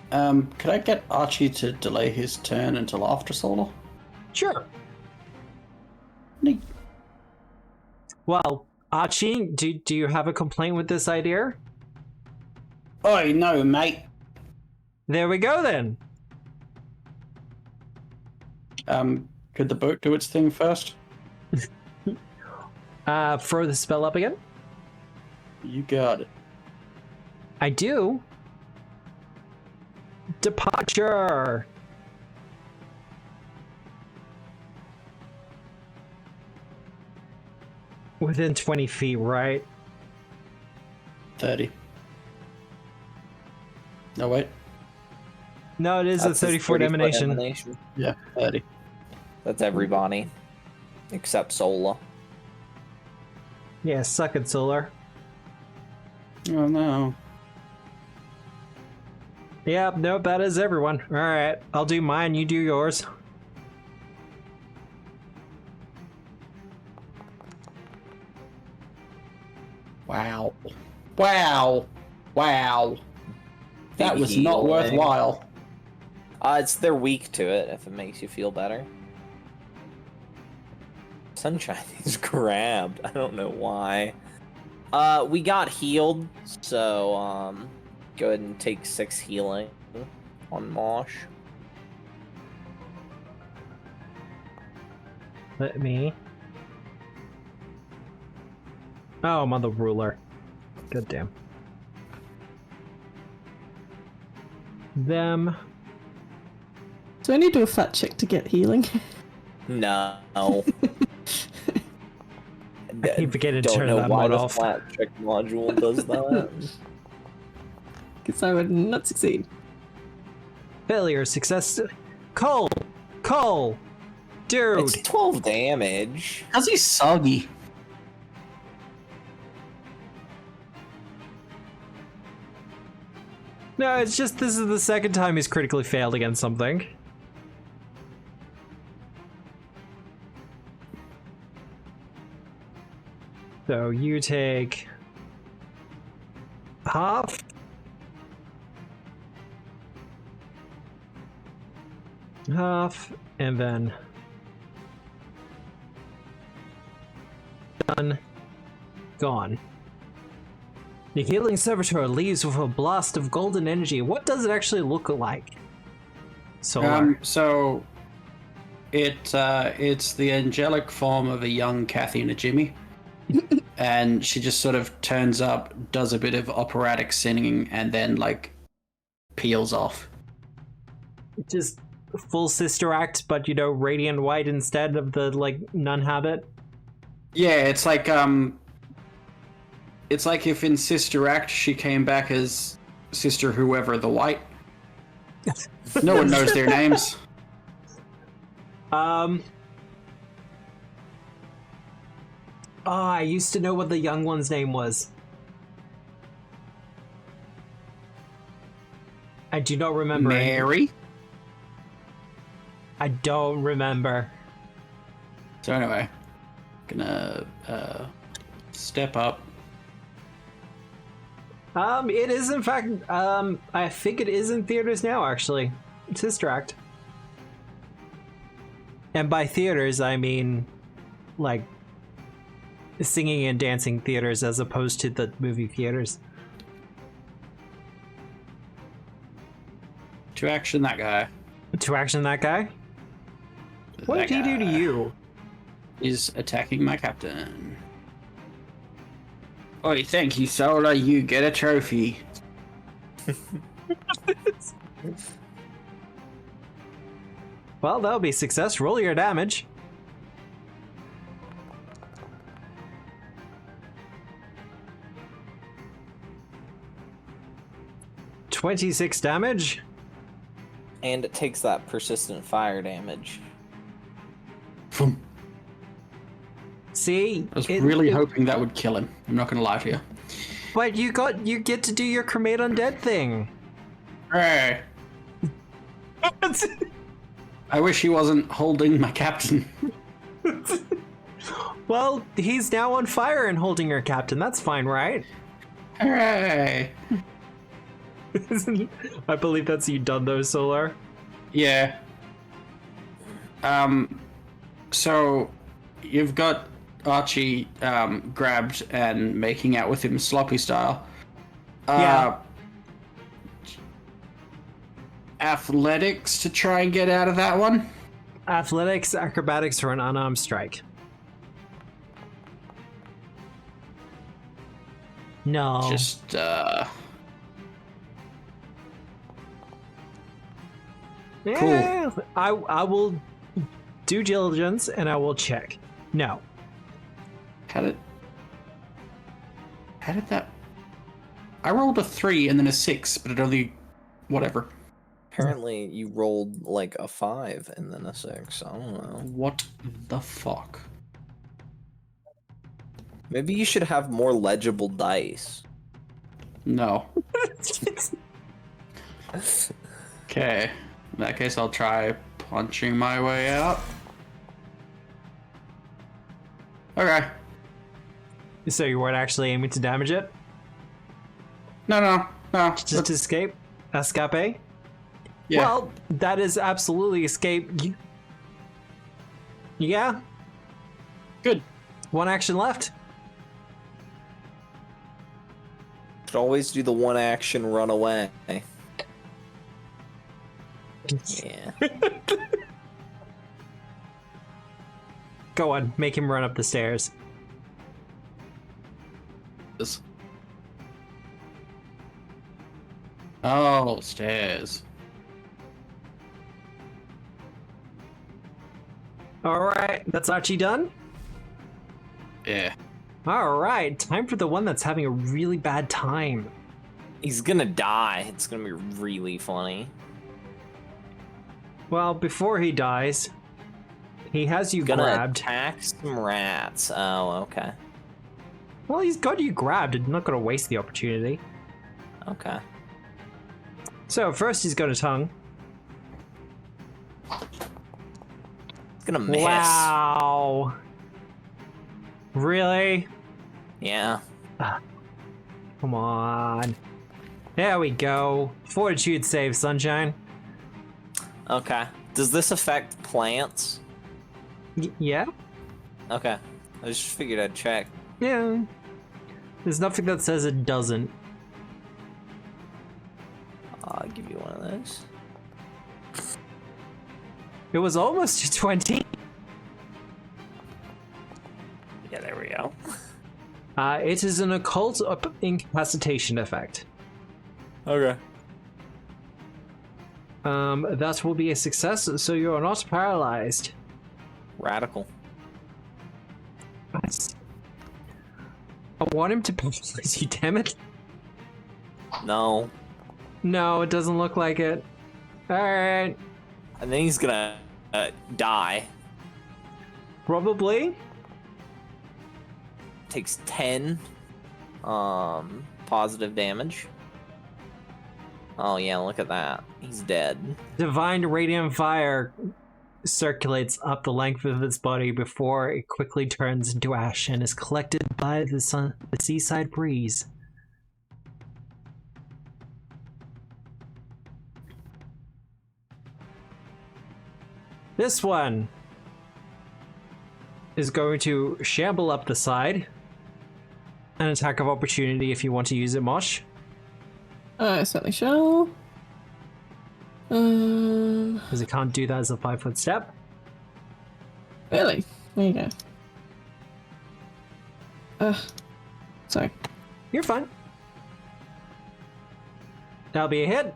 Speaker 3: Could I get Archie to delay his turn until after Solar?
Speaker 1: Sure.
Speaker 3: Neat.
Speaker 1: Well, Archie, do you have a complaint with this idea?
Speaker 3: Oi, no, mate.
Speaker 1: There we go, then.
Speaker 3: Could the boat do its thing first?
Speaker 1: Throw the spell up again.
Speaker 3: You got it.
Speaker 1: I do. Departure! Within 20 feet, right?
Speaker 3: 30. No, wait.
Speaker 1: No, it is
Speaker 2: That's
Speaker 1: a
Speaker 2: his
Speaker 1: 30-foot emanation.
Speaker 3: Yeah, 30.
Speaker 2: That's everybody. Except Sola.
Speaker 1: Yeah, suck it, Solar.
Speaker 3: Oh, no.
Speaker 1: Yeah, nope, that is everyone. Alright, I'll do mine, you do yours.
Speaker 3: Wow. Wow. Wow. That was not
Speaker 2: Healing.
Speaker 3: worthwhile.
Speaker 2: They're weak to it, if it makes you feel better. Sunshine is grabbed. I don't know why. We got healed, so go ahead and take 6 healing on Mosh.
Speaker 1: Let me. Oh, I'm on the ruler. Good damn. Them.
Speaker 4: Do I need to do a fat check to get healing?
Speaker 2: No.
Speaker 1: I keep forgetting to
Speaker 2: Don't
Speaker 1: turn
Speaker 2: know
Speaker 1: that
Speaker 2: why
Speaker 1: mod
Speaker 2: the
Speaker 1: off.
Speaker 2: flat check module does that.
Speaker 4: Because I would not succeed.
Speaker 1: Failure, success. Cole! Cole! Dude!
Speaker 2: It's 12 damage.
Speaker 3: How's he soggy?
Speaker 1: No, it's just this is the second time he's critically failed against something. So you take half. Half, and then done. Gone. The healing servitor leaves with a blast of golden energy. What does it actually look like? Solar.
Speaker 3: So it's the angelic form of a young Kathy and a Jimmy. And she just sort of turns up, does a bit of operatic singing, and then like peels off.
Speaker 1: Just full sister act, but you know, radiant white instead of the like nun habit.
Speaker 3: Yeah, it's like if in Sister Act she came back as Sister Whoever the White. No one knows their names.
Speaker 1: I used to know what the young one's name was. I do not remember.
Speaker 3: Mary.
Speaker 1: I don't remember.
Speaker 3: So anyway, gonna step up.
Speaker 1: It is in fact, I think it is in theaters now, actually. Sister Act. And by theaters, I mean, like, singing and dancing theaters as opposed to the movie theaters.
Speaker 3: To action that guy.
Speaker 1: To action that guy? What did he do to you?
Speaker 3: He's attacking my captain. Oi, thank you, Solar. You get a trophy.
Speaker 1: Well, that'll be success. Roll your damage. $26 damage.
Speaker 2: And it takes that persistent fire damage.
Speaker 1: See?
Speaker 3: I was really hoping that would kill him. I'm not gonna lie to you.
Speaker 1: But you get to do your cremate undead thing.
Speaker 3: Hey. I wish he wasn't holding my captain.
Speaker 1: Well, he's now on fire and holding your captain. That's fine, right?
Speaker 3: Hooray!
Speaker 1: I believe that's you done though, Solar.
Speaker 3: Yeah. So you've got Archie grabbed and making out with him sloppy style.
Speaker 1: Yeah.
Speaker 3: Athletics to try and get out of that one.
Speaker 1: Athletics, acrobatics, or an unarmed strike. No.
Speaker 3: Just
Speaker 1: Yeah, I will do diligence and I will check. No.
Speaker 3: How did that? I rolled a 3 and then a 6, but it only whatever.
Speaker 2: Apparently, you rolled like a 5 and then a 6. I don't know.
Speaker 3: What the fuck?
Speaker 2: Maybe you should have more legible dice.
Speaker 3: No. Okay. In that case, I'll try punching my way out. Okay.
Speaker 1: So you weren't actually aiming to damage it?
Speaker 3: No.
Speaker 1: Just escape? Escape?
Speaker 3: Yeah.
Speaker 1: Well, that is absolutely escape. Yeah?
Speaker 3: Good.
Speaker 1: One action left.
Speaker 2: Could always do the one action run away. Yeah.
Speaker 1: Go on, make him run up the stairs.
Speaker 3: This. Oh, stairs.
Speaker 1: Alright, that's Archie done?
Speaker 3: Yeah.
Speaker 1: Alright, time for the one that's having a really bad time.
Speaker 2: He's gonna die. It's gonna be really funny.
Speaker 1: Well, before he dies, he has you
Speaker 2: Gonna
Speaker 1: grabbed.
Speaker 2: attack some rats. Oh, okay.
Speaker 1: Well, he's got you grabbed and not gonna waste the opportunity.
Speaker 2: Okay.
Speaker 1: So, first he's got a tongue.
Speaker 2: It's gonna miss.
Speaker 1: Wow. Really?
Speaker 2: Yeah.
Speaker 1: Come on. There we go. Fortitude save, Sunshine.
Speaker 2: Okay. Does this affect plants?
Speaker 1: Yeah?
Speaker 2: Okay. I just figured I'd check.
Speaker 1: Yeah. There's nothing that says it doesn't.
Speaker 2: I'll give you one of those.
Speaker 1: It was almost a 20.
Speaker 2: Yeah, there we go.
Speaker 1: It is an occult incapacitation effect.
Speaker 2: Okay.
Speaker 1: That will be a success, so you are not paralyzed.
Speaker 2: Radical.
Speaker 1: Nice. I want him to paralyze you, damn it.
Speaker 2: No.
Speaker 1: No, it doesn't look like it. Alright.
Speaker 2: And then he's gonna die.
Speaker 1: Probably.
Speaker 2: Takes 10 positive damage. Oh yeah, look at that. He's dead.
Speaker 1: Divine radiant fire circulates up the length of its body before it quickly turns into ash and is collected by the seaside breeze. This one is going to shamble up the side. An attack of opportunity if you want to use it, Mosh.
Speaker 4: I certainly shall.
Speaker 1: Because it can't do that as a 5-foot step.
Speaker 4: Really? There you go. Sorry.
Speaker 1: You're fine. That'll be a hit.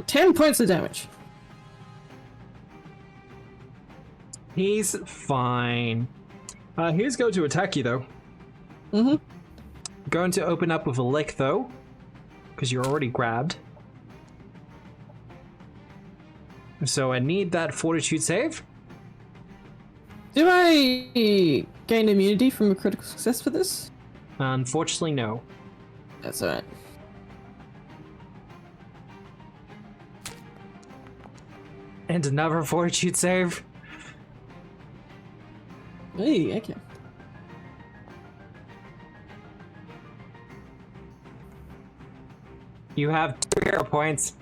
Speaker 4: $10 points of damage.
Speaker 1: He's fine. He's going to attack you, though.
Speaker 4: Mm-hmm.
Speaker 1: Going to open up with a lick, though. Because you're already grabbed. So I need that fortitude save.
Speaker 4: Do I gain immunity from a critical success for this?
Speaker 1: Unfortunately, no.
Speaker 4: That's alright.
Speaker 1: And another fortitude save.
Speaker 4: Hey, okay.
Speaker 1: You have 2 hero points.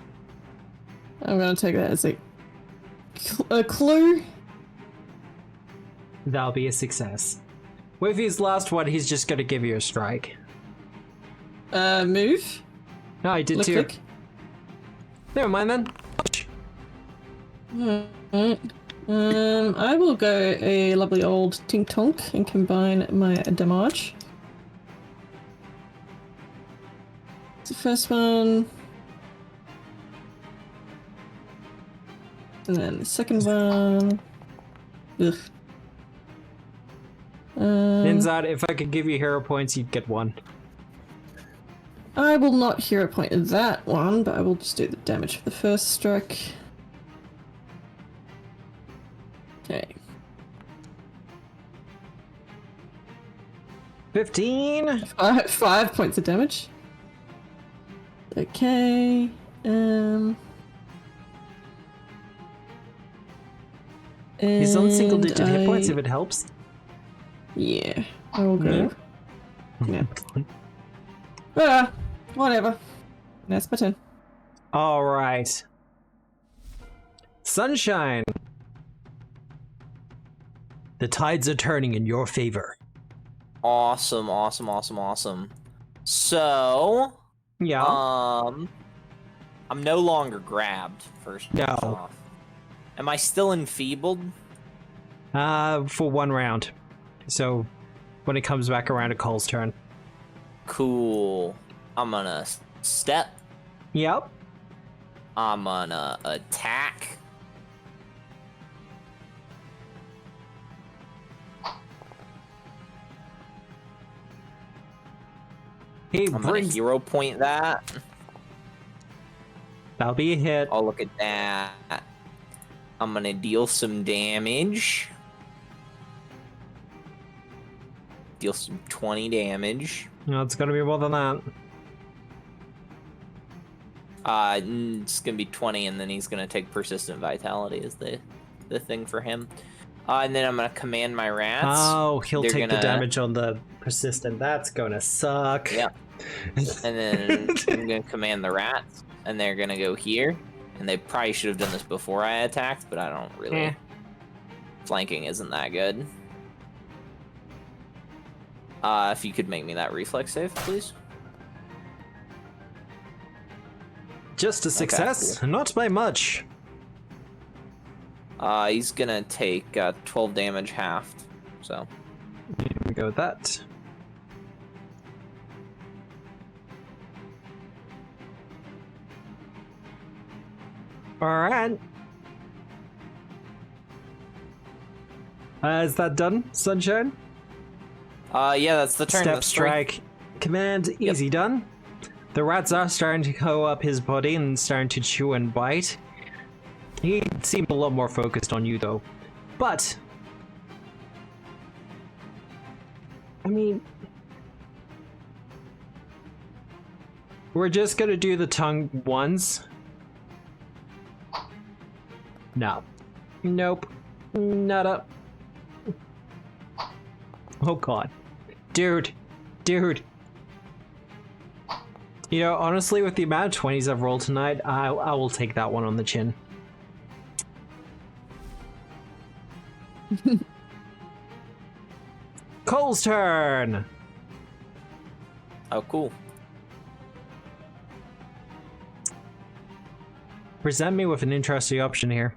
Speaker 4: I'm gonna take that as a clue.
Speaker 1: That'll be a success. With his last one, he's just going to give you a strike.
Speaker 4: Move.
Speaker 1: No, I did
Speaker 4: Left
Speaker 1: too.
Speaker 4: click.
Speaker 1: Never mind then.
Speaker 4: Alright. I will go a lovely old tink tonk and combine my damage. The first one. And then the second one. Ugh.
Speaker 1: Ninzad, if I could give you hero points, you'd get 1.
Speaker 4: I will not hero point that one, but I will just do the damage for the first strike. Okay.
Speaker 1: 15.
Speaker 4: 5 points of damage. Okay.
Speaker 1: He's on single
Speaker 4: and
Speaker 1: digit hit points
Speaker 4: I-
Speaker 1: if it helps.
Speaker 4: Yeah, I will go. Yeah. Whatever. That's my turn.
Speaker 1: All right. Sunshine. The tides are turning in your favor.
Speaker 2: Awesome, awesome, awesome, awesome. So,
Speaker 1: Yeah.
Speaker 2: I'm no longer grabbed, first
Speaker 1: No.
Speaker 2: off. Am I still enfeebled?
Speaker 1: For 1 round. So, when it comes back around to Cole's turn.
Speaker 2: Cool. I'm gonna step.
Speaker 1: Yep.
Speaker 2: I'm gonna attack.
Speaker 1: He
Speaker 2: I'm gonna
Speaker 1: brings.
Speaker 2: hero point that.
Speaker 1: That'll be a hit.
Speaker 2: Oh, look at that. I'm gonna deal some damage. Deal some 20 damage.
Speaker 1: No, it's gonna be more than that.
Speaker 2: It's gonna be 20, and then he's gonna take persistent vitality as the thing for him. And then I'm gonna command my rats.
Speaker 1: Oh, he'll
Speaker 2: They're
Speaker 1: take the
Speaker 2: gonna-
Speaker 1: damage on the persistent. That's gonna suck.
Speaker 2: Yeah. And then I'm gonna command the rats, and they're gonna go here. And they probably should have done this before I attacked, but I don't really.
Speaker 1: Eh.
Speaker 2: Flanking isn't that good. If you could make me that reflex save, please.
Speaker 1: Just a success, not by much.
Speaker 2: He's gonna take 12 damage halved. So
Speaker 1: Here we go with that. Alright. Is that done, Sunshine?
Speaker 2: yeah, that's the turn.
Speaker 1: Step
Speaker 2: That's three.
Speaker 1: strike. Command, easy done. The rats are starting to go up his body and starting to chew and bite. He seemed a lot more focused on you, though. But, I mean, we're just gonna do the tongue once. No. Nope. Nada. Oh god. Dude. Dude. You know, honestly, with the amount of 20s I've rolled tonight, I will take that one on the chin. Cole's turn!
Speaker 2: Oh, cool.
Speaker 1: Present me with an interesting option here.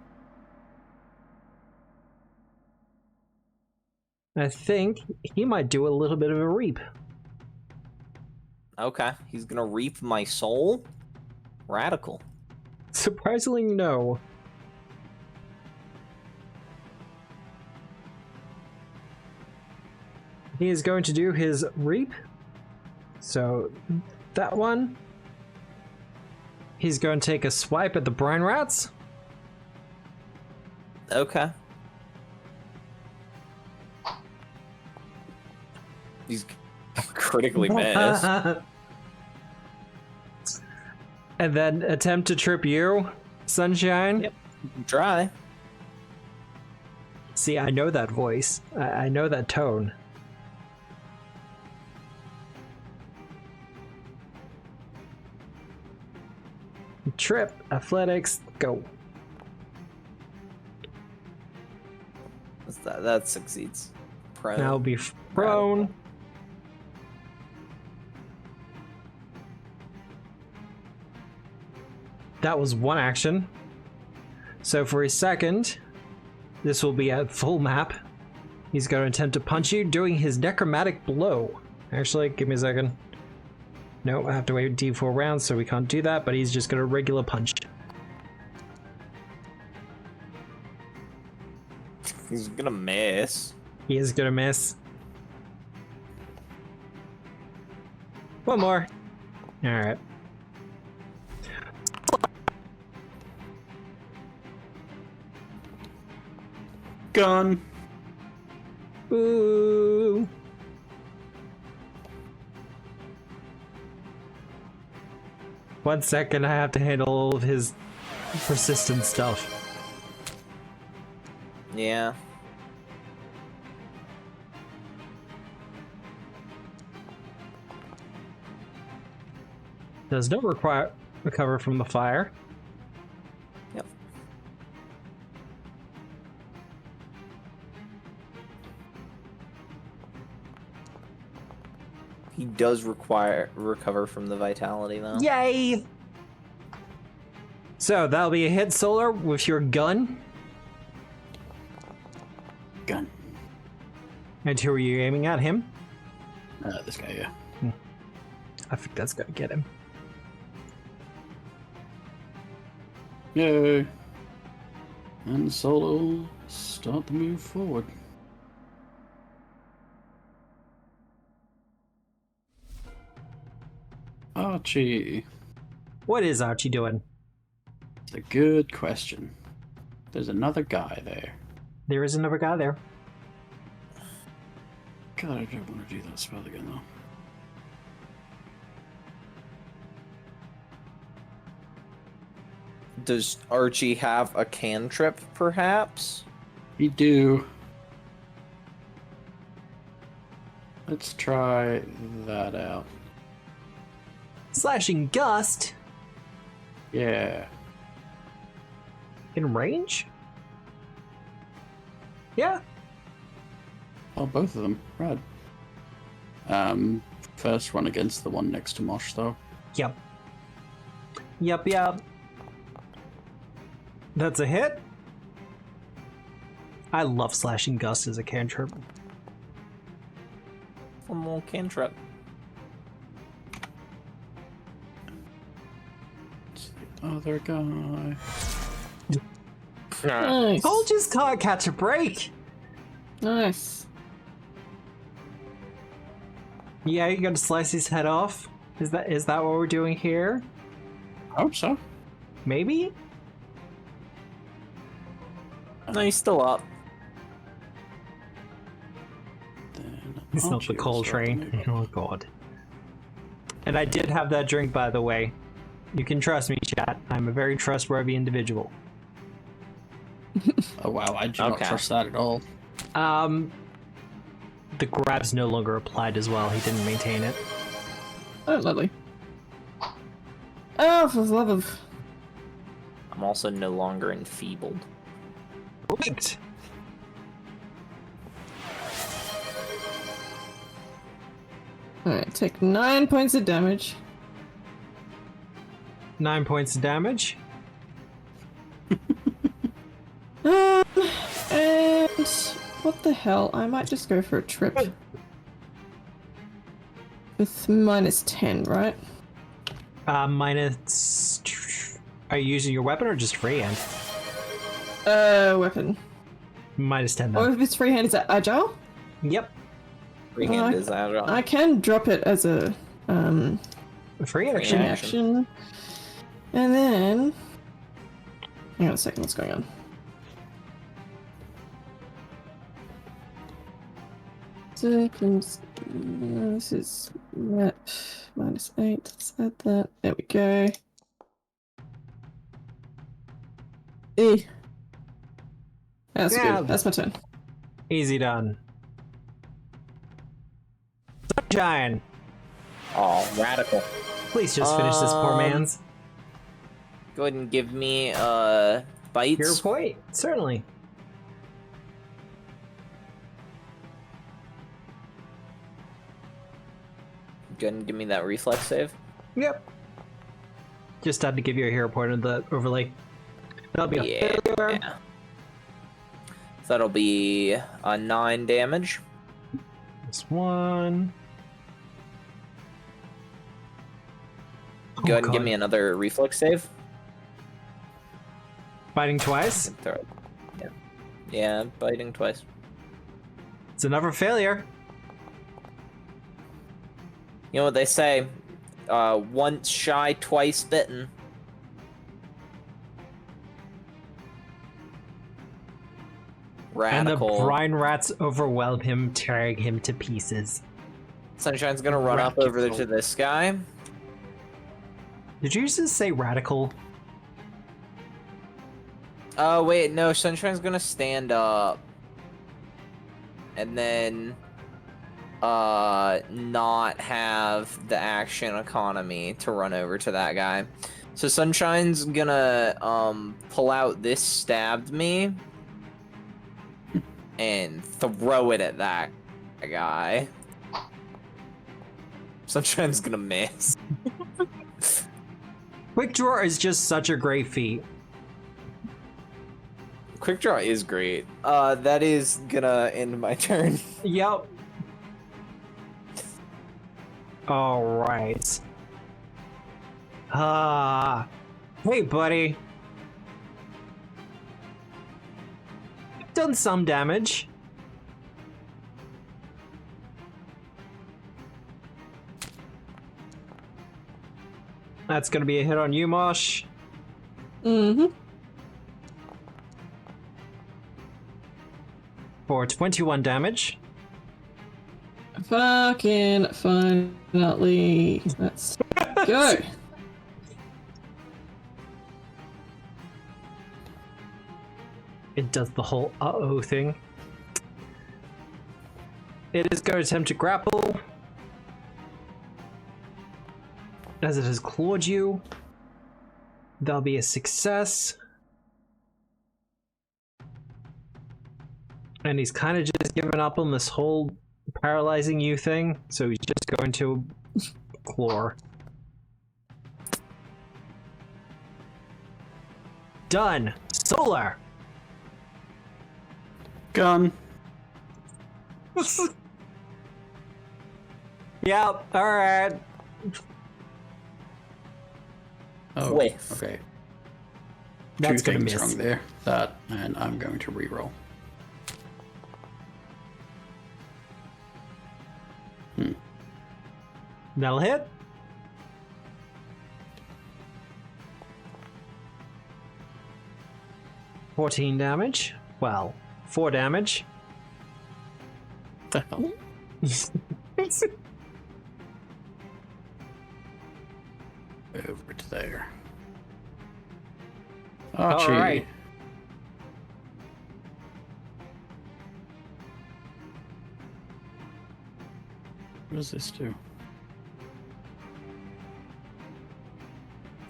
Speaker 1: I think he might do a little bit of a reap.
Speaker 2: Okay, he's gonna reap my soul. Radical.
Speaker 1: Surprisingly, no. He is going to do his reap. So, that one. He's going to take a swipe at the brine rats.
Speaker 2: Okay. He's critically missed.
Speaker 1: And then attempt to trip you, Sunshine.
Speaker 2: Yep. Try.
Speaker 1: See, I know that voice. I know that tone. Trip, athletics, go.
Speaker 2: That succeeds. Prone.
Speaker 1: Now be prone. That was one action. So for his second, this will be at full map. He's going to attempt to punch you, doing his necromantic blow. Actually, give me a second. No, I have to wait D4 rounds, so we can't do that, but he's just going to regular punch.
Speaker 2: He's gonna miss.
Speaker 1: He is going to miss. One more. Alright.
Speaker 3: Gone.
Speaker 1: Ooh. One second, I have to handle all of his persistent stuff.
Speaker 2: Yeah.
Speaker 1: Does not require recover from the fire.
Speaker 2: Yep. He does recover from the vitality, though.
Speaker 1: Yay! So that'll be a hit, Solar, with your gun.
Speaker 3: Gun.
Speaker 1: And who are you aiming at? Him?
Speaker 3: This guy, yeah.
Speaker 1: I think that's gonna get him.
Speaker 3: Yay. And Solo start to move forward. Archie.
Speaker 1: What is Archie doing?
Speaker 3: It's a good question. There's another guy there.
Speaker 1: There is another guy there.
Speaker 3: God, I don't want to do that spell again, though.
Speaker 2: Does Archie have a cantrip, perhaps?
Speaker 3: We do. Let's try that out.
Speaker 1: Slashing Gust
Speaker 3: Yeah.
Speaker 1: in range? Yeah.
Speaker 3: Oh, both of them. Rad. First one against the one next to Mosh, though.
Speaker 1: Yep. Yep. That's a hit. I love Slashing Gust as a cantrip.
Speaker 2: One more cantrip.
Speaker 3: It's the other guy.
Speaker 4: Nice.
Speaker 1: Cole just can't catch a break.
Speaker 4: Nice.
Speaker 1: Yeah, you're gonna slice his head off? Is that what we're doing here?
Speaker 3: I hope so.
Speaker 1: Maybe?
Speaker 2: No, he's still up.
Speaker 3: Then
Speaker 1: It's not
Speaker 3: Archie
Speaker 1: the
Speaker 3: will
Speaker 1: coal
Speaker 3: start to
Speaker 1: train.
Speaker 3: move.
Speaker 1: Oh god. And I did have that drink, by the way. You can trust me, chat. I'm a very trustworthy individual.
Speaker 3: Oh wow, I do not
Speaker 2: Okay.
Speaker 3: trust that at all.
Speaker 1: The grab's no longer applied as well. He didn't maintain it.
Speaker 4: Oh, lovely. Oh, for the love of...
Speaker 2: I'm also no longer enfeebled.
Speaker 1: Right.
Speaker 4: Alright, take 9 points of damage.
Speaker 1: 9 points of damage.
Speaker 4: And what the hell? I might just go for a trip. With -10, right?
Speaker 1: Minus... Are you using your weapon or just freehand?
Speaker 4: Weapon.
Speaker 1: Minus 10
Speaker 4: Or
Speaker 1: then.
Speaker 4: if it's freehand, is that agile?
Speaker 1: Yep.
Speaker 2: Freehand is agile.
Speaker 4: I can drop it as a
Speaker 1: Free
Speaker 2: Free
Speaker 1: action.
Speaker 4: action. And then hang on a second, what's going on? Seconds. This is rep -8. Let's add that. There we go. That's
Speaker 1: Yeah.
Speaker 4: good. That's my turn.
Speaker 1: Easy done. Sunshine!
Speaker 2: Oh, radical.
Speaker 1: Please just finish this poor man's.
Speaker 2: Go ahead and give me bites.
Speaker 1: Your point. Certainly.
Speaker 2: Go ahead and give me that reflex save.
Speaker 1: Yep. Just had to give you a hero point of the overlay. That'll be a failure.
Speaker 2: Yeah. That'll be 9 damage.
Speaker 1: This one.
Speaker 2: Go ahead and give
Speaker 1: God.
Speaker 2: me another reflex save.
Speaker 1: Biting twice.
Speaker 2: Throw it. Yeah, biting twice.
Speaker 1: It's another failure.
Speaker 2: You know what they say? Once shy, twice bitten.
Speaker 1: And the
Speaker 2: Radical.
Speaker 1: brine rats overwhelm him, tearing him to pieces.
Speaker 2: Sunshine's gonna run up over
Speaker 1: Radical.
Speaker 2: to this guy.
Speaker 1: Did you just say radical?
Speaker 2: Oh wait, no, Sunshine's gonna stand up. And then not have the action economy to run over to that guy. So Sunshine's gonna pull out this stabbed me and throw it at that guy. Sunshine's gonna miss.
Speaker 1: Quick draw is just such a great feat.
Speaker 2: Quick draw is great. That is gonna end my turn.
Speaker 1: Yep. All right. Hey, buddy. You've done some damage. That's gonna be a hit on you, Mosh.
Speaker 4: Mm-hmm.
Speaker 1: For 21 damage.
Speaker 4: Fucking finally. Let's go.
Speaker 1: It does the whole uh-oh thing. It is going to attempt to grapple. As it has clawed you. That'll be a success. And he's kind of just given up on this whole paralyzing you thing, so he's just going to claw. Done. Solar.
Speaker 3: Gun.
Speaker 1: Yep. All right.
Speaker 3: Oh,
Speaker 2: Whiff.
Speaker 3: okay.
Speaker 1: That's
Speaker 3: Two
Speaker 1: gonna
Speaker 3: things
Speaker 1: miss.
Speaker 3: wrong there. That, and I'm going to reroll.
Speaker 1: That'll hit. $14 damage. Well, 4 damage.
Speaker 3: The hell? Over to there. Archie.
Speaker 1: All right.
Speaker 3: What does this do?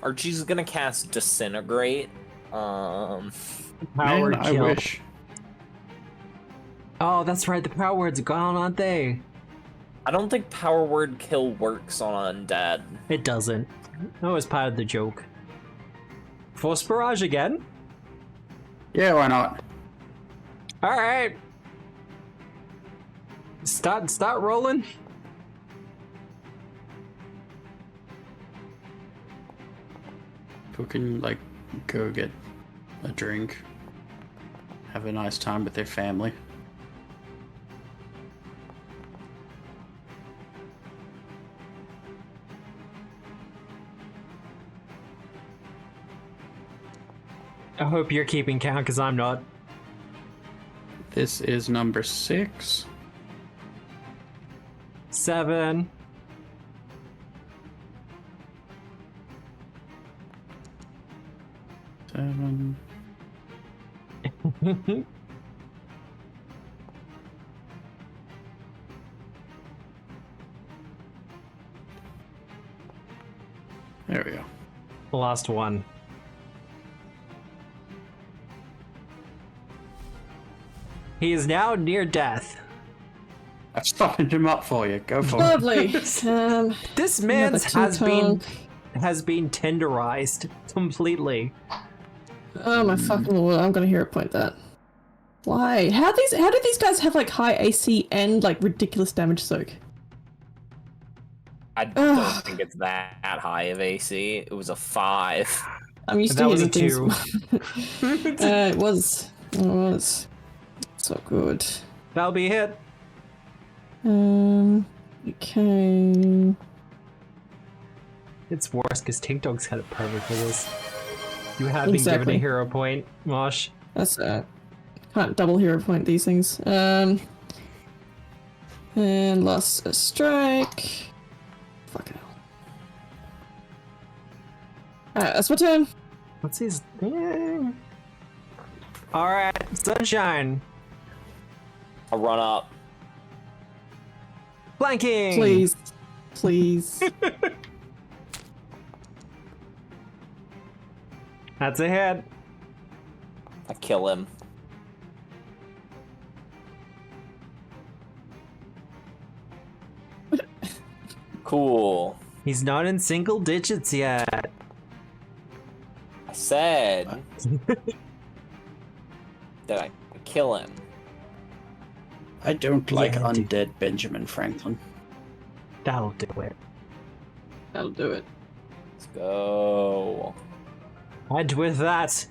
Speaker 2: Archie's gonna cast Disintegrate.
Speaker 1: Power
Speaker 3: Man, I
Speaker 1: kill.
Speaker 3: wish.
Speaker 1: Oh, that's right. The power words are gone, aren't they?
Speaker 2: I don't think Power Word Kill works on Undead.
Speaker 1: It doesn't. That was part of the joke. Force Barrage again?
Speaker 3: Yeah, why not?
Speaker 1: Alright. Start rolling.
Speaker 3: Who can, like, go get a drink, have a nice time with their family.
Speaker 1: I hope you're keeping count, because I'm not.
Speaker 3: This is number 6.
Speaker 1: 7.
Speaker 3: Seven. There we go.
Speaker 1: Last one. He is now near death.
Speaker 3: I've softened him up for you. Go for it.
Speaker 4: Lovely.
Speaker 1: This
Speaker 4: Another
Speaker 1: man's has been
Speaker 4: two-tongue.
Speaker 1: tenderized completely.
Speaker 4: Oh my fucking lord! I'm gonna hero point that. Why? How do these guys have like high AC and like ridiculous damage soak?
Speaker 2: I don't think it's that high of AC. It was a 5.
Speaker 4: I'm used
Speaker 1: That
Speaker 4: to
Speaker 1: was a
Speaker 4: hitting things. It was so good.
Speaker 1: That'll be a hit.
Speaker 4: Okay.
Speaker 1: It's worse because Tink Dog's had it perfect for this. You have been given
Speaker 4: Exactly.
Speaker 1: a hero point, Mosh.
Speaker 4: That's can't double hero point these things. And lost a strike. Fucking hell. Alright, that's my turn.
Speaker 1: What's his thing? Alright, Sunshine.
Speaker 2: I'll run up.
Speaker 1: Flanking!
Speaker 4: Please. Please.
Speaker 1: That's a hit.
Speaker 2: I kill him. Cool.
Speaker 1: He's not in single digits yet.
Speaker 2: I said that I kill him.
Speaker 3: I don't like
Speaker 1: Yeah, dude.
Speaker 3: undead Benjamin Franklin.
Speaker 1: That'll do it.
Speaker 4: That'll do it.
Speaker 2: Let's go.
Speaker 1: And with that,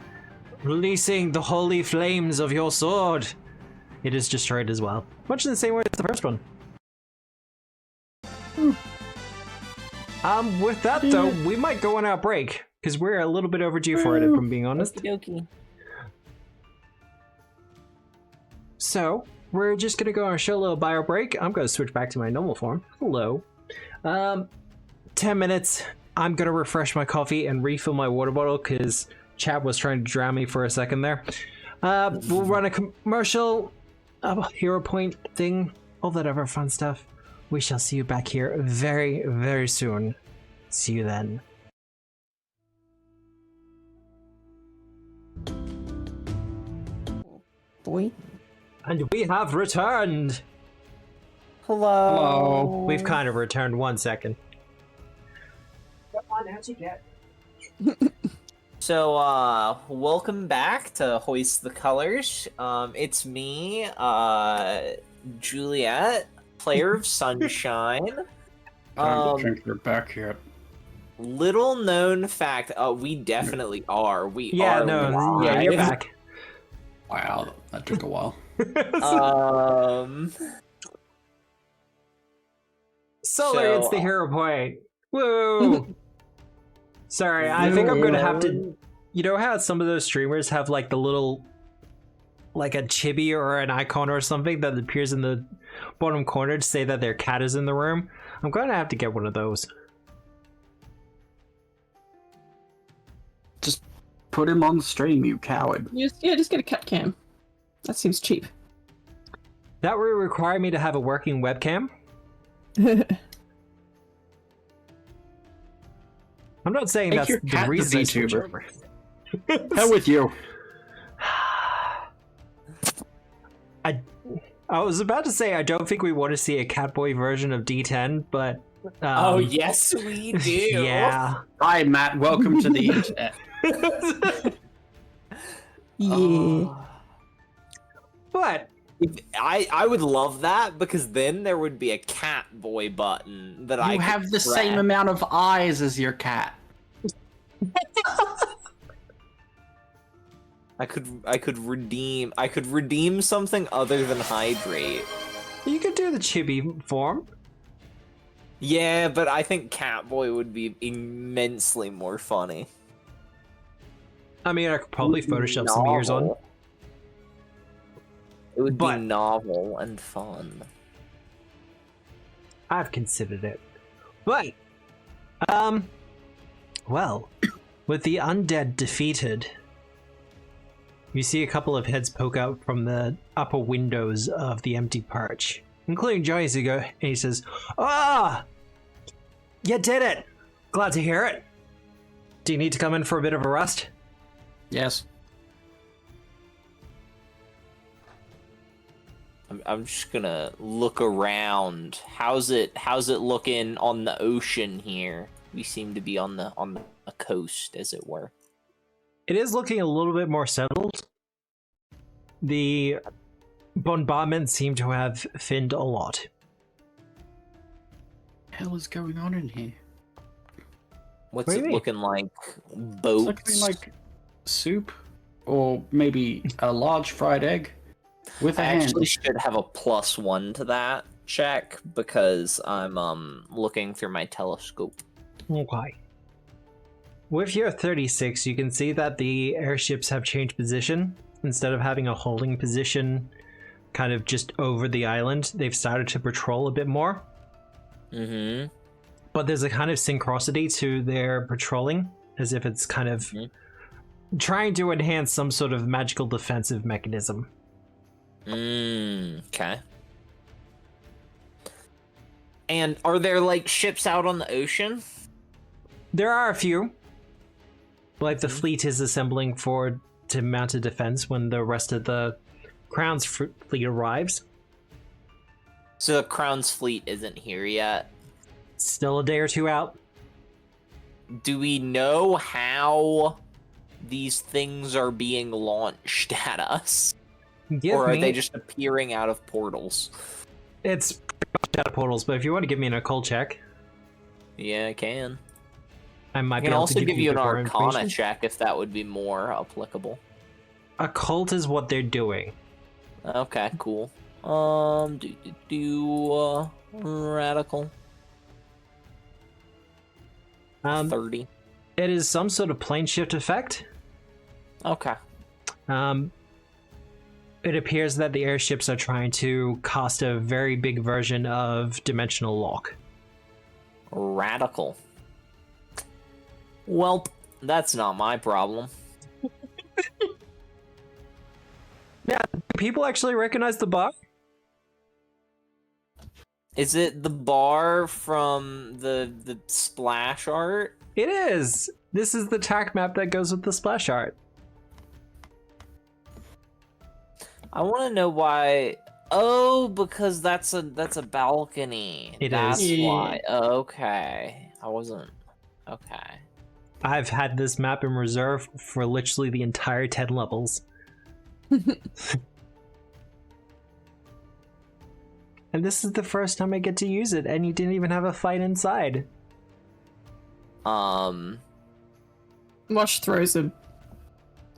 Speaker 1: releasing the holy flames of your sword, it is destroyed as well. Much in the same way as the first one. With that though, we might go on our break, because we're a little bit overdue for it, if I'm being honest.
Speaker 2: Okie
Speaker 1: So, we're just gonna go on a short little bio break. I'm gonna switch back to my normal form. Hello. 10 minutes. I'm gonna refresh my coffee and refill my water bottle, because Chad was trying to drown me for a second there. We'll run a commercial, hero point thing, all that other fun stuff. We shall see you back here very, very soon. See you then.
Speaker 4: Boy.
Speaker 1: And we have returned!
Speaker 2: Hello.
Speaker 1: We've kind of returned 1 second.
Speaker 2: So, welcome back to Hoist the Colors. It's me, Juliet, player of Sunshine.
Speaker 3: I don't think you're back yet.
Speaker 2: Little known fact, we definitely are. We
Speaker 1: Yeah,
Speaker 2: are.
Speaker 1: no, yeah,
Speaker 2: live.
Speaker 1: you're back.
Speaker 3: Wow, that took a while.
Speaker 1: Solar, it's the hero point. Woo! Sorry, I think I'm gonna have to. You know how some of those streamers have like the little, like a chibi or an icon or something that appears in the bottom corner to say that their cat is in the room? I'm gonna have to get one of those.
Speaker 3: Just put him on stream, you coward.
Speaker 4: Just get a cat cam. That seems cheap.
Speaker 1: That would require me to have a working webcam. I'm not saying
Speaker 3: Make
Speaker 1: that's
Speaker 3: your
Speaker 1: the
Speaker 3: cat the
Speaker 1: reason I switch
Speaker 3: VTuber.
Speaker 1: over.
Speaker 3: Hell with you.
Speaker 1: I was about to say I don't think we want to see a Catboy version of D10, but
Speaker 2: Oh yes, we do.
Speaker 1: yeah.
Speaker 3: Hi, Matt. Welcome to the internet.
Speaker 4: Yeah.
Speaker 1: But
Speaker 2: I would love that, because then there would be a cat boy button that I
Speaker 3: You
Speaker 2: could
Speaker 3: have the
Speaker 2: press.
Speaker 3: same amount of eyes as your cat.
Speaker 2: I could redeem something other than hydrate.
Speaker 1: you could do the chibi form.
Speaker 2: Yeah, but I think Catboy would be immensely more funny.
Speaker 1: I mean, I could probably Photoshop some ears on.
Speaker 2: Novel. It would
Speaker 1: But-
Speaker 2: be novel and fun.
Speaker 1: I've considered it. But, well, with the undead defeated, you see a couple of heads poke out from the upper windows of the empty perch, including Johnny Zigo, and he says, "Ah! You did it! Glad to hear it. Do you need to come in for a bit of a rest?"
Speaker 3: Yes.
Speaker 2: I'm just gonna look around. How's it looking on the ocean here? We seem to be on the coast, as it were.
Speaker 1: It is looking a little bit more settled. The bombardment seem to have thinned a lot.
Speaker 3: Hell is going on in here?
Speaker 2: What's
Speaker 1: What do
Speaker 2: it
Speaker 1: you mean?
Speaker 2: looking like?
Speaker 3: It's
Speaker 2: Boats?
Speaker 3: looking like soup, or maybe a large fried egg with a
Speaker 2: I
Speaker 3: hand.
Speaker 2: actually should have a +1 to that check, because I'm looking through my telescope.
Speaker 1: Okay. With your 36, you can see that the airships have changed position. Instead of having a holding position kind of just over the island, they've started to patrol a bit more.
Speaker 2: Mm-hmm.
Speaker 1: But there's a kind of synchronicity to their patrolling, as if it's kind of trying to enhance some sort of magical defensive mechanism.
Speaker 2: Okay. And are there, like, ships out on the ocean?
Speaker 1: There are a few. Like the fleet is assembling to mount a defense when the rest of the Crown's fleet arrives.
Speaker 2: So the Crown's fleet isn't here yet.
Speaker 1: Still a day or two out.
Speaker 2: Do we know how these things are being launched at us? Or are they just appearing out of portals?
Speaker 1: It's pretty much out of portals, but if you want to give me an occult check,
Speaker 2: yeah, I can.
Speaker 1: I might
Speaker 2: I
Speaker 1: be
Speaker 2: can
Speaker 1: able
Speaker 2: also
Speaker 1: to
Speaker 2: give you an
Speaker 1: more
Speaker 2: Arcana
Speaker 1: information.
Speaker 2: check if that would be more applicable.
Speaker 1: Occult is what they're doing.
Speaker 2: Okay, cool. Radical. 30.
Speaker 1: It is some sort of plane shift effect.
Speaker 2: Okay.
Speaker 1: It appears that the airships are trying to cast a very big version of dimensional lock.
Speaker 2: Radical. Well, that's not my problem.
Speaker 1: Yeah, people actually recognize the bar.
Speaker 2: Is it the bar from the splash art?
Speaker 1: It is. This is the tack map that goes with the splash art.
Speaker 2: I want to know why. Oh, because that's a balcony. That's
Speaker 1: is.
Speaker 2: why. Okay. I wasn't. Okay.
Speaker 1: I've had this map in reserve for literally the entire 10 levels. And this is the first time I get to use it, and you didn't even have a fight inside.
Speaker 4: Mosh throws a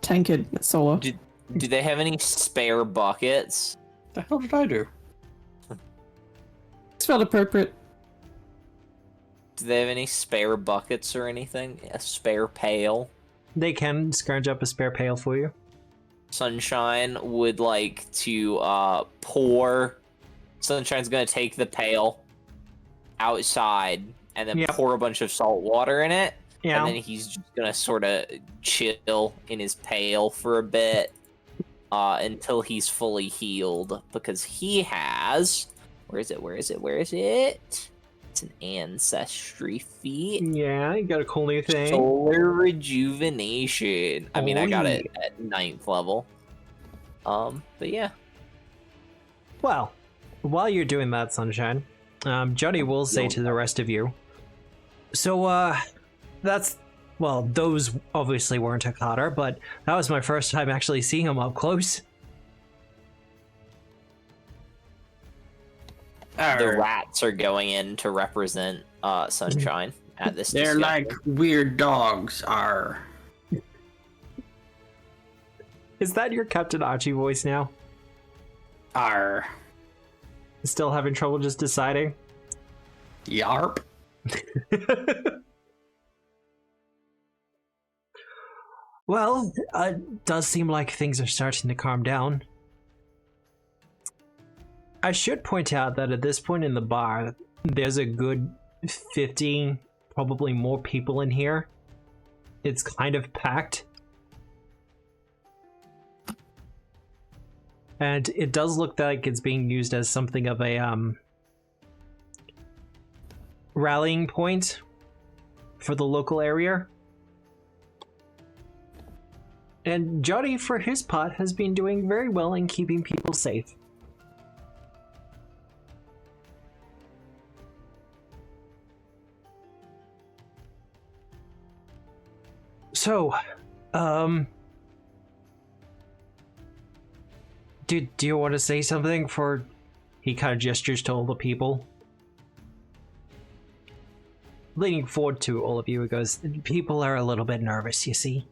Speaker 4: tankard at Solar.
Speaker 2: Do they have any spare buckets?
Speaker 3: The hell did I do?
Speaker 4: It's felt appropriate.
Speaker 2: Do they have any spare buckets or anything? A spare pail?
Speaker 1: They can scrounge up a spare pail for you.
Speaker 2: Sunshine would like to pour. Sunshine's gonna take the pail outside and then
Speaker 1: Yep.
Speaker 2: pour a bunch of salt water in it.
Speaker 1: Yeah.
Speaker 2: And then he's just gonna sort of chill in his pail for a bit until he's fully healed, because he has. Where is it? It's an ancestry feat.
Speaker 1: Yeah, you got a cool new thing.
Speaker 2: Solar rejuvenation. I mean, I got it
Speaker 1: yeah.
Speaker 2: at 9th level. But yeah.
Speaker 1: Well, while you're doing that, Sunshine, Johnny will say to the rest of you, so, those obviously weren't akata, but that was my first time actually seeing them up close.
Speaker 2: The rats are going in to represent Sunshine at this
Speaker 3: They're
Speaker 2: discussion.
Speaker 3: like weird dogs are.
Speaker 1: Is that your Captain Archie voice now?
Speaker 3: Are.
Speaker 1: Still having trouble just deciding?
Speaker 3: Yarp.
Speaker 1: Well, it does seem like things are starting to calm down. I should point out that at this point in the bar, there's a good 50, probably more people in here. It's kind of packed. And it does look like it's being used as something of a rallying point for the local area. And Johnny, for his part, has been doing very well in keeping people safe. So, do you want to say something for... He kind of gestures to all the people. Leaning forward to all of you, he goes, people are a little bit nervous, you see.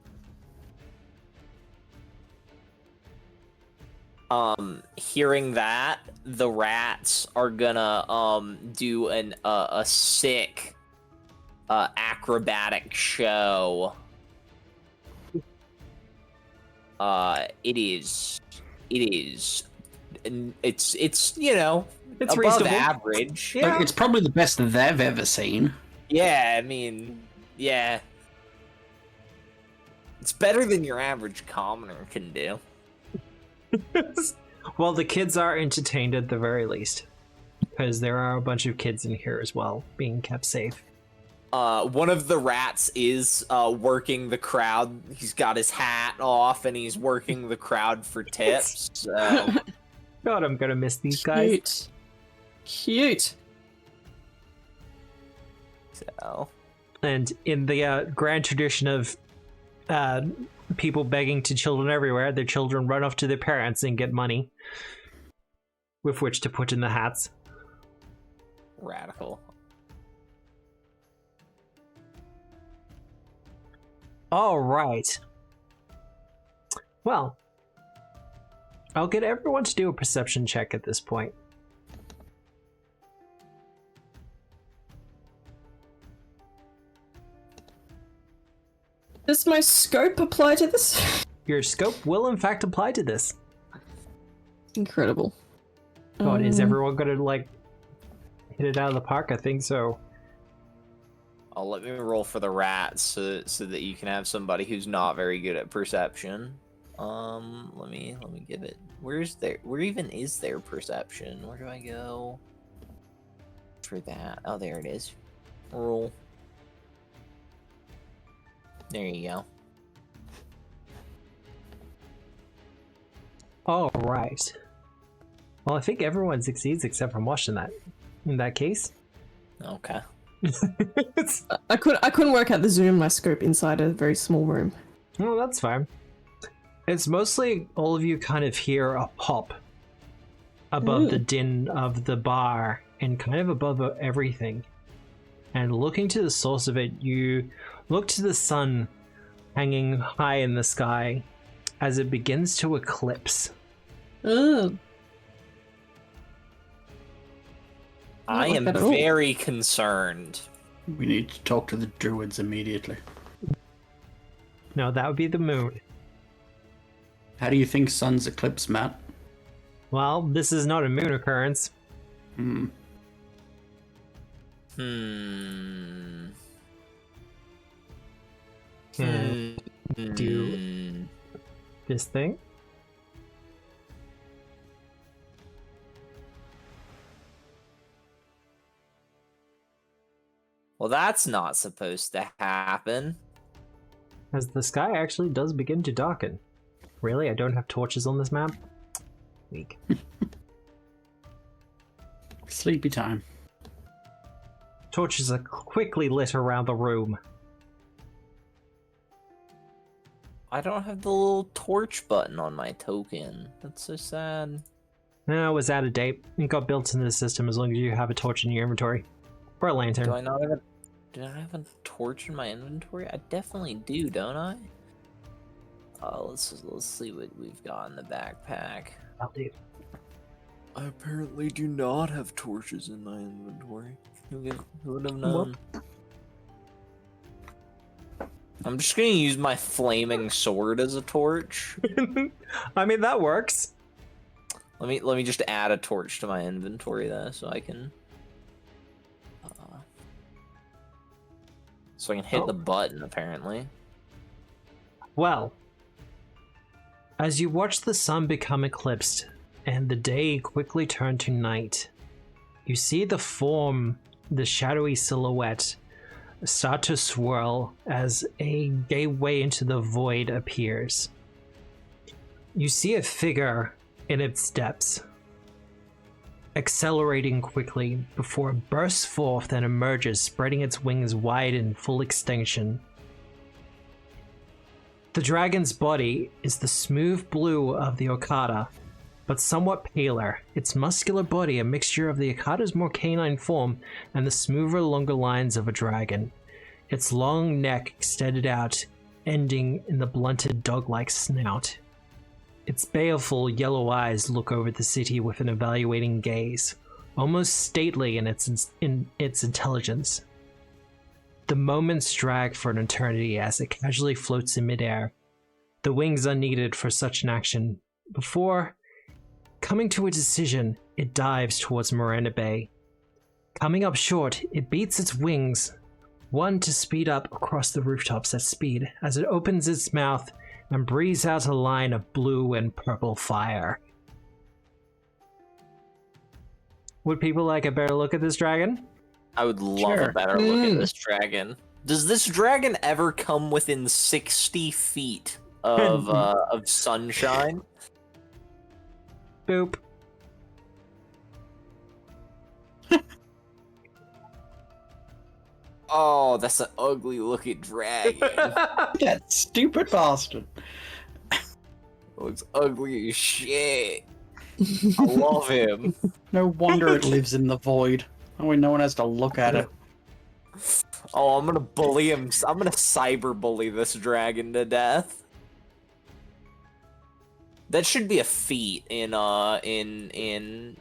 Speaker 2: Hearing that, the rats are gonna do a sick acrobatic show. It's you know,
Speaker 1: It's
Speaker 2: above
Speaker 1: reasonable.
Speaker 2: average.
Speaker 1: Yeah.
Speaker 3: It's probably the best they've ever seen.
Speaker 2: Yeah, I mean, yeah. It's better than your average commoner can do.
Speaker 1: Well, the kids are entertained at the very least. Because there are a bunch of kids in here as well, being kept safe.
Speaker 2: One of the rats is working the crowd. He's got his hat off and he's working the crowd for tips. So
Speaker 1: God, I'm gonna miss these guys.
Speaker 4: Cute.
Speaker 2: So
Speaker 1: And in the grand tradition of people begging to children everywhere, their children run off to their parents and get money with which to put in the hats.
Speaker 2: radical.
Speaker 1: All right. Well, I'll get everyone to do a perception check at this point.
Speaker 4: Does my scope apply to this?
Speaker 1: Your scope will, in fact, apply to this.
Speaker 4: Incredible.
Speaker 1: God, is everyone gonna, like, hit it out of the park? I think so.
Speaker 2: I'll let me roll for the rats so that you can have somebody who's not very good at perception. Let me give it. Where even is their perception? Where do I go for that? Oh, there it is. Roll. There you go.
Speaker 1: All right. Well, I think everyone succeeds except for Mosh in that case.
Speaker 2: Okay.
Speaker 4: I couldn't work out the zoom of my scope inside a very small room.
Speaker 1: Well, that's fine. It's mostly all of you kind of hear a pop above the din of the bar and kind of above everything. And looking to the source of it, you look to the sun hanging high in the sky as it begins to eclipse.
Speaker 4: Oh.
Speaker 2: I am very concerned.
Speaker 3: We need to talk to the druids immediately.
Speaker 1: No, that would be the moon.
Speaker 3: How do you think suns eclipse, Matt?
Speaker 1: Well, this is not a moon occurrence.
Speaker 2: Do
Speaker 1: This thing.
Speaker 2: Well, that's not supposed to happen.
Speaker 1: As the sky actually does begin to darken. Really? I don't have torches on this map? Weak.
Speaker 3: Sleepy time.
Speaker 1: Torches are quickly lit around the room.
Speaker 2: I don't have the little torch button on my token. That's so sad.
Speaker 1: No, it was out of date. It got built into the system as long as you have a torch in your inventory. Or a lantern.
Speaker 2: Do I not have a... Do I have a torch in my inventory? I definitely do, don't I? Let's see what we've got in the backpack.
Speaker 1: I'll do.
Speaker 2: I apparently do not have torches in my inventory. Who would have known? I'm just gonna use my flaming sword as a torch.
Speaker 1: I mean, that works.
Speaker 2: Let me just add a torch to my inventory though, so I can hit the button apparently.
Speaker 1: Well, as you watch the sun become eclipsed and the day quickly turn to night, you see the shadowy silhouette start to swirl as a gateway into the void appears. You see a figure in its depths, accelerating quickly before it bursts forth and emerges, spreading its wings wide in full extension. The dragon's body is the smooth blue of the akata, but somewhat paler, its muscular body a mixture of the akata's more canine form and the smoother, longer lines of a dragon, its long neck extended out, ending in the blunted dog-like snout. Its baleful yellow eyes look over the city with an evaluating gaze, almost stately in its intelligence. The moments drag for an eternity as it casually floats in midair, the wings unneeded for such an action. Before coming to a decision, it dives towards Miranda Bay. Coming up short, it beats its wings, one to speed up across the rooftops at speed as it opens its mouth and breathes out a line of blue and purple fire. Would people like a better look at this dragon?
Speaker 2: I would love a better look at this dragon. Does this dragon ever come within 60 feet of sunshine?
Speaker 1: Boop.
Speaker 2: Oh, that's an ugly looking dragon.
Speaker 3: That stupid bastard.
Speaker 2: Looks ugly as shit. I love him.
Speaker 3: No wonder it lives in the void. Oh, no one has to look at it.
Speaker 2: Oh, I'm gonna bully him. I'm gonna cyber bully this dragon to death. That should be a feat in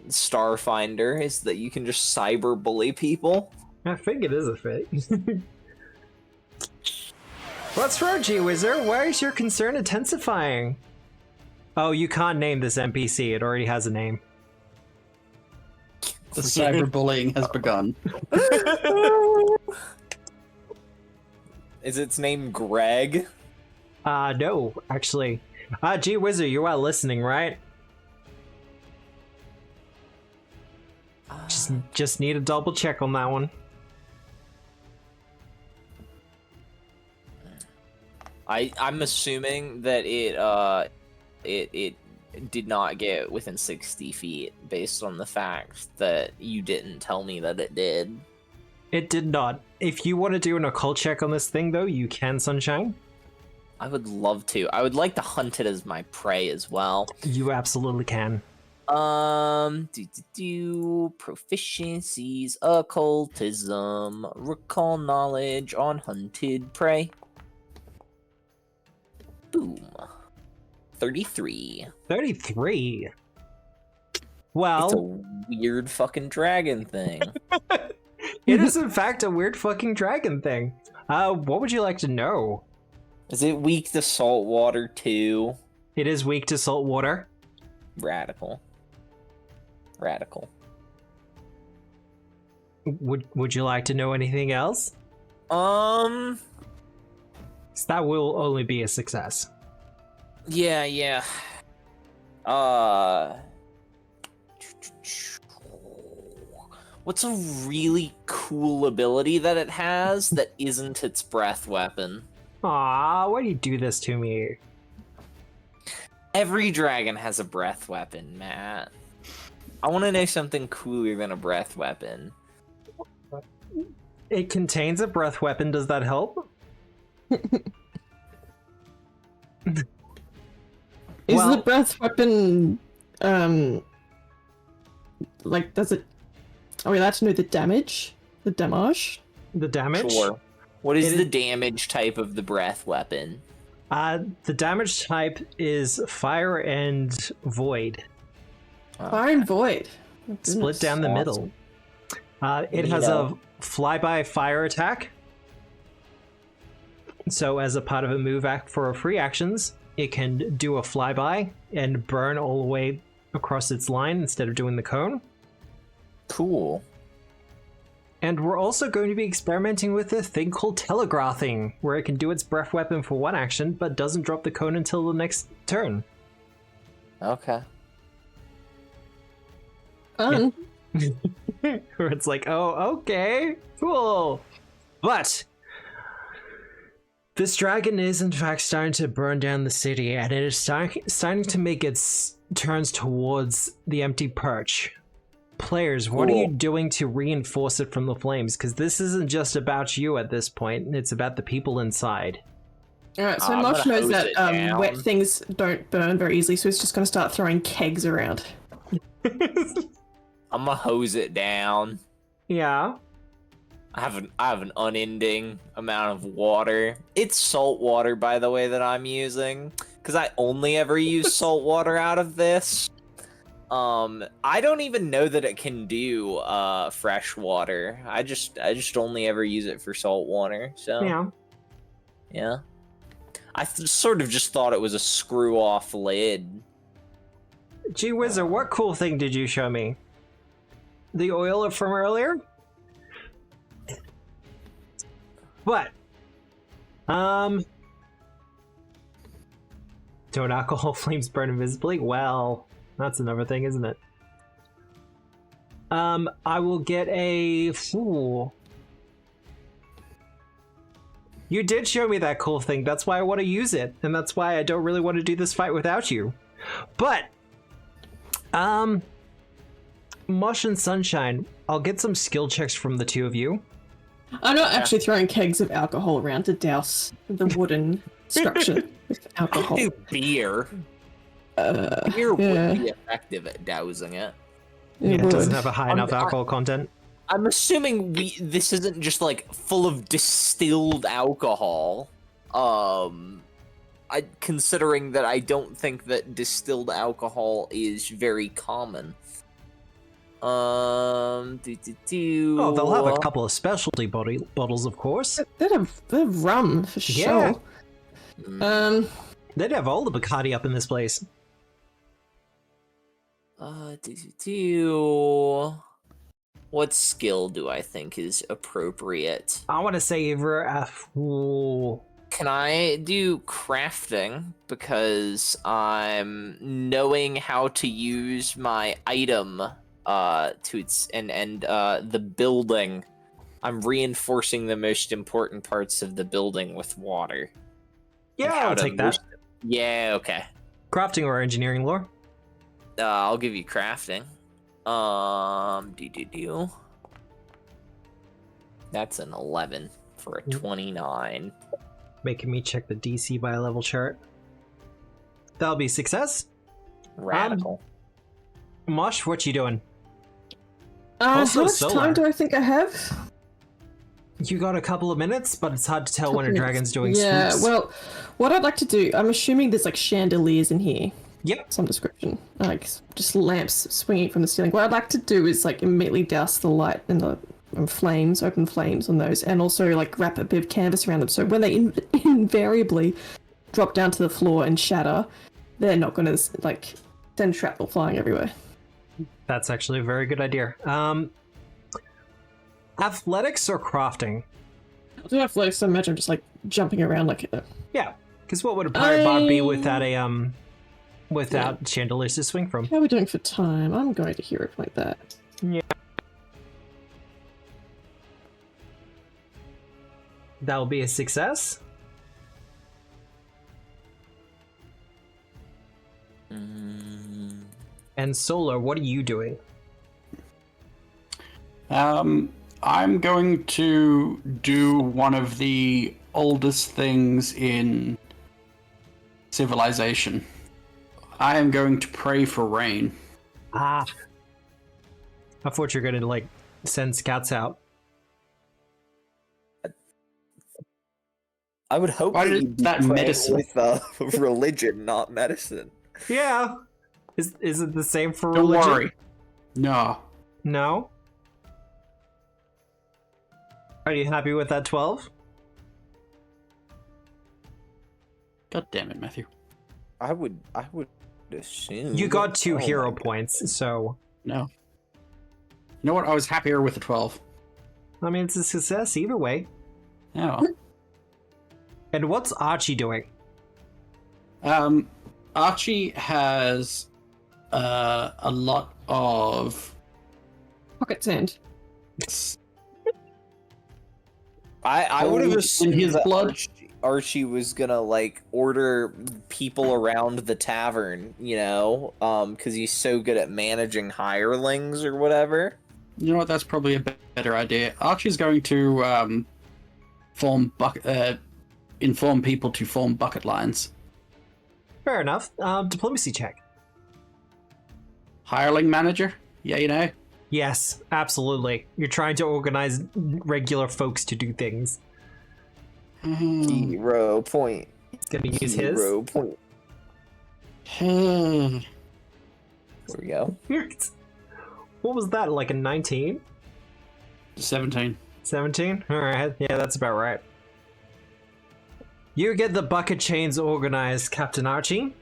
Speaker 2: Starfinder, is that you can just cyber bully people.
Speaker 1: I think it is a fate. What's wrong, G-Wizard? Why is your concern intensifying? Oh, you can't name this NPC. It already has a name.
Speaker 3: The cyberbullying has begun.
Speaker 2: Is its name Greg?
Speaker 1: No, actually. G-Wizard, you are listening, right? Just need a double check on that one.
Speaker 2: I'm assuming that it did not get within 60 feet based on the fact that you didn't tell me that it did.
Speaker 1: It did not. If you want to do an occult check on this thing, though, you can, Sunshine.
Speaker 2: I would love to. I would like to hunt it as my prey as well.
Speaker 1: You absolutely can.
Speaker 2: Proficiencies, occultism, recall knowledge on hunted prey. Boom. 33.
Speaker 1: 33? Well...
Speaker 2: It's a weird fucking dragon thing.
Speaker 1: It is, in fact, a weird fucking dragon thing. What would you like to know?
Speaker 2: Is it weak to salt water too?
Speaker 1: It is weak to salt water.
Speaker 2: Radical.
Speaker 1: Would you like to know anything else? So that will only be a success.
Speaker 2: Yeah. What's a really cool ability that it has that isn't its breath weapon?
Speaker 1: Aw, why do you do this to me?
Speaker 2: Every dragon has a breath weapon, Matt. I want to know something cooler than a breath weapon.
Speaker 1: It contains a breath weapon, does that help?
Speaker 4: Is the breath weapon, like, does it... Are we allowed to know the damage? The damage?
Speaker 1: The damage?
Speaker 2: Sure. What is the damage type of the breath weapon?
Speaker 1: The damage type is fire and void.
Speaker 4: Fire and void. Oh,
Speaker 1: Split down the middle. It has a flyby fire attack. So as a part of a move act for free actions, it can do a flyby and burn all the way across its line instead of doing the cone.
Speaker 2: Cool.
Speaker 1: And we're also going to be experimenting with a thing called telegraphing, where it can do its breath weapon for one action, but doesn't drop the cone until the next turn.
Speaker 2: Okay.
Speaker 4: Fun.
Speaker 1: Where it's like, oh, okay, cool. But this dragon is in fact starting to burn down the city, and it is starting to make its turns towards the empty perch. Players, what are you doing to reinforce it from the flames? Because this isn't just about you at this point, it's about the people inside.
Speaker 4: Alright, so Mosh knows that wet things don't burn very easily, so he's just going to start throwing kegs around.
Speaker 2: I'm gonna hose it down.
Speaker 1: Yeah.
Speaker 2: I have an unending amount of water. It's salt water, by the way, that I'm using, because I only ever use salt water out of this. I don't even know that it can do fresh water. I just only ever use it for salt water. So yeah. I sort of just thought it was a screw off lid.
Speaker 1: Gee Wizard, what cool thing did you show me? The oil from earlier? What? Don't alcohol flames burn invisibly? Well, that's another thing, isn't it? I will get a... Ooh. You did show me that cool thing. That's why I want to use it. And that's why I don't really want to do this fight without you. But, Mosh and Sunshine, I'll get some skill checks from the two of you.
Speaker 4: I'm not actually throwing kegs of alcohol around to douse the wooden structure with alcohol.
Speaker 2: Do beer. Beer would be effective at dousing it.
Speaker 1: Yeah, it doesn't have a high enough alcohol content.
Speaker 2: I'm assuming this isn't just like full of distilled alcohol. Considering that I don't think that distilled alcohol is very common.
Speaker 1: Oh, they'll have a couple of specialty bottles, of course.
Speaker 4: They'd have rum for sure.
Speaker 1: They'd have all the Bacardi up in this place.
Speaker 2: What skill do I think is appropriate?
Speaker 1: I want to say either
Speaker 2: Can I do crafting? Because I'm knowing how to use my item the building. I'm reinforcing the most important parts of the building with water.
Speaker 1: Yeah, I'll take that.
Speaker 2: Yeah, okay.
Speaker 1: Crafting or engineering lore?
Speaker 2: I'll give you crafting. That's an 11 for a 29.
Speaker 1: Making me check the DC by level chart. That'll be success.
Speaker 2: Radical.
Speaker 1: Mosh, what you doing?
Speaker 4: How
Speaker 1: Also,
Speaker 4: much
Speaker 1: Solar.
Speaker 4: time do I think I have?
Speaker 1: You got a couple of minutes, but it's hard to tell when a dragon's doing
Speaker 4: Yeah,
Speaker 1: swoops.
Speaker 4: well, what I'd like to do, I'm assuming there's like chandeliers in here.
Speaker 1: Yep.
Speaker 4: Some description. Like, just lamps swinging from the ceiling. What I'd like to do is like immediately douse the light and the flames, open flames on those, and also like wrap a bit of canvas around them. So when they invariably drop down to the floor and shatter, they're not going to like send shrapnel flying everywhere.
Speaker 1: That's actually a very good idea. Athletics or crafting?
Speaker 4: I'll do athletics, so imagine just like jumping around like a...
Speaker 1: Yeah, because what would a pirate bod be without a without chandeliers to swing from?
Speaker 4: How are we doing for time? I'm going to hero point that.
Speaker 1: Yeah. That'll be a success. And Solar, what are you doing?
Speaker 3: I'm going to do one of the oldest things in civilization. I am going to pray for rain.
Speaker 1: I thought you were going to, like, send scouts out.
Speaker 2: I would hope
Speaker 3: Why
Speaker 2: that
Speaker 3: is
Speaker 2: you'd be
Speaker 3: that
Speaker 2: praying
Speaker 3: medicine?
Speaker 2: with religion, not medicine.
Speaker 1: Yeah. Is it the same for
Speaker 3: Don't
Speaker 1: religion?
Speaker 3: worry. No.
Speaker 1: No? Are you happy with that 12?
Speaker 3: God damn it, Matthew.
Speaker 2: I would assume.
Speaker 1: You got 2
Speaker 2: Oh
Speaker 1: hero
Speaker 2: my
Speaker 1: points, so...
Speaker 3: No. You know what? I was happier with the 12.
Speaker 1: I mean, it's a success either way.
Speaker 3: Oh.
Speaker 1: And what's Archie doing?
Speaker 3: Archie has a lot of...
Speaker 4: Pocket sand.
Speaker 2: I would have
Speaker 3: in
Speaker 2: assumed
Speaker 3: his
Speaker 2: that
Speaker 3: blood.
Speaker 2: Archie was gonna like order people around the tavern, you know, because he's so good at managing hirelings or whatever.
Speaker 3: You know what? That's probably a better idea. Archie's going to inform people to form bucket lines.
Speaker 1: Fair enough. Diplomacy check.
Speaker 3: Hireling manager? Yeah, you know.
Speaker 1: Yes, absolutely. You're trying to organize regular folks to do things.
Speaker 2: Hero point.
Speaker 1: He's gonna use his.
Speaker 2: Hero point.
Speaker 3: Hmm.
Speaker 2: There we go.
Speaker 1: What was that, like a 19?
Speaker 3: 17.
Speaker 1: 17? Alright, yeah, that's about right. You get the bucket chains organized, Captain Archie.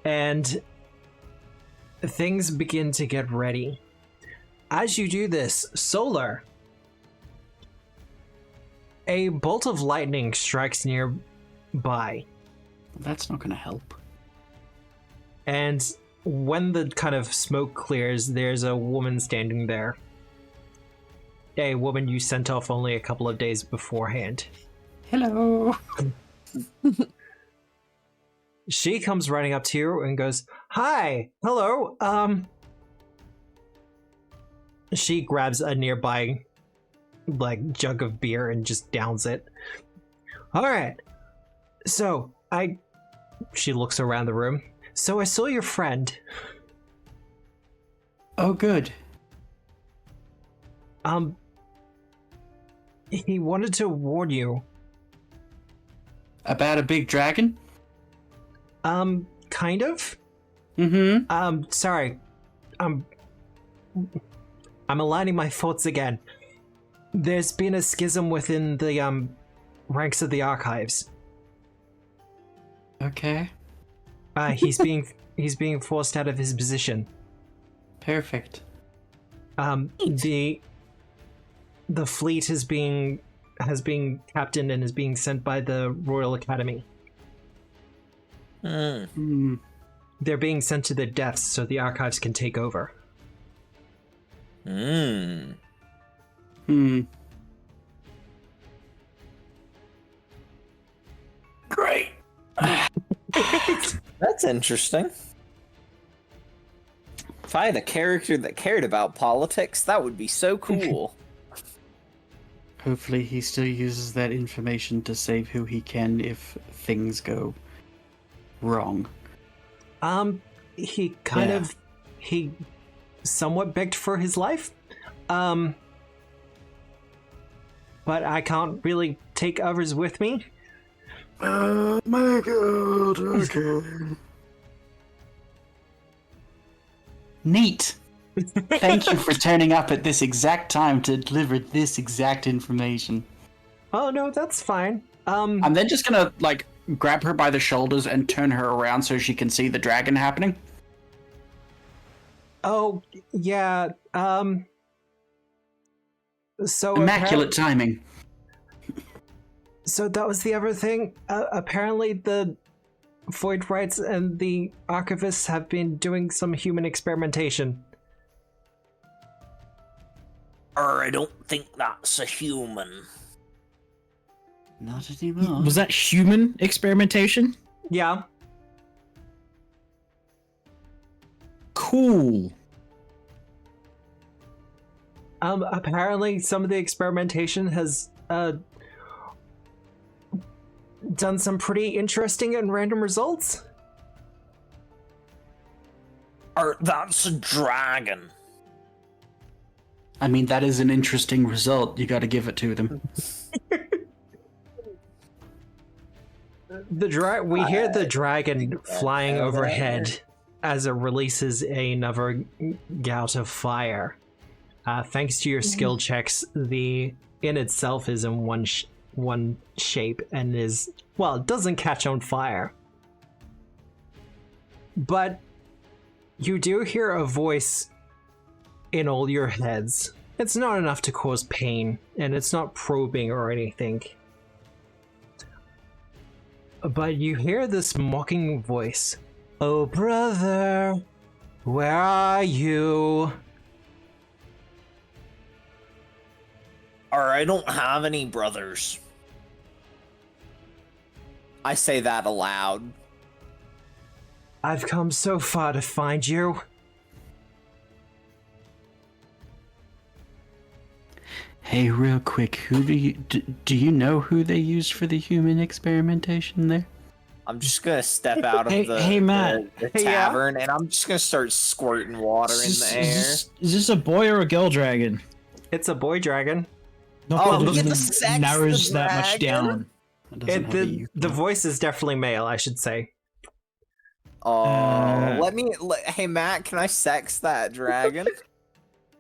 Speaker 1: And things begin to get ready. As you do this, Solar, a bolt of lightning strikes nearby.
Speaker 3: That's not going to help.
Speaker 1: And when the kind of smoke clears, there's a woman standing there. A woman you sent off only a couple of days beforehand.
Speaker 3: Hello.
Speaker 1: She comes running up to you and goes, "Hi, hello, She grabs a nearby, like, jug of beer and just downs it. Alright, so, She looks around the room. So I saw your friend.
Speaker 3: Oh, good.
Speaker 1: He wanted to warn you.
Speaker 3: About a big dragon?
Speaker 1: Kind of?
Speaker 3: Mm-hmm.
Speaker 1: Sorry. I'm aligning my thoughts again. There's been a schism within the, ranks of the archives.
Speaker 3: Okay.
Speaker 1: He's being forced out of his position.
Speaker 3: Perfect.
Speaker 1: The fleet has been captained and is being sent by the Royal Academy. They're being sent to their deaths so the archives can take over.
Speaker 3: Great.
Speaker 2: That's interesting. If I had a character that cared about politics, that would be so cool.
Speaker 3: Hopefully he still uses that information to save who he can if things go wrong.
Speaker 1: He he somewhat begged for his life. But I can't really take others with me.
Speaker 3: Oh my god, okay. Neat. Thank you for turning up at this exact time to deliver this exact information.
Speaker 1: Oh no, that's fine.
Speaker 3: I'm then just gonna, like, grab her by the shoulders and turn her around so she can see the dragon happening.
Speaker 1: Oh, yeah, so
Speaker 3: Immaculate timing.
Speaker 1: So that was the other thing. Apparently the Voidwrights and the archivists have been doing some human experimentation.
Speaker 2: I don't think that's a human.
Speaker 3: Not anymore.
Speaker 5: Was that human experimentation?
Speaker 1: Yeah.
Speaker 5: Cool.
Speaker 1: Apparently some of the experimentation has, done some pretty interesting and random results.
Speaker 2: That's a dragon.
Speaker 3: I mean, that is an interesting result. You gotta give it to them.
Speaker 1: We hear the dragon flying overhead as it releases another gout of fire. Thanks to your skill checks, the in itself is in one shape and is, well, it doesn't catch on fire. But you do hear a voice in all your heads. It's not enough to cause pain, and it's not probing or anything. But you hear this mocking voice. Oh, brother, where are you?
Speaker 2: I don't have any brothers. I say that aloud.
Speaker 1: I've come so far to find you.
Speaker 3: Hey, real quick, who do you know who they used for the human experimentation there?
Speaker 2: I'm just gonna step out of
Speaker 5: Hey, Matt.
Speaker 2: the tavern, and I'm just gonna start squirting water in the air.
Speaker 5: Is this a boy or a girl dragon?
Speaker 1: It's a boy dragon.
Speaker 5: Not
Speaker 2: Oh,
Speaker 5: that
Speaker 2: look
Speaker 5: it
Speaker 2: at the sex,
Speaker 5: narrows
Speaker 2: the
Speaker 5: that much
Speaker 2: dragon.
Speaker 5: down.
Speaker 3: It doesn't have a
Speaker 1: The
Speaker 3: unicorn.
Speaker 1: voice is definitely male, I should say.
Speaker 2: Hey Matt, can I sex that dragon?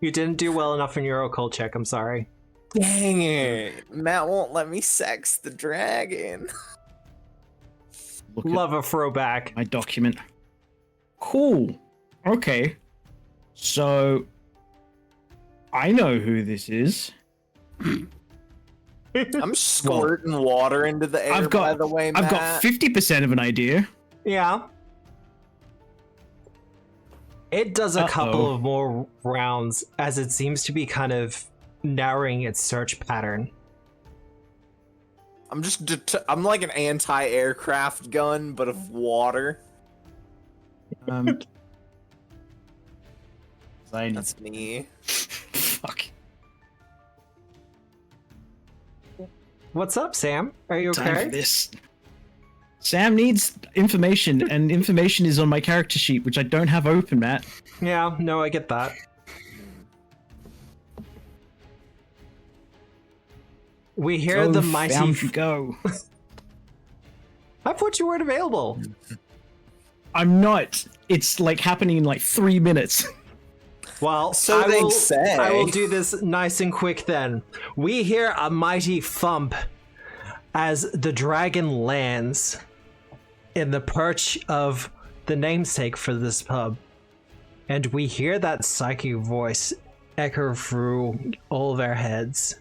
Speaker 1: You didn't do well enough in your occult check, I'm sorry.
Speaker 2: Dang it. Matt won't let me sex the dragon.
Speaker 5: Look at
Speaker 1: Love a throwback.
Speaker 5: my document. Cool. Okay. So I know who this is.
Speaker 2: I'm squirting water into the air, by the way, Matt.
Speaker 5: I've got 50% of an idea.
Speaker 1: Yeah. It does a couple
Speaker 5: Uh-oh.
Speaker 1: of more rounds as it seems to be kind of narrowing its search pattern.
Speaker 6: I'm like an anti-aircraft gun, but of water. That's me.
Speaker 5: Fuck.
Speaker 1: What's up, Sam? Are you
Speaker 5: Time for
Speaker 1: okay?
Speaker 5: this. Sam needs information, and information is on my character sheet, which I don't have open, Matt.
Speaker 1: Yeah, no, I get that. We hear
Speaker 5: Go,
Speaker 1: the mighty.
Speaker 5: Found, go.
Speaker 1: I thought you weren't available.
Speaker 5: I'm not. It's like happening in like 3 minutes.
Speaker 1: Well,
Speaker 6: So
Speaker 1: I
Speaker 6: they
Speaker 1: will,
Speaker 6: say.
Speaker 1: I will do this nice and quick then. We hear a mighty thump as the dragon lands in the perch of the namesake for this pub. And we hear that psychic voice echo through all of our heads.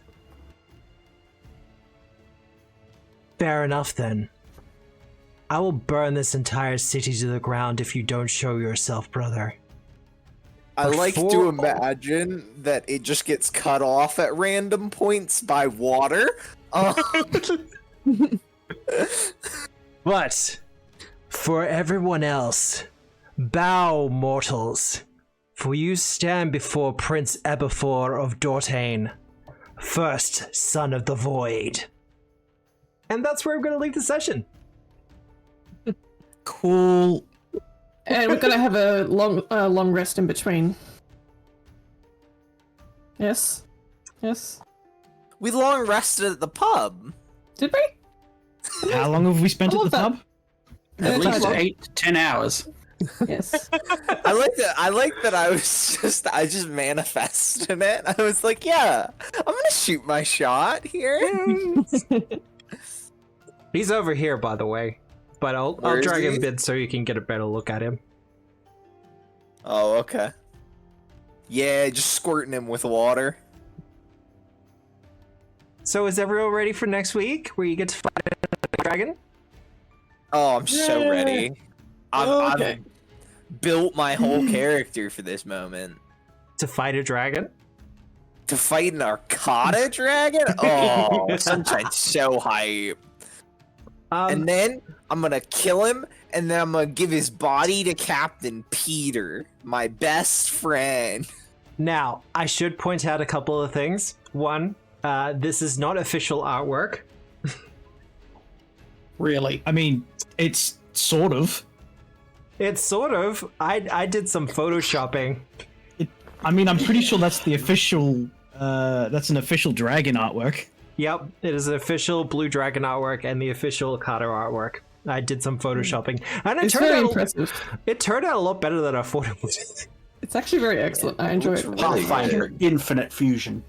Speaker 1: Fair enough then. I will burn this entire city to the ground if you don't show yourself, brother.
Speaker 6: I like to
Speaker 1: Before-
Speaker 6: imagine that it just gets cut off at random points by water.
Speaker 1: But for everyone else, bow, mortals, for you stand before Prince Eberfor of Dorthain, first son of the Void. And that's where I'm going to leave the session.
Speaker 5: Cool.
Speaker 4: And we're gonna have a long rest in between. Yes. Yes.
Speaker 6: We long rested at the pub.
Speaker 4: Did we?
Speaker 5: How long have we spent
Speaker 4: I
Speaker 5: at
Speaker 4: love
Speaker 5: the
Speaker 4: that.
Speaker 5: pub?
Speaker 3: At
Speaker 4: Yeah,
Speaker 3: least
Speaker 4: time.
Speaker 3: 8 to 10 hours.
Speaker 4: Yes.
Speaker 6: I like that I just manifested it. I was like, yeah, I'm gonna shoot my shot here.
Speaker 1: He's over here, by the way. But I'll
Speaker 6: Where is
Speaker 1: drag him
Speaker 6: he?
Speaker 1: a bit so you can get a better look at him.
Speaker 6: Oh, okay. Yeah, just squirting him with water.
Speaker 1: So is everyone ready for next week, where you get to fight a dragon?
Speaker 6: Oh, I'm so
Speaker 4: Yeah.
Speaker 6: ready.
Speaker 4: Okay.
Speaker 6: I've built my whole character for this moment.
Speaker 1: To fight a dragon?
Speaker 6: To fight an Arcata dragon? Oh, Sunshine's so hype. And then I'm gonna kill him, and then I'm gonna give his body to Captain Peter, my best friend.
Speaker 1: Now, I should point out a couple of things. One, this is not official artwork.
Speaker 3: Really?
Speaker 5: I mean, it's sort of.
Speaker 1: It's sort of. I did some photoshopping.
Speaker 5: I mean, I'm pretty sure that's the official. That's an official dragon artwork.
Speaker 1: Yep, it is an official Blue Dragon artwork and the official Akata artwork. I did some photoshopping, and
Speaker 4: It's very
Speaker 1: out
Speaker 4: impressive.
Speaker 1: it turned out a lot better than I thought it would.
Speaker 4: It's actually very excellent. I enjoy it.
Speaker 6: Really
Speaker 3: Pathfinder, infinite fusion.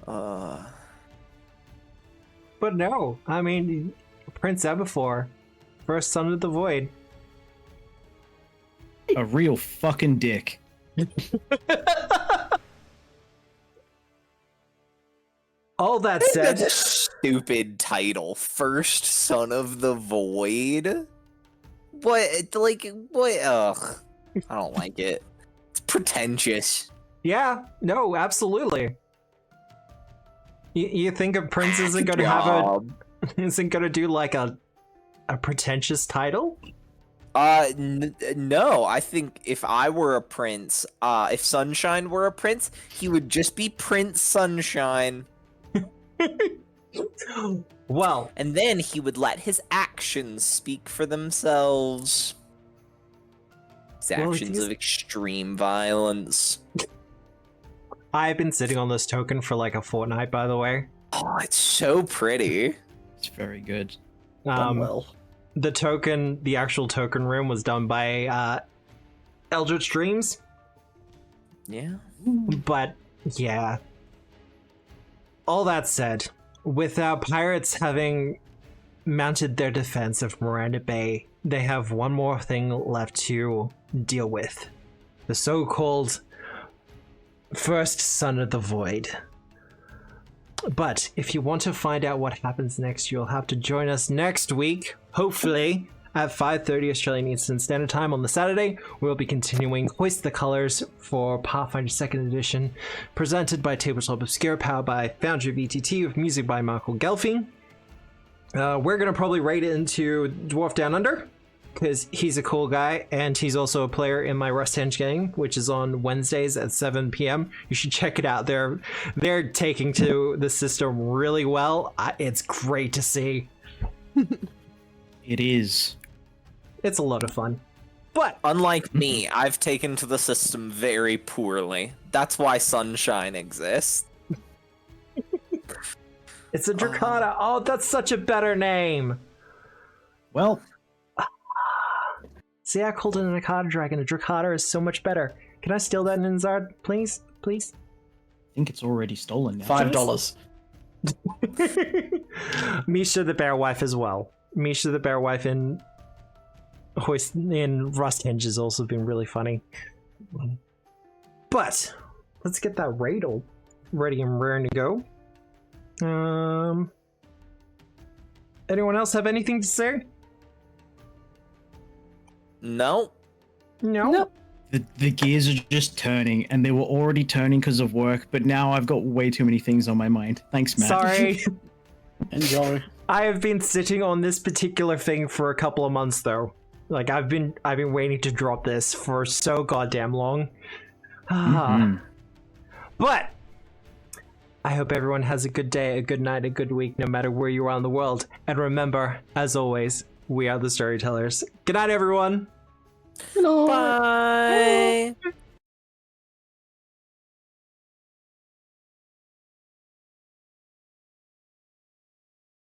Speaker 6: Uh,
Speaker 1: But no, I mean, Prince Eberfor, first son of the Void.
Speaker 5: A real fucking dick.
Speaker 1: All that
Speaker 6: that's
Speaker 1: said,
Speaker 6: a stupid title. First Son of the Void? What, like, what? Ugh. I don't like it. It's pretentious.
Speaker 1: yeah, no, absolutely. You think a prince isn't going to have
Speaker 6: Job.
Speaker 1: isn't going to do like a pretentious title?
Speaker 6: No, I think if I were a prince, if Sunshine were a prince, he would just be Prince Sunshine.
Speaker 1: Well,
Speaker 6: And then he would let his actions speak for themselves. His
Speaker 1: Well,
Speaker 6: actions
Speaker 1: he's-
Speaker 6: of extreme violence.
Speaker 1: I've been sitting on this token for like a fortnight, by the way.
Speaker 6: Oh, it's so pretty.
Speaker 5: It's very good.
Speaker 3: Well.
Speaker 1: The token, the actual token room was done by Eldritch Dreams,
Speaker 6: Yeah.
Speaker 1: but yeah. All that said, with our pirates having mounted their defense of Miranda Bay, they have one more thing left to deal with. The so-called First Son of the Void. But if you want to find out what happens next, you'll have to join us next week, hopefully, At 5:30 Australian Eastern Standard Time on the Saturday, we'll be continuing Hoist the Colors for Pathfinder 2nd Edition, presented by Tabletop Obscura, powered by Foundry VTT, with music by Michael Gelfing. We're going to probably raid it into Dwarf Down Under, because he's a cool guy, and he's also a player in my Rust Henge game, which is on Wednesdays at 7 p.m. You should check it out. They're taking to the system really well. It's great to see.
Speaker 5: It is.
Speaker 1: It's a lot of fun. But
Speaker 6: unlike me, I've taken to the system very poorly. That's why Sunshine exists.
Speaker 1: It's a Drakata. Oh, that's such a better name.
Speaker 5: Well,
Speaker 1: see, I called it an Akata dragon. A Drakata is so much better. Can I steal that, Ninzard? Please? Please?
Speaker 5: I think it's already stolen now.
Speaker 3: $5.
Speaker 1: Misha the Bear Wife as well. Misha the Bear Wife in Rust Henge has also been really funny. But let's get that raid all ready and raring to go. Anyone else have anything to say?
Speaker 6: No.
Speaker 1: No.
Speaker 5: The gears are just turning, and they were already turning because of work, but now I've got way too many things on my mind. Thanks, Matt.
Speaker 1: Sorry.
Speaker 3: Enjoy.
Speaker 1: I have been sitting on this particular thing for a couple of months, though. Like, I've been waiting to drop this for so goddamn long. But I hope everyone has a good day, a good night, a good week, no matter where you are in the world. And remember, as always, we are the storytellers. Good night, everyone.
Speaker 6: Bye.